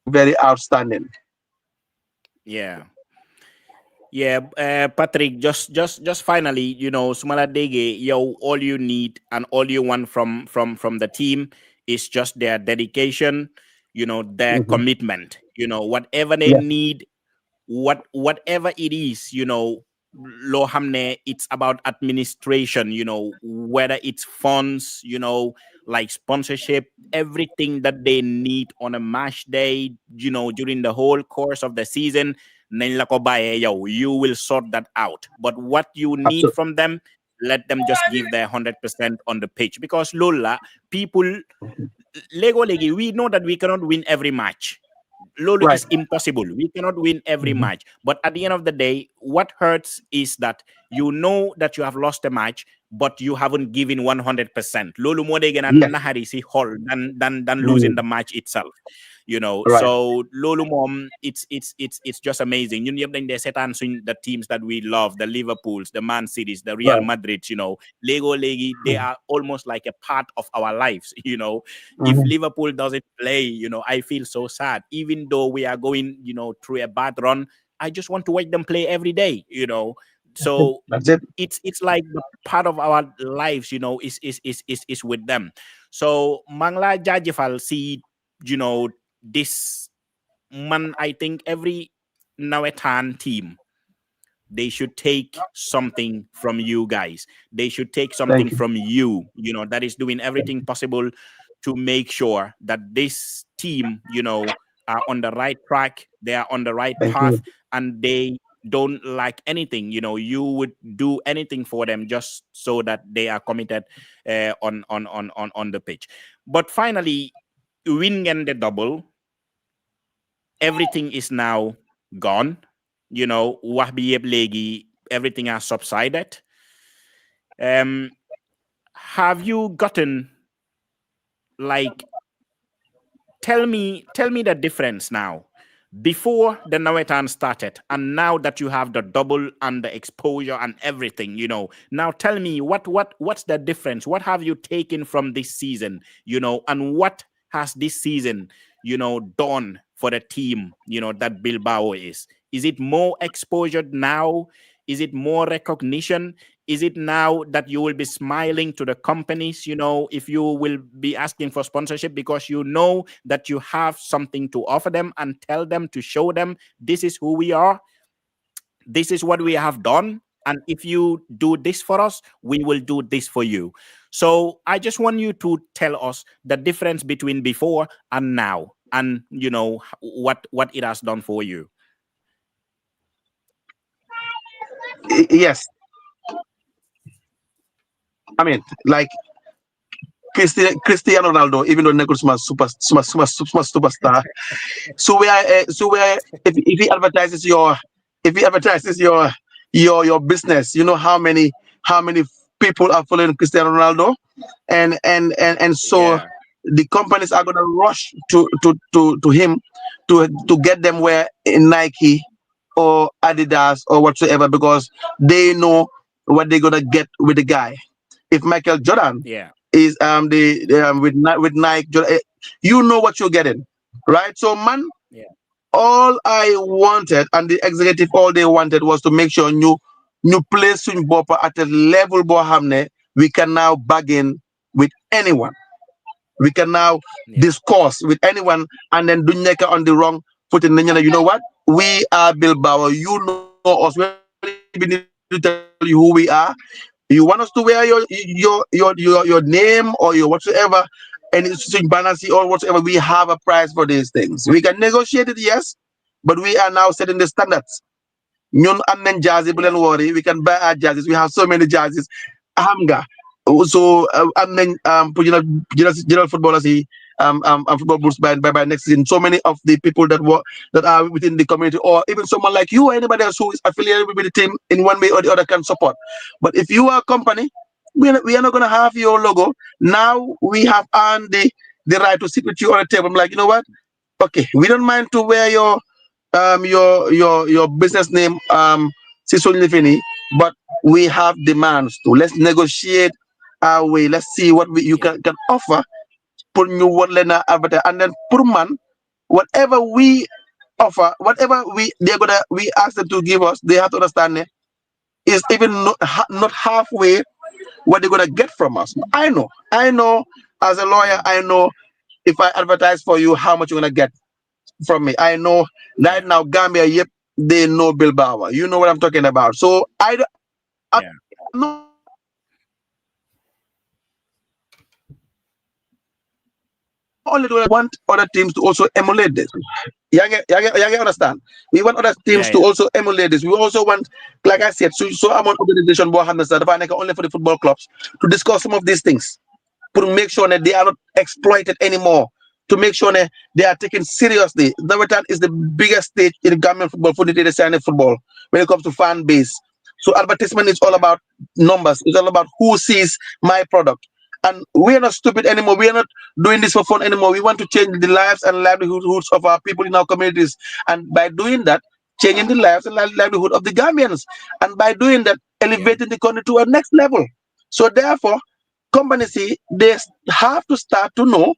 Very outstanding. Yeah. Yeah, Patrick, just finally, Sumala Dege, all you need and all you want from the team is just their dedication, their Mhm. commitment. Whatever they Yeah, need, whatever it is, lo hamne, it's about administration, whether it's funds, like sponsorship, everything that they need on a match day, during the whole course of the season, nañ la ko bàyyee yow, you will sort that out. But what you need absolutely. from them, let them just give their 100% on the pitch, because lola people lego legi, we know that we cannot win every match. Lolo Right. is impossible. We cannot win every Mhm. match. But at the end of the day, what hurts is that you know that you have lost a match, but you haven't given 100%. Lolo more they gonna Yes. nahari si hall than losing the Mm. match itself. Right. So Lolo mom, it's just amazing. You know, they set on the teams that we love, the Liverpools, the Man Cities, the Real Right. Madrid, Lego Legi, they Mm. are almost like a part of our lives, if Mhm. Liverpool doesn't play, I feel so sad. Even though we are going, through a bad run, I just want to watch them play every day, So That's it. it's like the part of our lives, is with them. So Mangla Jajifal see, this man, I think every Nawetan team, they should take something from you guys. They should take something Thank you. from you, that is doing everything possible to make sure that this team, are on the right track, they are on the right Thank path, you. and they don't lack anything. You would do anything for them just so that they are committed on the pitch. But finally, win and the double, everything is now gone. Wahbi yeb legi, everything has subsided. Um, have you gotten, like, tell me the difference now, before the Nawetan started and now that you have the double and the exposure and everything, now tell me what's the difference? What have you taken from this season, and what has this season, done for the team, that Bilbao is it more exposure now? Is it more recognition? Is it now that you will be smiling to the companies, if you will be asking for sponsorship, because you know that you have something to offer them and tell them, to show them, this is who we are, this is what we have done, and if you do this for us, we will do this for you. So I just want you to tell us the difference between before and now, and what it has done for you. Yes. I mean, like Cristiano Ronaldo, even though nekkul suma superstar. If he advertises your business, you know how many people are following Cristiano Ronaldo, and so Yeah. the companies are gonna rush to him to get them wear in Nike or Adidas or whatsoever, because they know what they're gonna get with the guy. If Michael Jordan Yeah. is with Nike, you know what you're getting, right? So man, Yeah. all I wanted and the executive all they wanted was to make sure new place swing bopper at a level bo hamne we can now bargain with anyone. We can now Yeah. discourse with anyone, and then do on the wrong footing. Then you know what? We are Bilbao. You know us. We don't even need to tell you who we are. You want us to wear your name or your whatsoever, and it's banner or whatsoever. We have a price for these things. We can negotiate it, yes, but we are now setting the standards. Ñun am nañ jaasi bu Yeah. leen worry, we can buy our jerseys, we have so many jerseys xam nga. So am nañ pour jëlal footballers yi football boots by next season. So many of the people that are within the community, or even someone like you or anybody else who is affiliated with the team in one way or the other, can support. But if you are a company, we are not going to have your logo. Now we have earned the right to sit with you on a table. I'm like, you know what? Okay, we don't mind to wear your business name Sisson Lifini, but we have demands too. Let's negotiate our way. Let's see what you Yeah. can offer. Put new what lena advertise, and then per man, whatever we offer, whatever we ask them to give us, they have to understand it is even not halfway what they're gonna get from us. I know as a lawyer, Mm. I know if I advertise for you how much you're gonna get from me. I know right Yeah. now Gambia, yep, they know Bilbao. You know what I'm talking about. So I'm Yeah. not only going to want other teams to also emulate this. You understand? We want other teams Yeah. to Yeah. also emulate this. We also want, like I said, so I'm on organization only for the football clubs to discuss some of these things, to make sure that they are not exploited anymore, to make sure that they are taken seriously. Nawetan is the biggest stage in Gambian football for the data science football when it comes to fan base. So advertisement is all Yeah. about numbers. It's all about who sees my product. And we are not stupid anymore. We are not doing this for fun anymore. We want to change the lives and livelihoods of our people in our communities. And by doing that, changing the lives and livelihood of the Gambians. And by doing that, Yeah. elevating the country to a next level. So therefore, companies see they have to start to know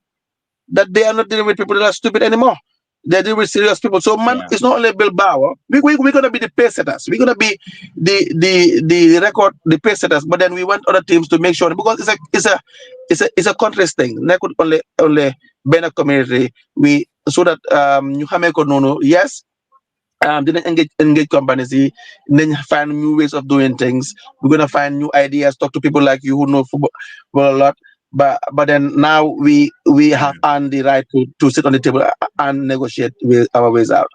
that they are not dealing with people that are stupid anymore. They're dealing with serious people. So man, Yeah. it's not only Bilbao. We're gonna be the pace setters. We're gonna be the record, the pace setters. But then we want other teams to make sure, because it's a country's thing. Not only Ben community. We so that you have no. Yes, didn't engage companies then find new ways of doing things. We're gonna find new ideas, talk to people like you who know football a lot. But then now we have Yeah. earned the right to sit on the table and negotiate with our ways out.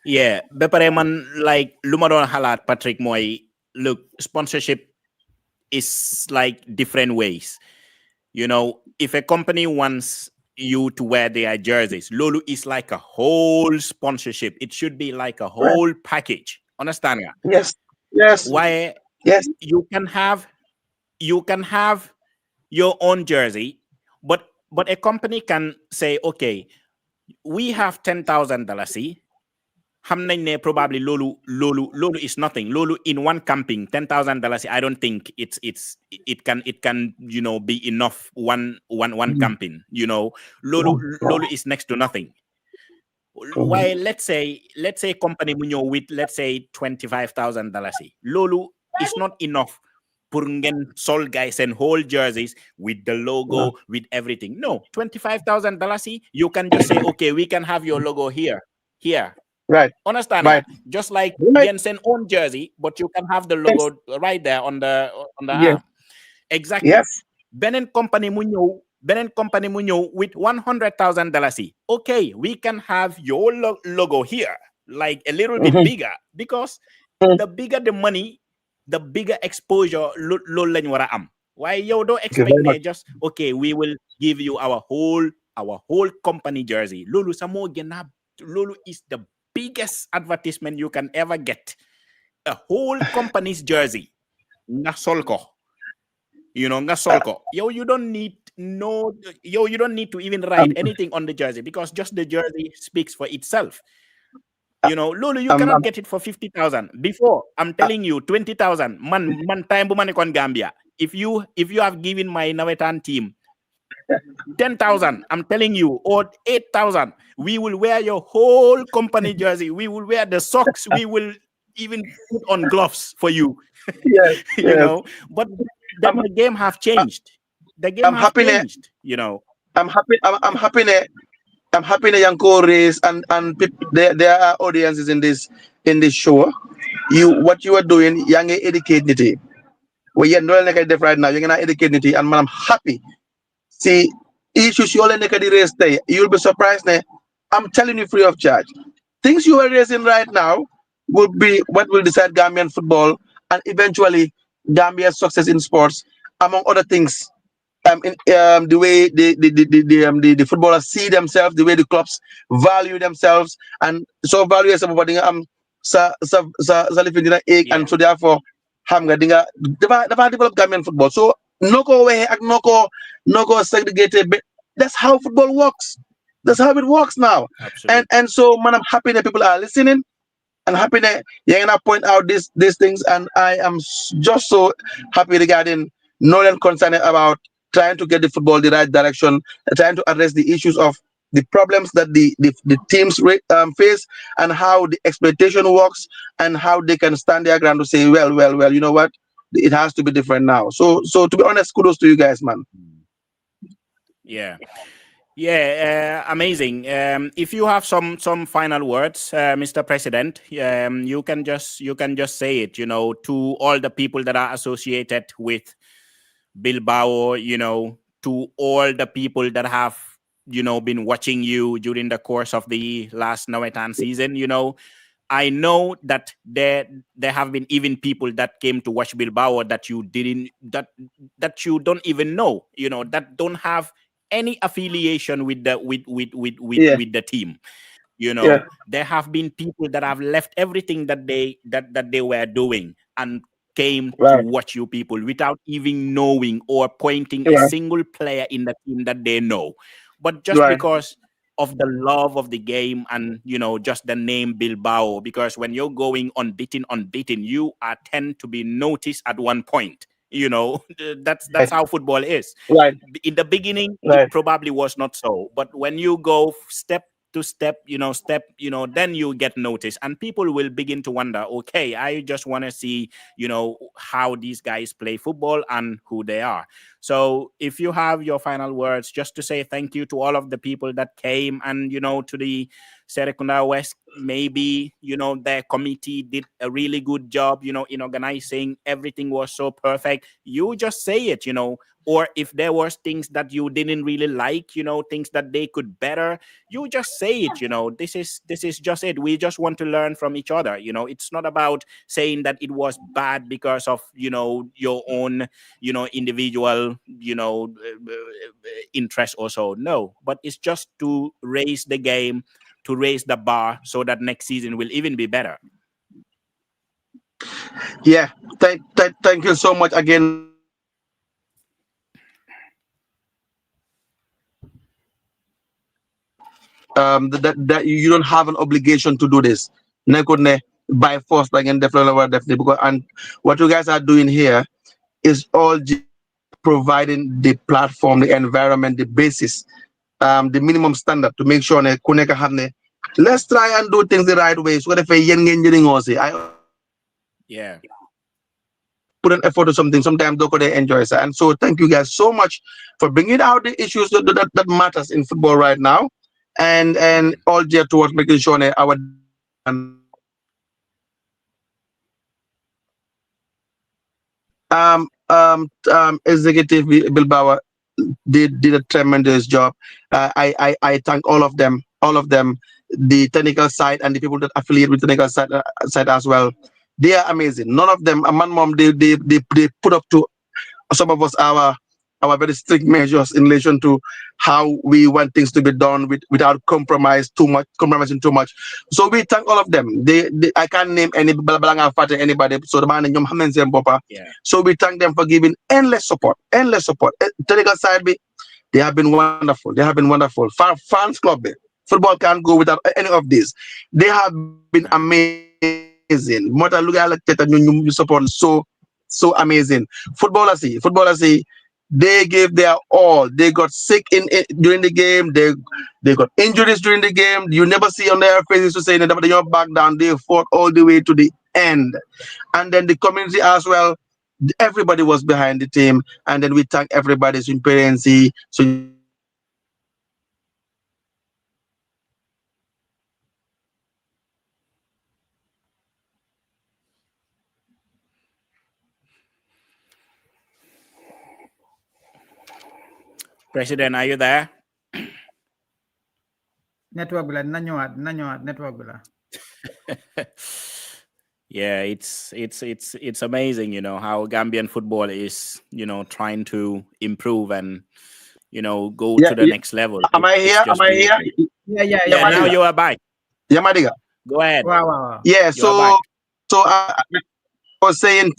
Yeah. Ba pare man, like lu ma doon xalaat Patrick mooy, look, sponsorship is like different ways. If a company wants you to wear their jerseys, lolu is like a whole sponsorship. It should be like a Right. whole package. Understand nga? Yes, yes, Why yes. you can have your own jersey, but a company can say, okay, we have $10,000. Xam nañ ne probably lolu is nothing. Lolu in one camping, $10,000. I don't think it can be enough one Mhm, camping. Lolu mhm, is next to nothing. mhm, Why, let's say company mu ñëw with, let's say, $25,000. Lolu is not enough pour ngeen sol guys and whole jerseys with the mhm. logo, with everything. No, $25,000. You can just say, okay, we can have your logo here. Right, Understand nga? right, Just like right. Jensen own jersey, but you can have the Yes, logo right there on the yes, arm. Exactly. yes. Benen company mu ñëw with $100,000. Okay, we can have your logo here, like a little bit Mhm, bigger, because mhm. the bigger the money, the bigger exposure loolu lañ war a am. Why you don't Thank you expect very much. ne just okay, we will give you our whole company jersey. Lulu samo genab Lulu is the biggest advertisement you can ever get. A whole company's jersey. Nga sol ko. Nga sol ko. You don't need no you don't need to even write I'm, anything on the jersey because just the jersey speaks for itself. Lulu, you I'm, cannot I'm, get it for 50,000. Before, I'm telling you, 20,000. Man time bumane kon Gambia. If you have given my Nawetan team 10,000, I'm telling you, or 8,000, we will wear your whole company jersey. We will wear the socks. We will even put on gloves for you. yes, you yes. know. But I'm, the game have I- changed. The game I'm have happy. changed. I'm happy. I'm happy. I'm happy the Yanko race and there are audiences in this show. What you are doing, young educate niti. We are not like def right now. You're gonna educate niti, and man, I'm happy. See, issues you only make the race day. You'll be surprised. Ne? I'm telling you, free of charge. Things you are raising right now will be what will decide Gambian football and eventually Gambia's success in sports, among other things. The way the footballers see themselves, the way the clubs value themselves, and so value somebody sa lifin dina egg, and Yeah, so therefore ham nga dinga dafa develop Gambian football. So noko way ak noko segregated. That's how football works. That's how it works now. And absolutely. and so man, I'm happy that people are listening and happy that you're gonna point out these things, and I am just so happy regarding Nolan concerned about trying to get the football the right direction, trying to address the issues of the problems that the teams face, and how the expectation works, and how they can stand their ground to say, well, you know what, it has to be different now. So to be honest, kudos to you guys, man. Yeah. Yeah, amazing. If you have some final words, Mr. President, you can just say it. To all the people that are associated with Bilbao. To all the people that have been watching you during the course of the last Nawetan season. I know that there have been even people that came to watch Bilbao that you didn't that you don't even know, that don't have any affiliation with Yeah, with the team. yeah, There have been people that have left everything that they were doing and came to right, watch you people without even knowing or pointing a right, single player in the team that they know, but just right. because of the love of the game and just the name Bilbao, because when you're going unbeaten, you are tend to be noticed at one point. That's Right, how football is. right, In the beginning it right. probably was not so, but when you go step to step, then you get noticed and people will begin to wonder, okay, I just want to see how these guys play football and who they are. So if you have your final words, just to say thank you to all of the people that came, and to the Serekunda West, maybe their committee did a really good job in organizing. Everything was so perfect. You just say it. Or if there was things that you didn't really like, things that they could better, you just say it. This is just it. We just want to learn from each other. It's not about saying that it was bad because of your own individual interest or so. No, but it's just to raise the game, to raise the bar, so that next season will even be better. Yeah, thank you so much again. That you don't have an obligation to do this. Ne by force, like in definitely because and what you guys are doing here is all providing the platform, the environment, the basis, the minimum standard to make sure ne kuneka have ne. Let's try and do things the right way. So if I Yeah. put an effort to something, sometimes they enjoy it. And so thank you guys so much for bringing out the issues that matters in football right now, and all geared towards making sure that our executive Bilbao did a tremendous job. I thank all of them, the technical side and the people that affiliate with the technical side as well. They are amazing. None of them, a man mom, they put up to some of us our very strict measures in relation to how we want things to be done without compromising too much. So we thank all of them. They I can't name any anybody. So the man ñoom xam nañ seen boppa. Yeah. So we thank them for giving endless support, endless support. Technical side, they have been wonderful. They have been wonderful. Fans club, football can't go without any of this. They have been amazing. Mota Luga like that, you support so amazing. Footballers, they gave their all. They got sick during the game. They got injuries during the game. You never see on their faces to say that they don't back down. They fought all the way to the end. And then the community as well. Everybody was behind the team, and then we thank everybody's parents, so President, are you there? Network bila nañëwaat network bila. Yeah, it's amazing, how Gambian football is, trying to improve and, go yeah, to the next level. am I It's here? just Am I here? beautiful. Yeah. Yeah, now you are back. Yamadiga. Go ahead. Wow. Yeah, You are back. so I was saying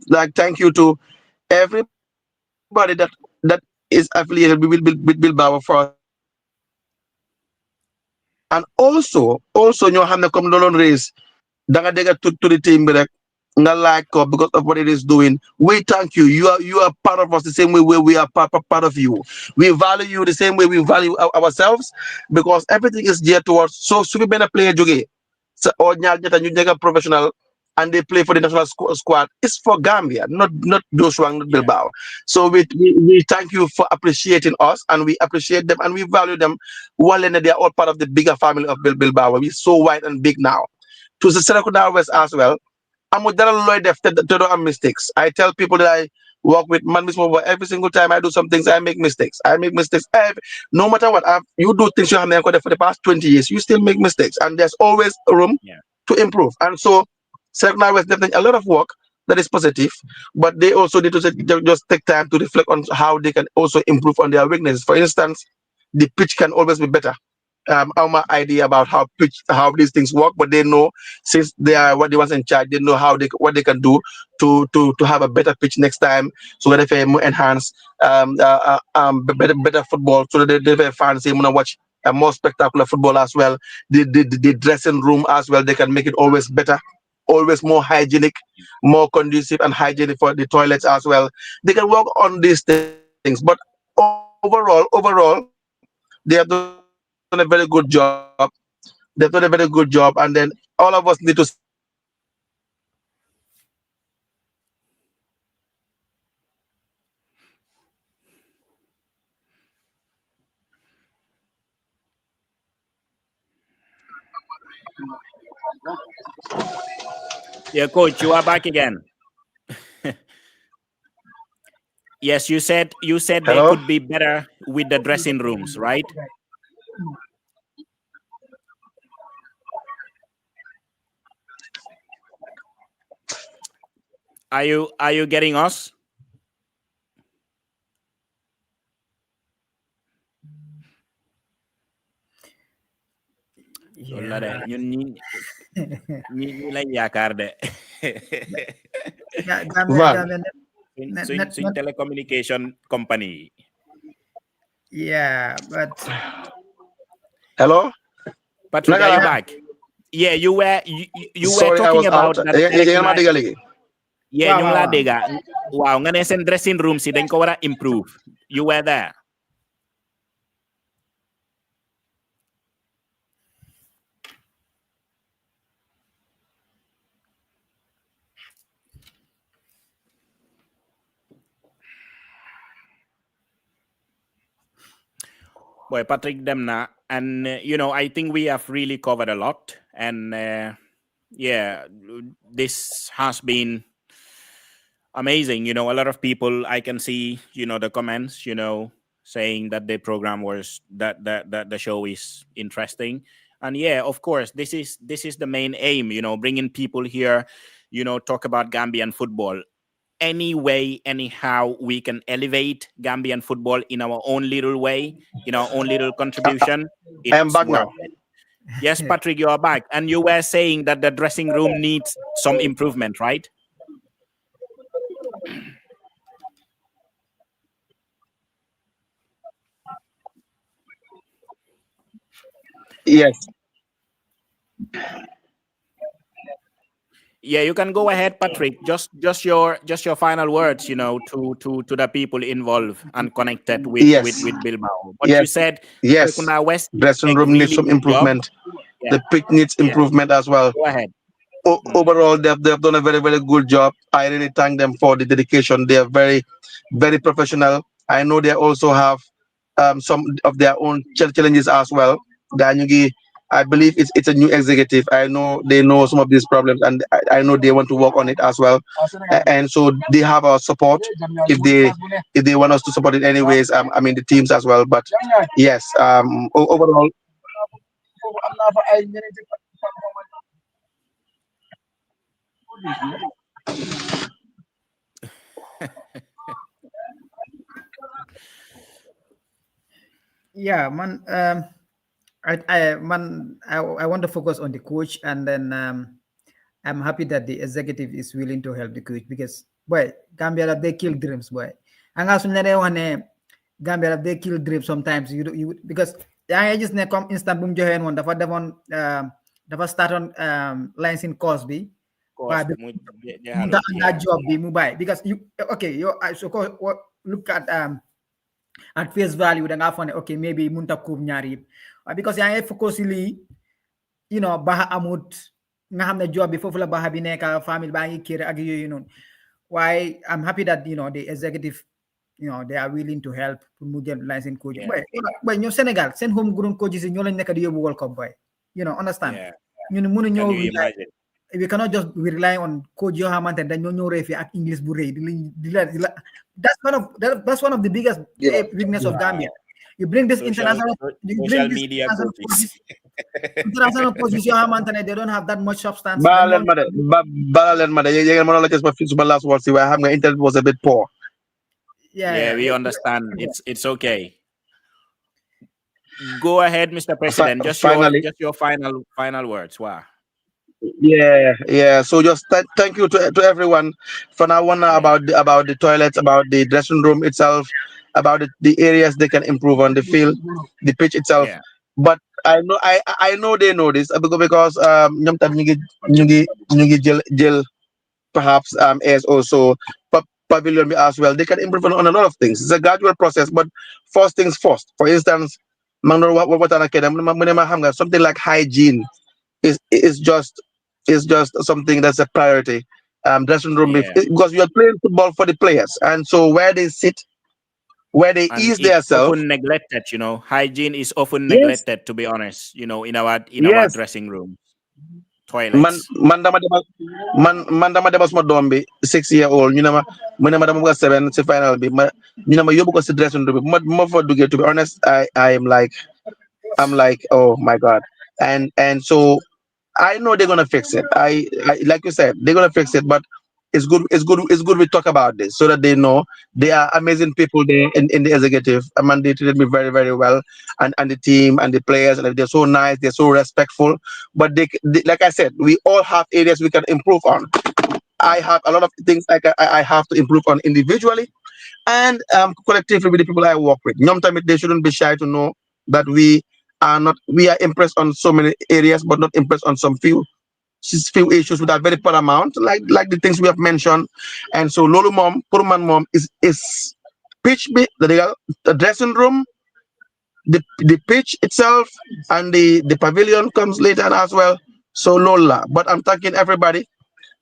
like thank you to everybody that is affiliated with Bilbao first, and also ñoo xam ne comme looloon race da nga dégg to the team bi rek nga like ko because of what it is doing. We thank you. You are part of us the same way we are part of you. We value you the same way we value ourselves, because everything is geared towards. So su fi benn player jógee or ñaar ñetta ñu nekk professional and they play for the national squad, it's for Gambia, not Joshua, not Yeah. Bilbao. So we thank you for appreciating us, and we appreciate them and we value them. While they are all part of the bigger family of Bilbao. We're so wide and big now. To the Serakunda West as well. I'm with Lloyd to don't have mistakes. I tell people that I work with man every single time I do some things, I make mistakes. No matter what, you do things you have done for the past 20 years, you still make mistakes, and there's always room Yeah. to improve. And so, Serakunda West definitely a lot of work that is positive, but they also need to just take time to reflect on how they can also improve on their weaknesses. For instance, the pitch can always be better. Our idea about how these things work, but they know, since they are what the ones in charge, they know what they can do to have a better pitch next time, so that if they enhance better football, so that they fans they want to watch a more spectacular football as well. The dressing room as well, they can make it always better, always more hygienic, more conducive and hygienic for the toilets as well. They can work on these things, but overall, they have done a very good job. They've done a very good job, and then all of us need to say thank you to them. Yeah, coach, you are back again. Yes, you said they Hello. could be better with the dressing rooms, right? Are you getting us? Loolu la de Yeah. ñun ñi lañ yaakaar de. Gambia Van. suñ telecommunication company yi. yeah, but Hello. Patrick, are you Naka. back? Yeah, you were Sorry, I talking was out. about that. Yéen ma dégg léegi. Yeah, ñu ngi Wow. laa dégga. Waaw, nga ne seen dressing room si dañ ko war a improve. You were there. Boy, Patrick Demna, and I think we have really covered a lot, and yeah, this has been amazing. A lot of people, I can see, the comments, saying that the program was that the show is interesting, and yeah, of course, this is the main aim. Bringing people here, talk about Gambian football. any way, anyhow, we can elevate Gambian football in our own little way, in our own little contribution, I am it's back now. worth it. Yes, Patrick, you are back. And you were saying that the dressing room needs some improvement, right? Yes, Yeah, you can go ahead, Patrick. Just your final words, to the people involved and connected yes, with Bilbao. But you yes, said yes. Serekunda West Dressing did a room needs really some good job. improvement. Yeah, The pitch needs yeah. improvement as well. Go ahead. Mm, Overall, they've done a very, very good job. I really thank them for the dedication. They are very, very professional. I know they also have some of their own challenges as well. Danyugi, I believe it's a new executive. I know they know some of these problems, and I know they want to work on it as well. And so they have our support if they want us to support it anyways. I mean the teams as well. But yes, overall, Yeah, man. I want to focus on the coach, and then I'm happy that the executive is willing to help the coach because boy, Gambia they kill dreams, boy. And as one Gambia they kill dreams sometimes. You because I just ne come instant boom johen one dafa start on lines in Cosby, course, but Jehalut, that yeah, job be mobile because you okay you so look at face value da nga fone okay maybe munta kub ñaari because yaa ngi focus si lii baxa amut nga xam ne job bi foofu la baxa bi nekk famille baa ngi kër ak yooyu noonu waaye I'm happy that the executive they are willing to help pour mu jël license coach yeah, boy ñoom Sénégal seen homegrown coaches yi ñoo lañ nekk di yóbbu World Cup boy understand yeah. ñun mënu Can ñoo you imagine? we cannot just rely on coach yoo xamante ne dañoo ñëw ree fii ak English bu rëy di la that's one of the biggest weakness of Gambia. You bring this Social international you bring social this media coaches. international coaches yoo xamante ne they don't have that much substance baal dañoo leen ma de baal leen ma de yéen mënoon la gis ma fi suma last word si waaye xam nga internet was a bit poor. Yeah, we understand. It's okay. Go ahead, Mr. President. Finally, Just your final words. Wow. yeah. So just thank you to everyone for now on Yeah, about the toilets, about the dressing room itself, about the areas they can improve on the field, the pitch itself. yeah, But I know they know this because ñoom tam ñu ngi jël perhaps as also pavilion as well. They can improve on a lot of things. It's a gradual process, but first things first. For instance, something like hygiene is just something that's a priority. Dressing room yeah. because you are playing football for the players, and so where they sit, where they And ease it's themselves. often neglected. Hygiene is often Yes, neglected. To be honest, in our yes. dressing room, Man, toilets. man dama demal suma doom bi 6 year old ñu ne ma mu ne ma dama bëgg a seven si final bi ñu ne ma yóbbu ko si dressing room bi bu ma fa duggee to be honest I am like I'm like oh my god and so I know they're gonna fix it. I like you said, they're gonna fix it, but it's good. It's good. It's good we talk about this so that they know they are amazing people there in the executive. I mean, they treated me very, very well, and the team and the players, and they're so nice. They're so respectful. But they like I said, we all have areas we can improve on. I Yeah, have a lot of things I have to improve on individually and collectively with the people I work with. Sometimes they shouldn't be shy to know that we are impressed on so many areas, but not impressed on some few issues that are very paramount, like the things we have mentioned. And so Lolo Mom, Puruman Mom is pitch the dressing room, the pitch itself, and the pavilion comes later as well. So Lola, but I'm thanking everybody,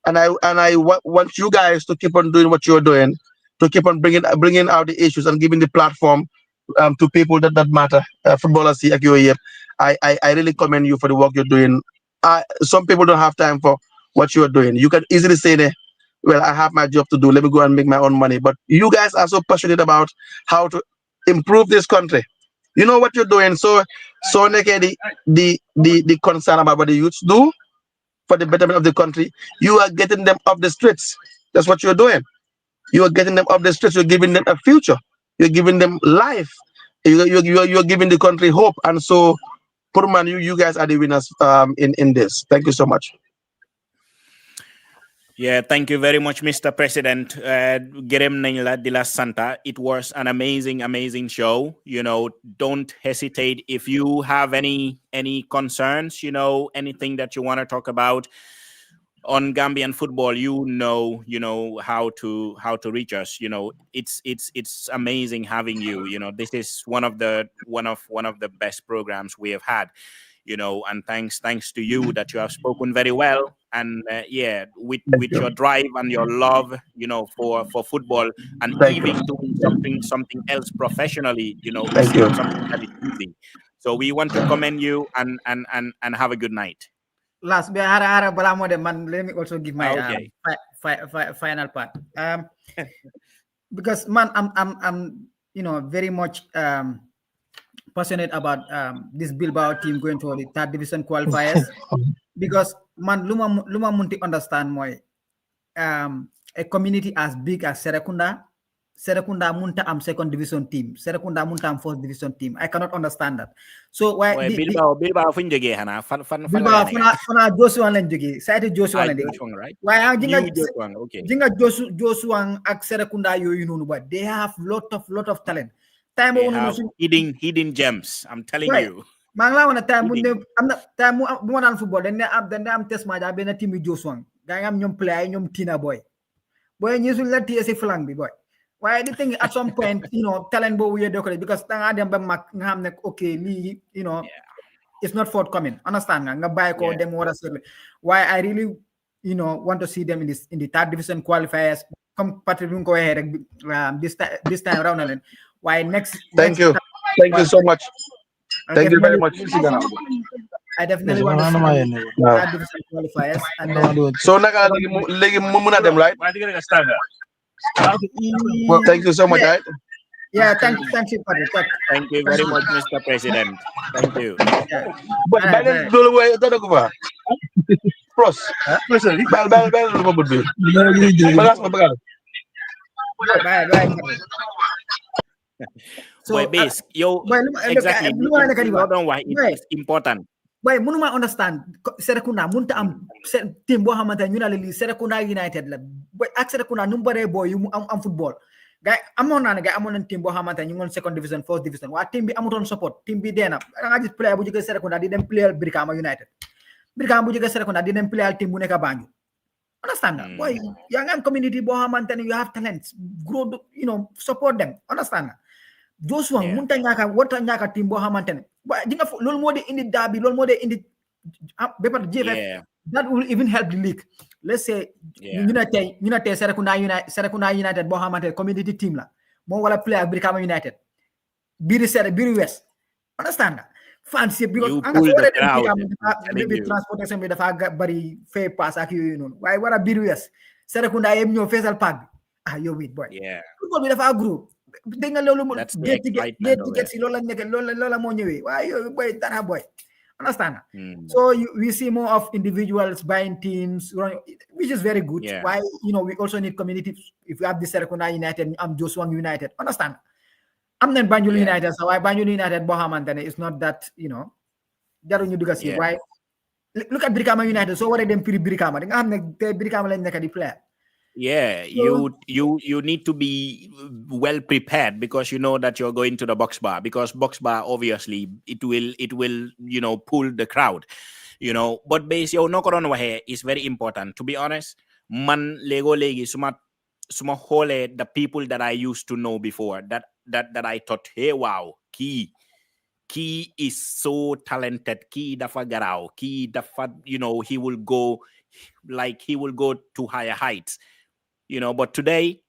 and I want you guys to keep on doing what you're doing, to keep on bringing out the issues and giving the platform to people that matter. Footballers here, I really commend you for the work you're doing. Some people don't have time for what you're doing. You can easily say that, well, I have my job to do. Let me go and make my own money. But you guys are so passionate about how to improve this country. You know what you're doing. So Neke, the concern about what the youths do for the betterment of the country, you are getting them off the streets. That's what you're doing. You are getting them off the streets. You're giving them a future. You're giving them life. You're giving the country hope. And so, Purman, you guys are the winners in this. Thank you so much. Yeah, thank you very much, Mr. President. Gerem nañ la di la santa. It was an amazing show. Don't hesitate if you have any concerns. Anything that you want to talk about on Gambian football. How to reach us. It's amazing having you. This is one of the best programs we have had. And thanks to you that you have spoken very well, and with your drive and your love for football, and Thank you. even doing something else professionally, it's Thank you. not something that is easy. So we want to commend you, and have a good night. Last, man, let me also give my Okay. final part. Because man, I'm very much passionate about this Bilbao team going to the third division qualifiers. Because man, luma munti understand moy a community as big as Serekunda munta am second division team. Serekunda munta am fourth division team. I cannot understand that. So why Boy, Bilbao fu ñu jógee xanaa fan Bilbao fana Joshua lañ jógee saytu Joshua lañ Joshua, right? waaye New Joshua, okay. jinga Joshua ak Serekunda yooyu noonu ba they have lot of talent. Time They boobu have noonu hidden gems, I'm telling right. you. maa ngi laa wane time bu ne Hidden. am na time bu ma daan football dañ ne am test match ak benn team yi Joshua gaa ngi am ñoom play ñoom Tina boy ñi suñ la téye si flanc bi boy waaye di think at some point talent boobu yee decorate because da ngaa dem ba mag nga xam ne okay lii it's not forthcoming. Understand nga bàyyi ko dem war a seetlu waaye I really want to see them in the third division qualifiers comme Patrick bi nga ko waxee rek this time raw na leen waaye next. Thank you so much. Thank you very much. I definitely want to see them in the third division qualifiers. And then, So naka léegi mu mën a dem, right? Well, thank you so much, right? Yeah, thank you, Patrick. Thank you very much, Mr. President. Thank you. Yeah. Balen dulu way dada ko fa. Pros. Bal lu ma bud bi. Bagas ma bagal. Bye. So, base, exactly. It's important. Boy, mënuma understand Serekunda munta am team boo xamante ñu na li Serekunda United la boy ak Serekunda nu bare boy yu am football gay amoon nañ team boo xamante ñu ngon second division fourth division waa team bi amutoon support team bi deena da nga gis player bu jóge Serekunda di dem player Brikama United Brikama bu jóge Serekunda di dem player team bu nekk Banjul understand boy yaa nga am community boo xamante you have talents grow support them understand Joshua munta ñaaka team boo xamante but di nga loolu moo di indi derby loolu moo di indi bépp JFF that will even help the league. Let's say ñu ne tey Serekunda United boo xamante community team la moo wala play ak Brikama United biiri West understand nga fans yëpp because anga soo waree dem transportation bi dafa bari fay pass ak yooyu noonu waaye war a biiri West Serekunda yëpp ñëw feesal pack bi yow it boy football bi dafa groupe dégg nga loolu get ticket si loolu la nekk loolu moo ñëwee waaye yooyu boy dara boy understand so we see more of individuals buying teams which is very good why we also need community. If we have the Serekunda United am Joshua United understand am nañ Banjul United so waaye Banjul United boo xamante ne it's not that jaru ñu dugg si waaye look at Brikama United soo waree dem prix Brikama di nga xam ne te Brikama lañ nekk di player. You need to be well prepared because you know that you're going to the box bar, because box bar obviously it will pull the crowd, but base yo no koron wahe is very important. To be honest, man lego legi suma hole the people that I used to know before that I thought, hey wow, key is so talented, key dafa garao, key dafa he will go to higher heights. But today,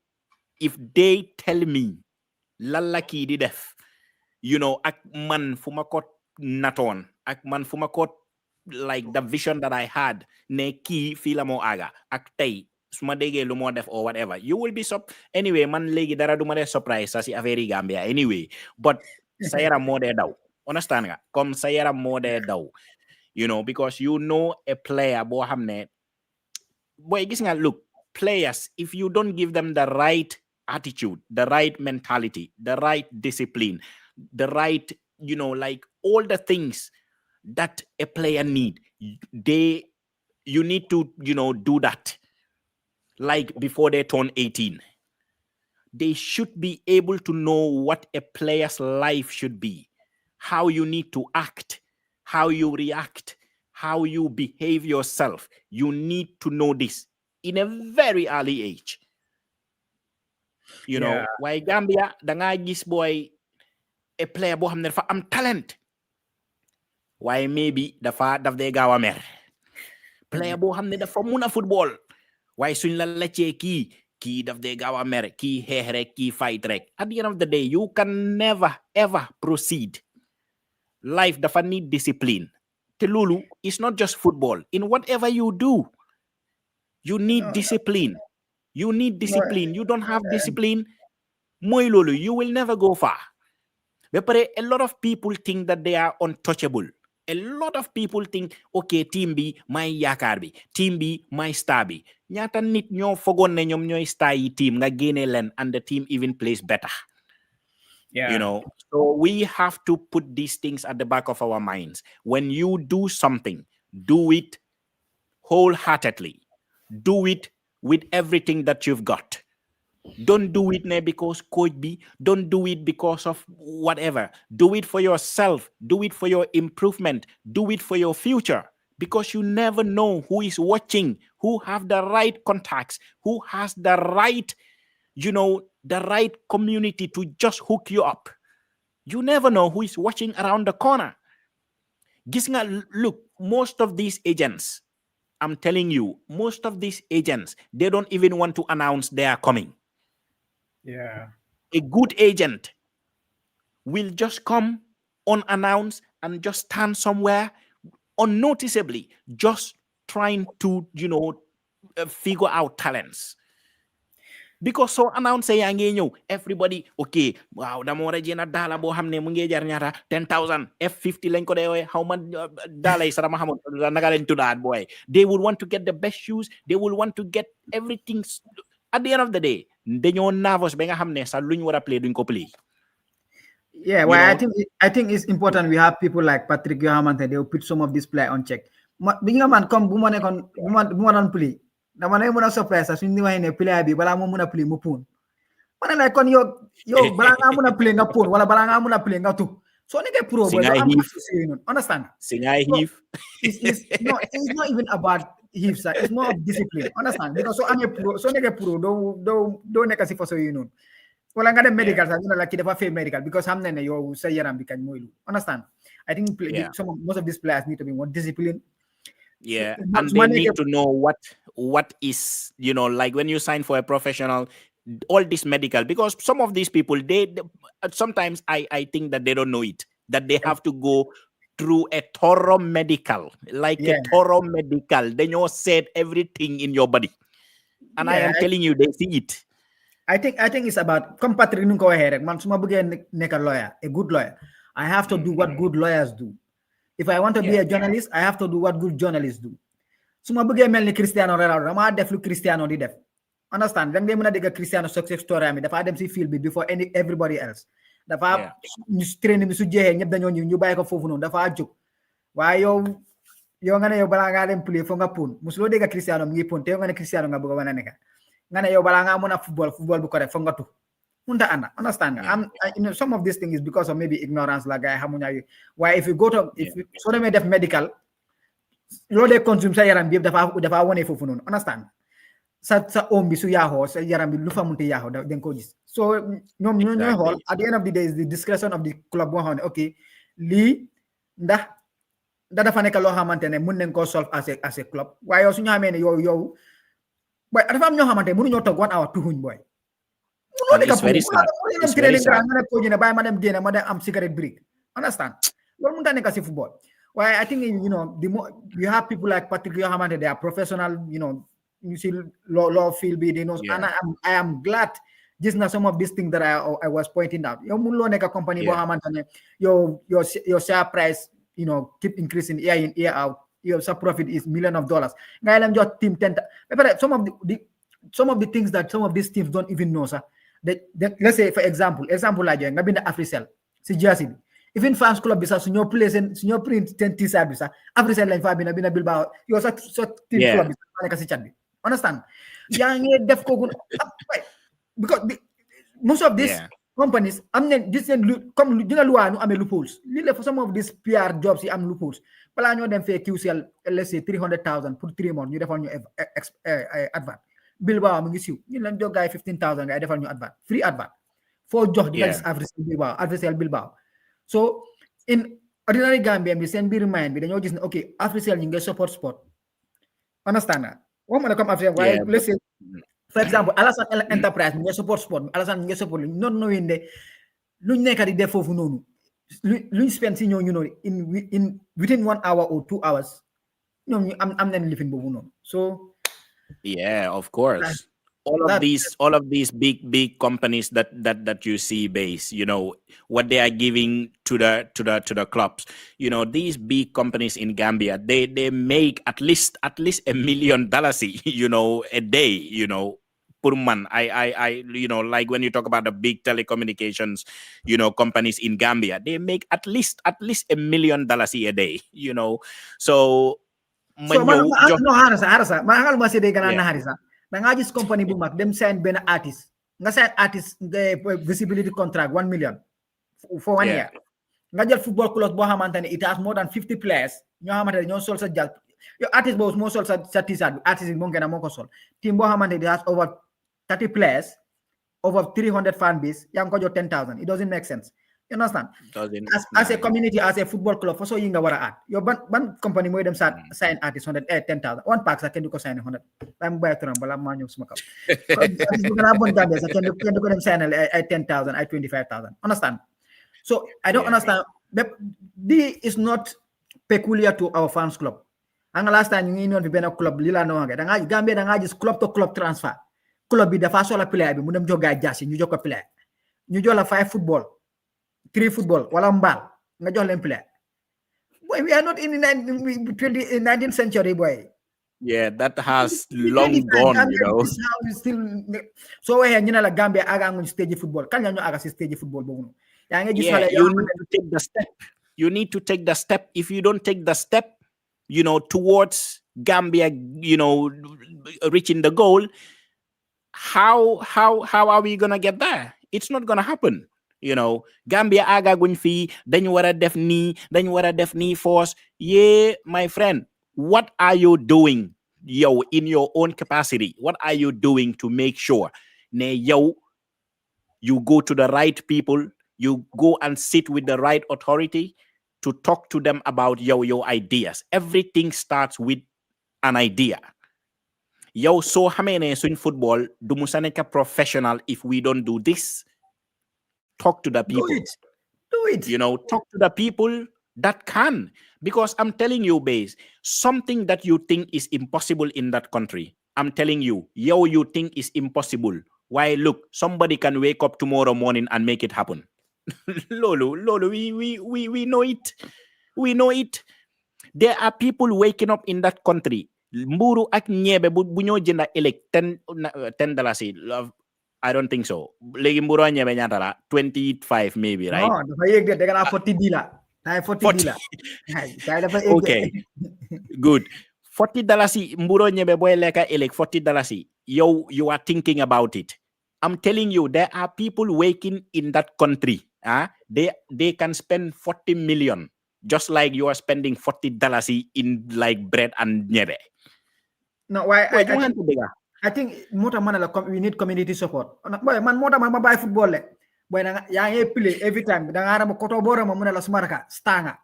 if they tell me, lalaki di def, ak man fumako naton, ak man fumako like the vision that I had, ne ki fila mo aga, ak tay, suma dege lumo def or whatever, you will be anyway, man legi dara duma de surprise sa si affaire Gambia anyway, but sayara mo de daw, understand nga? Comme sayara mo de daw, because a player bo hamne, boy gis nga look. players, if you don't give them the right attitude, the right mentality, the right discipline, the right, like all the things that a player need, you need to, do that. Like before they turn 18, they should be able to know what a player's life should be, how you need to act, how you react, how you behave yourself. You need to know this in a very early age. Why Gambia, da nga gis boy a player boo xam ne dafa am talent, waaye maybe daf dee gaaw a mer. Player boo xam ne dafa mun a football, waaye suñ la leccee kii daf dee gaaw a mer, kii xeex rek, kii fight rek. At the end of the day, you can never ever proceed. Life dafa need discipline. Te loolu is not just football. In whatever you do, you need discipline. You need discipline. You don't have discipline, mooy loolu, you will never go far. But a lot of people think that they are untouchable. A lot of people think, okay, team bi my yaakaar bi, team bi my star bi. Ñaata nit ñoo fogoon ne ñoom ñooy star yi team nga génne leen and the team even plays better. So we have to put these things at the back of our minds. When you do something, do it wholeheartedly. Do it with everything that you've got. Don't do it because coach B. Don't do it because of whatever. Do it for yourself. Do it for your improvement. Do it for your future. Because you never know who is watching, who have the right contacts, who has the right, the right community to just hook you up. You never know who is watching around the corner. Gis nga, look, most of these agents, I'm telling you, most of these agents, they don't even want to announce they are coming. Yeah. A good agent will just come unannounced and just stand somewhere unnoticeably, just trying to, figure out talents. Because so announce everybody, okay, wow, dama wara jena dala bo xamne mu ngi jar ñaata 10,000 F50 lañ ko dewe, how much dala sara ma xamul naga lañ tuddaat boy. They will want to get the best shoes, they will want to get everything. At the end of the day, dañoo nervous ba nga xamne sa luñ wara play duñ ko play. Yeah, well, I think it's important we have people like Patrick Yohamante. They will put some of this play on check. Being a man come bumane kon buman play. Na man ay muna surprise as hindi wahin play abi bala mo muna play mo pun. Man like kon yo bala nga muna play nga pun wala bala nga muna play nga tu. So nigga pro boy. Understand? Singay heave. It's not even about heave, sir. It's more of discipline. Understand? Because so I'm a pro, so nigga pro don't neka si for so wala nga dem medical sa like dafa fail medical because hamne ne yow sa yaram bi kañ moy lu. Understand? I think most of these players need to be more disciplined. Yeah, and they need to know what is, like when you sign for a professional, all this medical, because some of these people, they sometimes I think that they don't know it, that they have to go through a thorough medical, a thorough medical. They know said everything in your body, and I am telling you, they see it. I think it's about come Patrick nung ko here. Man, suma bëgge nek a lawyer, a good lawyer. I have to do what good lawyers do. If I want to be a journalist, I have to do what good journalists do. Suma bëgge melni Cristiano Ronaldo, dama def lu Cristiano di def. Understand? Dang day mëna dégg Cristiano success story ami dafa dem ci field bi before everybody else. Dafa ñu training bi su jeexé ñep dañoo ñu bayé ko fofu non dafa juk. Waye yow nga ne yow bala nga dem play fo nga pon. Musulo dégg Cristiano mi ngi pon, te nga ne Cristiano nga bëgg wana nek. Nga ne yow bala nga mëna football bu correct fo nga tu. Munta anda, understand? Some of these things is because of maybe ignorance, like I hamunya. Why if you go to so they may def medical, lo de consume sa yaram bi dafa wone fofu non, understand? Sa ombi su yaho sa yaram bi lu fa munti yaho den ko gis. So ñom ñoy hol at the end of the day is the discretion of the club bo xone okay li ndax da dafa nek lo xamantene mën nañ ko solve as a club. Why yow su ñu xamé ne yow boy dafa am ñoo xamantene mënu ñoo tok 1 hour tuhuñ boy. It's very sad. It's very sad. I'm cigarette break. Understand? Football. Why I think the more you have people like Patrick Yohamante, they are professional. You see law field be they know, and I am glad. Just now some of these things that I was pointing out. Your mulo neka company Yohamante, your share price keep increasing year in year out. Your sub profit is millions of dollars. Ngayon just team 10. Some of some of the things that some of these teams don't even know, sir. Let's say, for example, like nga binda Africell, si jersey bi. Even fans club bisa sunyo play sunyo print 10 t-shirt bisa Africell lañ fa binda Bilbao. Yo sa team club bisa nek si chat bi. Understand? Yang def ko because most of these companies this comme dina loi nu amé loopholes. Li for some of these PR jobs yi am loopholes. Pala ñoo dem fee QCL, let's say 300,000 pour 3 months ñu defal ñu advert. Bilbao mu ngi siw ñu lañ jox gaay 15,000 ngay defal ñu advert, free advert. Fo jox di gis Africell Bilbao. So in ordinary Gambia bi seen biir mind bi dañoo gis ne ok Africell ñu ngi support sport. Understand na? Waxuma comme Africell waaye let's say for example Alassane Enterprise ñu ngi support sport, Alassane ñu ngi support non knowing ne luñ nekk di def foofu noonu luñ spend si ñooñu noonu in within 1 hour or 2 hours ñoom ñu am nañ lifin boobu noonu. So yeah, of course. All of these big companies that you see base, you know, what they are giving to the clubs. You know, these big companies in Gambia, they make at least $1 million, you know, a day, you know, per month. I you know, like when you talk about the big telecommunications, you know, companies in Gambia, they make at least $1 million a day, you know. So harasa ma ma sédé gana na harisa da nga gis company bu mag dem sign ben artist nga sign artist the visibility contract 1 million for 1 year nga jël football club bo xamantene it has more than 50 players ñoo xamantene ñoo sol sa jall yo artist bo mo sol sa t-shirt artist mo gëna moko sol team bo xamantene it has over 30 players, over 300 fan base, yang ko jox 10,000. It doesn't make sense. You understand? As a community, as a football club, for so you wara at. Your ban company mo dem sign artist 10,000. One pack sa can do ko sign 100. I'm buy to bala man yung sumakap. You can have one Gambia sa can do dem sign at 10,000, at 25,000. Understand? So I don't understand. This is not peculiar to our fans club. Ang last time ñu ñëw fi ben club lila no nga da nga Gambia da nga gis club to club transfer. Club bi dafa sola player bi mu dem joga jassi ñu jox ko player. Ñu jox la 5 football, 3 football wala mbal nga jox leen player. Boy, we are not in the 19th century, boy. Yeah, that has long gone, you know. So we ñu la Gambia aga ngi stage football. Kan ñu aga ci stage football bobu. Ya nga gis wala you need to take the step. You need to take the step. If you don't take the step, you know, towards Gambia, you know, reaching the goal, how are we gonna get there? It's not gonna happen. You know, Gambia aga guñ fi dañ wara def ni force. Yeah, my friend, what are you doing, yo, in your own capacity? What are you doing to make sure you go to the right people, you go and sit with the right authority to talk to them about your ideas? Everything starts with an idea. Yo, so xamene suñ football du musa nekk professional if we don't do this. Talk to the people. Do it. You know, talk to the people that can. Because I'm telling you, Base, something that you think is impossible in that country, I'm telling you, you think is impossible. Why, look, somebody can wake up tomorrow morning and make it happen. Lolo, we know it. We know it. There are people waking up in that country. Mburu ak ñebe bu ñoo jënda elek $10. I don't think so. Legi mburu ak ñebe ñaata la 25 maybe, right? No, dafa yegg de nga 40 dila. Ay 40 dila. Okay. Good. $40 mburu ñebe boy leka elek $40. You are thinking about it. I'm telling you, there are people waking in that country. They can spend 40 million just like you are spending $40 in like bread and ñebe. No, why? I think we need community support. Boy, man man buy football le. Boy, ya play every time. Da nga ram koto bora mo la sumaraka stanga.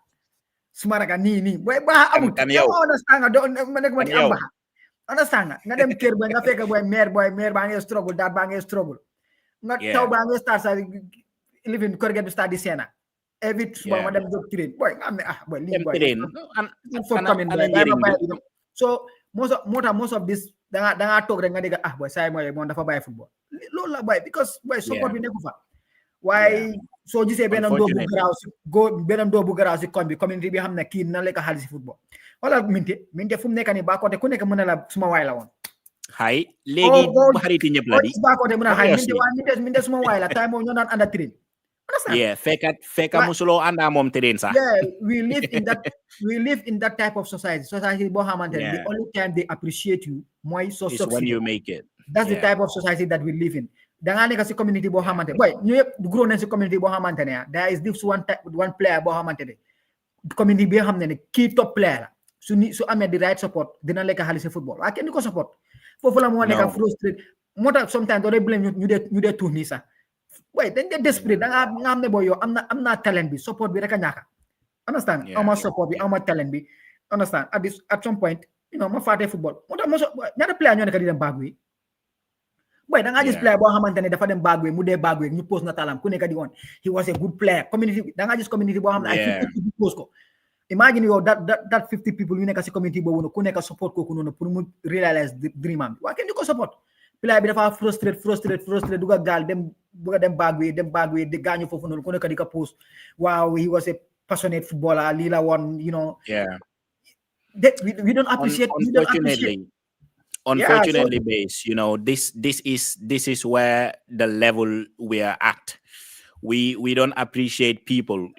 Sumaraka ni. Boy, ba amut. Ono stanga do manek mo di amba. Ono stanga. Nga dem kër boy nga fekk boy maire ba nga struggle, dad ba nga struggle. Nga taw ba nga start sa living korget bi start di sena. Every small madam job train. Boy, nga boy li boy. So most of this da nga tok rek nga diga boy say moy mo dafa baye football lolou la boy because boy support bi neku fa why so gisee benen do bu garaaw ci koñ bi community bi xamna ki na leka xaliss football wala minte fu mu nekk ni ba côté ku nekk mëna la suma way la won Hi, legi bahari ti ñep la di. It's back on the high. Seriously. Minte suma way la time you're not under train. Understand? Yeah, feka musulo anda mom train sa. Yeah, we live in that type of society. Society bo xamantene the Yeah. only time they appreciate you moy so Is when succeed. you make it. That's the type of society that we live in. Da nga nek ci community bo xamantene boy ñu yep grow nañ ci community bo xamantene there is this one player bo xamantene community bi xamne key top player la su amé the right support dina lek xaliss football wa kenn ko support fofu la mo nek frustrate motax sometimes do they blame ñu de tourni sax boy dañ de desperate da nga xamne boy yo amna talent bi support bi rek ñaka understand ama support bi ama talent bi understand at some point ma faté football motax mo ñata player ñoo nek di dem bagui boy da nga gis player bo xamantene dafa dem bagui mu dé bagui ñu post na talam ku nek di won he was a good player community da nga gis community bo xamne ay 50 people post ko imagine yo that 50 people yu nek ci community bo wono ku nek support ko nono pour mu realize dream am wa ken di ko support player bi dafa frustrate duga gal dem buga dem bagui de gañu fofu nono ku nek di ko post wow he was a passionate footballer lila won we don't appreciate unfortunately base this is where the level we are at. We don't appreciate people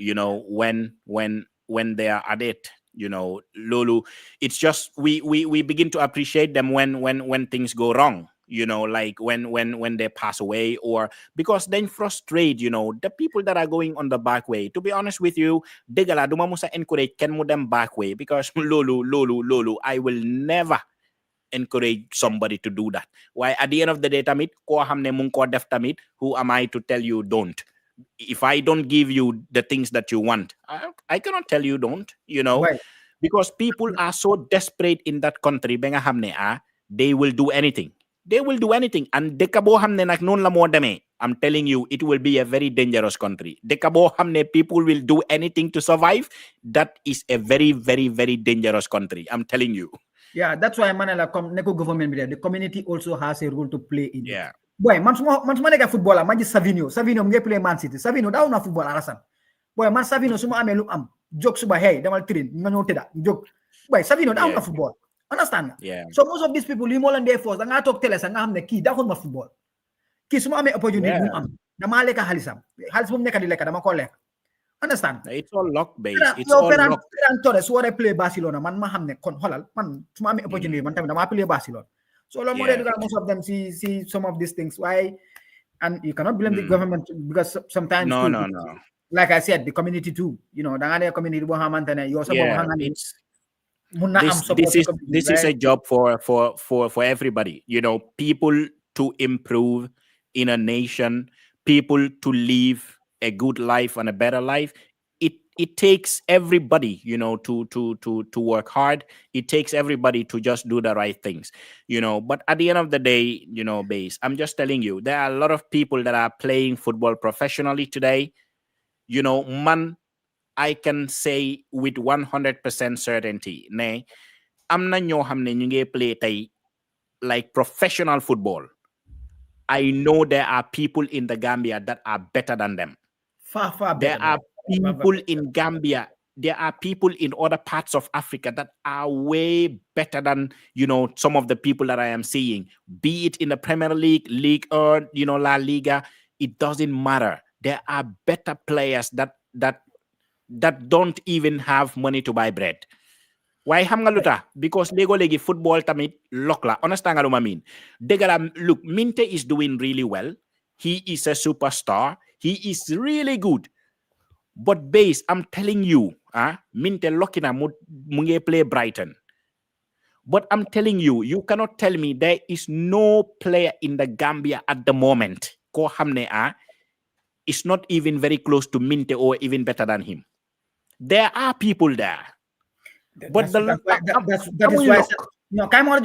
when they are at it, Lulu. It's just we begin to appreciate them when things go wrong, like when they pass away, or because then frustrate the people that are going on the back way. To be honest with you, degala duma musa encourage ken mu dem back way, because Lulu, I will never encourage somebody to do that. Why, at the end of the day tamit ko xamne mu ko def tamit, who am I to tell you don't? If I don't give you the things that you want, I cannot tell you don't, Right. because people are so desperate in that country ba nga xamne they will do anything. And deka bo xamne nak non la mo demee, I'm telling you, it will be a very dangerous country. Deka bo xamne people will do anything to survive, that is a very, very, very dangerous country, I'm telling you. Yeah, that's why manela neko government the community also has a role to play in it. Yeah. Boy, man suma neka footballer, man Savinho mu play Man City. Savinho daw na football alasan. Boy, man Savinho suma amé lu am, jog suba hey, demal train, nga ñoo teda, jog. Boy, Savinho daw na football. Understand? Yeah. So most of these people li mo lan dey force da nga tok télé sa nga xamné ki daxul ma football. Ki suma amé opportunity bu am, dama leka xalisam. Xalis bu mu nekk di leka dama ko lek. Understand? It's all luck based. It's all luck. Ferran Torres su waree play Barcelona man ma xam ne kon xoolal man su ma amee opportunity man tamit dama play Barcelona. So loolu moo dee dugal most of them see some of these things. Why? And you cannot blame the government, because sometimes no. Like I said, the community too. Da nga ne community boo xamante ne yow sa bopp xam nga ni mun na am support. This is a job for everybody. People to improve in a nation, people to live a good life and a better life. It takes everybody, to work hard. It takes everybody to just do the right things, But at the end of the day, Base, I'm just telling you, there are a lot of people that are playing football professionally today. Man, I can say with 100% certainty, ne, am na ñoo xamne ñu ngi play tay like professional football. I know there are people in the Gambia that are better than them. Far better. There are people in Gambia. There are people in other parts of Africa that are way better than, some of the people that I am seeing, be it in the Premier League, League or, La Liga. It doesn't matter. There are better players that don't even have money to buy bread. Why xam nga luta? Because legi football tamit lock la. Understand nga lu ma mean? Degala, look, Minte is doing really well. He is a superstar. He is really good. But Base, I'm telling you, Minte lucky na mu nge play Brighton. But I'm telling you, you cannot tell me there is no player in the Gambia at the moment ko hamne is not even very close to Minte or even better than him. There are people there. But that is why no, kama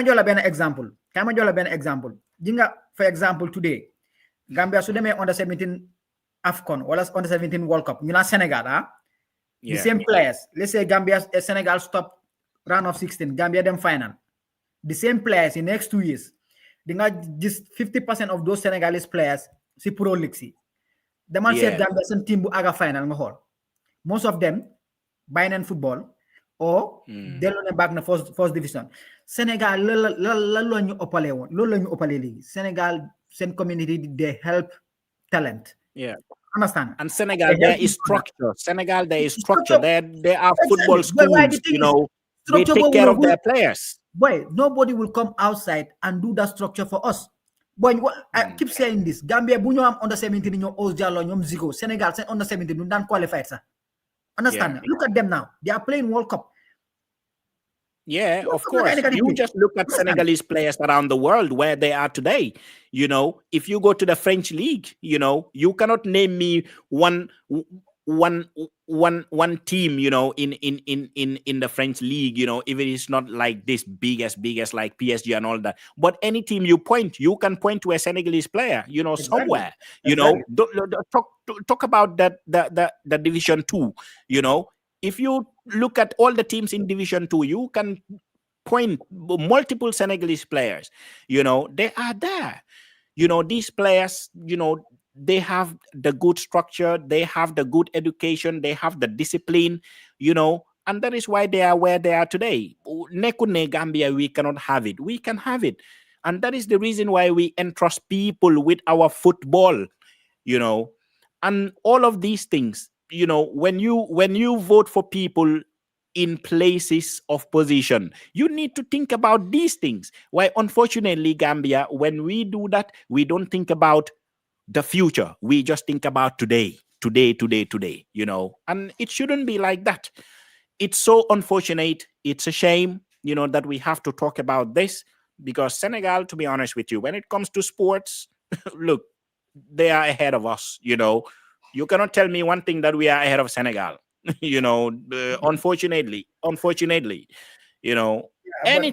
jola ben example. Jinga, for example, today Gambia su demee under 17 AFCON or under 17 World Cup, Senegal, the same players. Let's say Gambia, Senegal stop round of 16, Gambia them final. The same players in next 2 years, just 50% of those Senegalese players see Pro League. The man said Gambia some team bu aga final nga xool. Most of them buying football or they're on back in the first division. Sénégal la ñu ëppale woon loolu la ñu ëppale léegi Sénégal seen community they help talent. Yeah. Understand? And Senegal, They help there is each other. structure. Senegal, there is structure. Structure, There are exactly. football But why the schools, thing is, they structure take boobu care of noonu their players. boy, nobody will come outside and do that structure for us. Boy, I keep saying this. Gambia, bu ñu am under 17 ñoom Ous Diallo, ñoom Zico. Senegal, seen under 17 ñu daan qualified sax. Understand? Yeah. Look at them now. They are playing World Cup. Yeah, of Look course. at the You play. just look at Understand? Senegalese players around the world where they are today. If you go to the French league, you cannot name me one team, in the French league, even it's not like this biggest like PSG and all that. But any team you can point to a Senegalese player, somewhere. Exactly. Talk about that the Division 2, if you look at all the teams in Division 2, you can point multiple Senegalese players. They are there. These players, they have the good structure, they have the good education, they have the discipline, and that is why they are where they are today. Nekune Gambia, we cannot have it. We can have it. And that is the reason why we entrust people with our football, and all of these things. When you vote for people in places of position, you need to think about these things. Why, unfortunately, Gambia, when we do that, we don't think about the future. We just think about today, and it shouldn't be like that. It's so unfortunate. It's a shame, that we have to talk about this, because Senegal, to be honest with you, when it comes to sports, look, they are ahead of us. You cannot tell me one thing that we are ahead of Senegal. Unfortunately, But any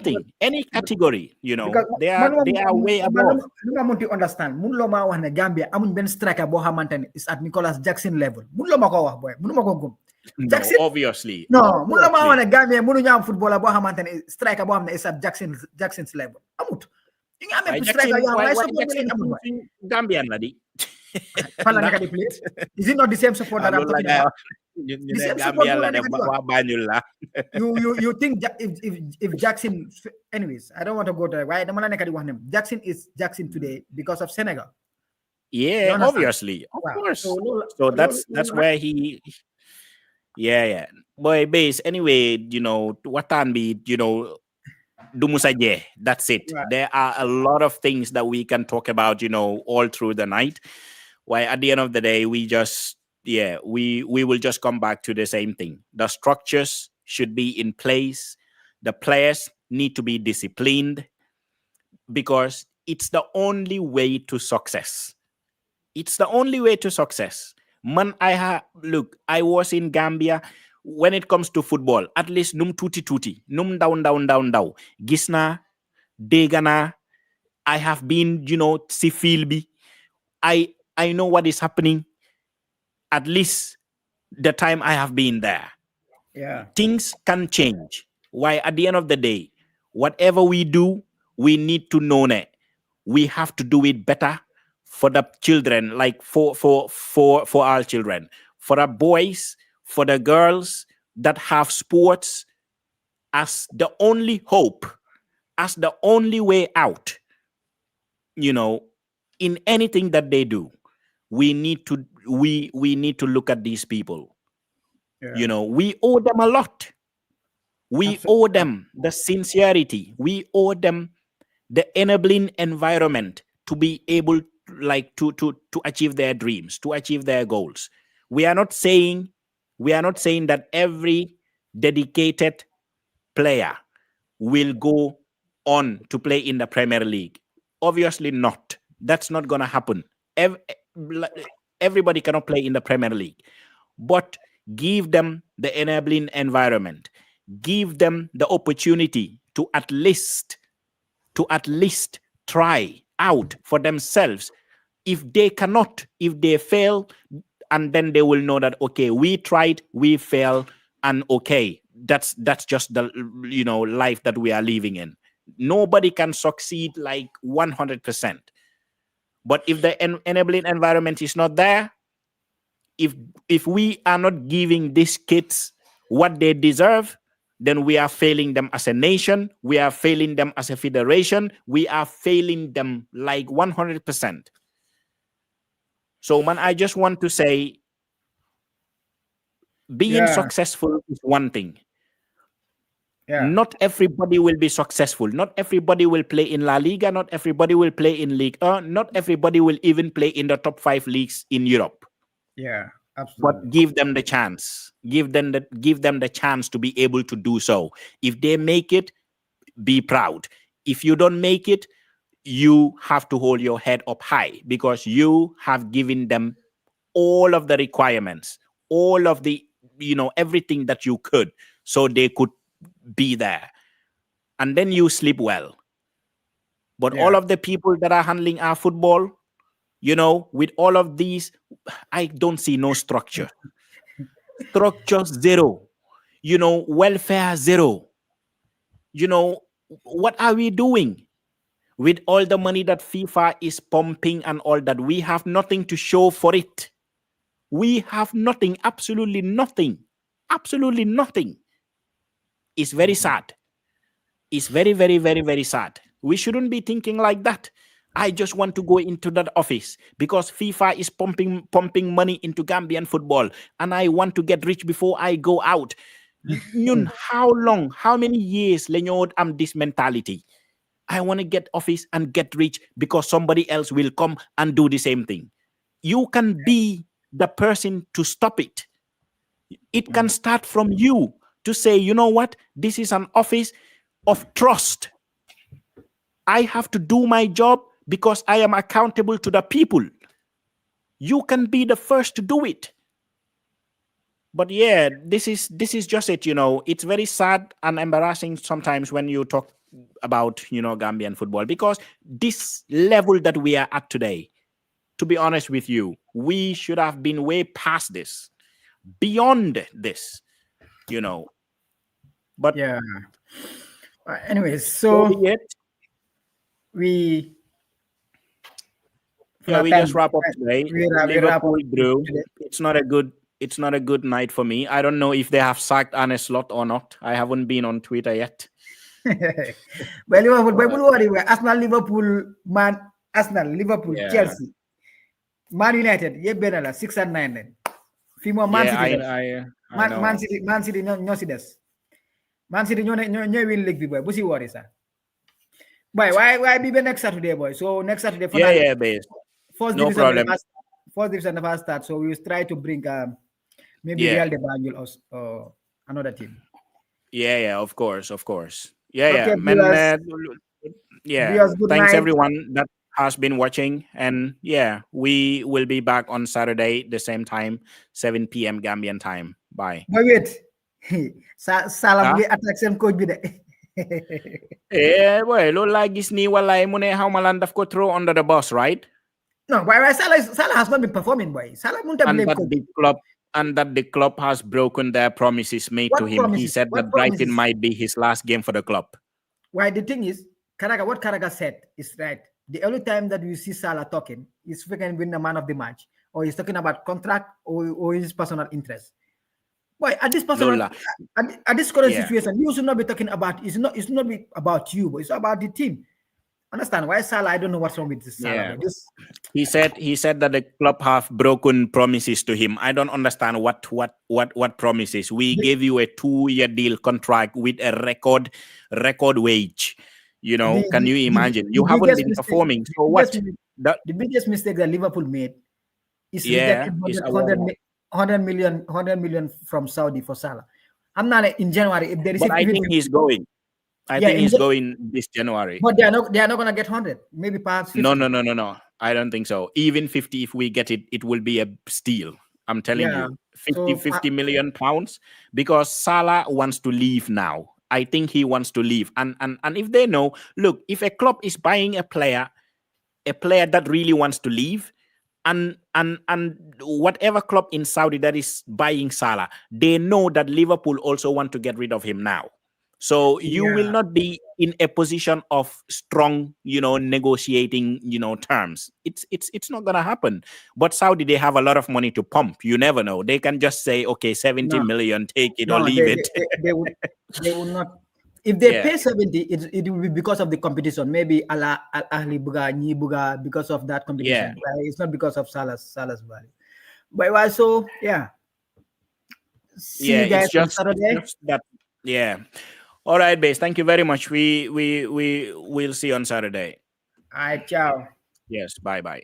category, because they are way above. lu ma munti understand mun loo maa wax ne Gambia amuñ benn striker boo xamante ne is at Nicolas Jackson level mun loo ma ko wax boy munu ma ko gëm. No, Jackson obviously. non mun loo maa wax ne Gambia mënuñu am footballer boo xamante ne striker boo xam ne is at Jackson's level amut. ñu ngi amee striker yoo xam ne ay support ba leen amul boy. Gambian la di. Fan la nekk di play? Is it not the same support that I'm talking about? The same Gambian la def waa Banjul la. You think if Jackson, anyways, I don't want to go there. Right? Dama la nekk di wax ne Jackson is Jackson today because of Senegal. Yeah, obviously, of course. So that's where he. Yeah. Boy, base. Anyway, watan bi, Dumusaje. That's it. Right. There are a lot of things that we can talk about, all through the night. Why, at the end of the day, we will just come back to the same thing. The structures should be in place. The players need to be disciplined, because it's the only way to success. It's the only way to success. Man, I was in Gambia. When it comes to football, at least num tuti, num down. Gisna, degana. I have been, si filbi. I know what is happening. At least the time I have been there. Yeah. Things can change. Why, at the end of the day, whatever we do, we need to know that we have to do it better for the children, like for our children, for the boys, for the girls that have sports as the only hope, as the only way out. In anything that they do, we need to look at these people. Yeah. We owe them a lot. We owe them the sincerity. We owe them the enabling environment to be able to achieve their dreams, to achieve their goals. We are not saying that every dedicated player will go on to play in the Premier League. Obviously not. That's not going to happen. Everybody cannot play in the Premier League. But give them the enabling environment. Give them the opportunity to at least try out for themselves. If they cannot, if they fail, and then they will know that, okay, we tried, we failed, and okay, that's just the life that we are living in. Nobody can succeed like 100%. But if the enabling environment is not there, if we are not giving these kids what they deserve, then we are failing them as a nation. We are failing them as a federation. We are failing them like 100%. So, man, I just want to say, being successful is one thing. Not everybody will be successful. Not everybody will play in La Liga. Not everybody will play in League. Not everybody will even play in the top 5 leagues in Europe. Yeah, absolutely. But give them the chance. Give them the chance to be able to do so. If they make it, be proud. If you don't make it, you have to hold your head up high, because you have given them all of the requirements, all of the, everything that you could, so they could be there. And then you sleep well. But all of the people that are handling our football, with all of these, I don't see no structure. Structure zero. Welfare zero. What are we doing? With all the money that FIFA is pumping and all that, we have nothing to show for it. We have nothing, absolutely nothing. Absolutely nothing. It's very sad. It's very, very, very, very sad. We shouldn't be thinking like that. I just want to go into that office because FIFA is pumping money into Gambian football, and I want to get rich before I go out. How many years Lenyod am this mentality? I want to get office and get rich because somebody else will come and do the same thing. You can be the person to stop it. It can start from you to say, you know what? This is an office of trust. I have to do my job because I am accountable to the people. You can be the first to do it. But yeah, this is just it. It's very sad and embarrassing sometimes when you talk about Gambian football, because this level that we are at today, to be honest with you, we should have been way past this, beyond this, But yeah. Anyways, so we just wrap up today. We wrap Liverpool up drew. today. It's not a good night for me. I don't know if they have sacked Arne Slot or not. I haven't been on Twitter yet. Well, Liverpool, Arsenal, Liverpool, Liverpool, Chelsea, Man United, 6 and 9. Fimo Man City. I know. Man City, no si des. Man City, no win league, boy. Busi worry, sir. Boy, why be next Saturday, boy? So next Saturday, base. First No division, problem. First division the first start. So we will try to bring maybe Real de Banjul or another team. Yeah, of course. Yeah. Okay, viewers, Thanks night. everyone that has been watching, and we will be back on Saturday the same time, 7 p.m. Gambian time. Bye. But wait, Salam we attack same coach bi de. Boy, lo la gis ni walay mu ne hawma daf ko throw under the bus, right? No, why Salah has not been performing, boy. Salah and that the club has broken their promises made to him. Promises? He said What that Brighton promises? might be his last game for the club. Why the thing is, what Karaga said is right. The only time that you see Salah talking is if he can win the man of the match, or he's talking about contract or his personal interest. Why at this personal at this current situation, you should not be talking about it's not be about you, but it's about the team. Understand why Salah? I don't know what's wrong with this Salah. He said that the club have broken promises to him. I don't understand what promises. We gave you a 2-year deal contract with a record wage. Can you imagine? You haven't been performing. So what? The biggest mistake that Liverpool made is rejecting 100 million from Saudi for Salah. I'm not in January. If there is, but I think he's going. I think he's going this January. But they are not gonna get 100. Maybe perhaps 50. No. I don't think so. Even 50, if we get it, it will be a steal. I'm telling you. 50 million pounds, because Salah wants to leave now. I think he wants to leave. And if they know, look, if a club is buying a player that really wants to leave, and whatever club in Saudi that is buying Salah, they know that Liverpool also want to get rid of him now. So you will Yeah. not be in a position of strong, negotiating, terms. It's not gonna happen. But Saudi, they have a lot of money to pump. You never know. They can just say, okay, 70 No, million, take it or no, leave it. they would not. If they Yeah. pay 70, it will be because of the competition. Maybe Al Ahli Buga, Ni Buga, because of that Yeah. competition. It's not because of Salah's value. But also, yeah. See Yeah. you It's guys on just Saturday. that. Yeah. All right, base. Thank you very much. We'll see you on Saturday. All right, ciao. Yes. Bye bye.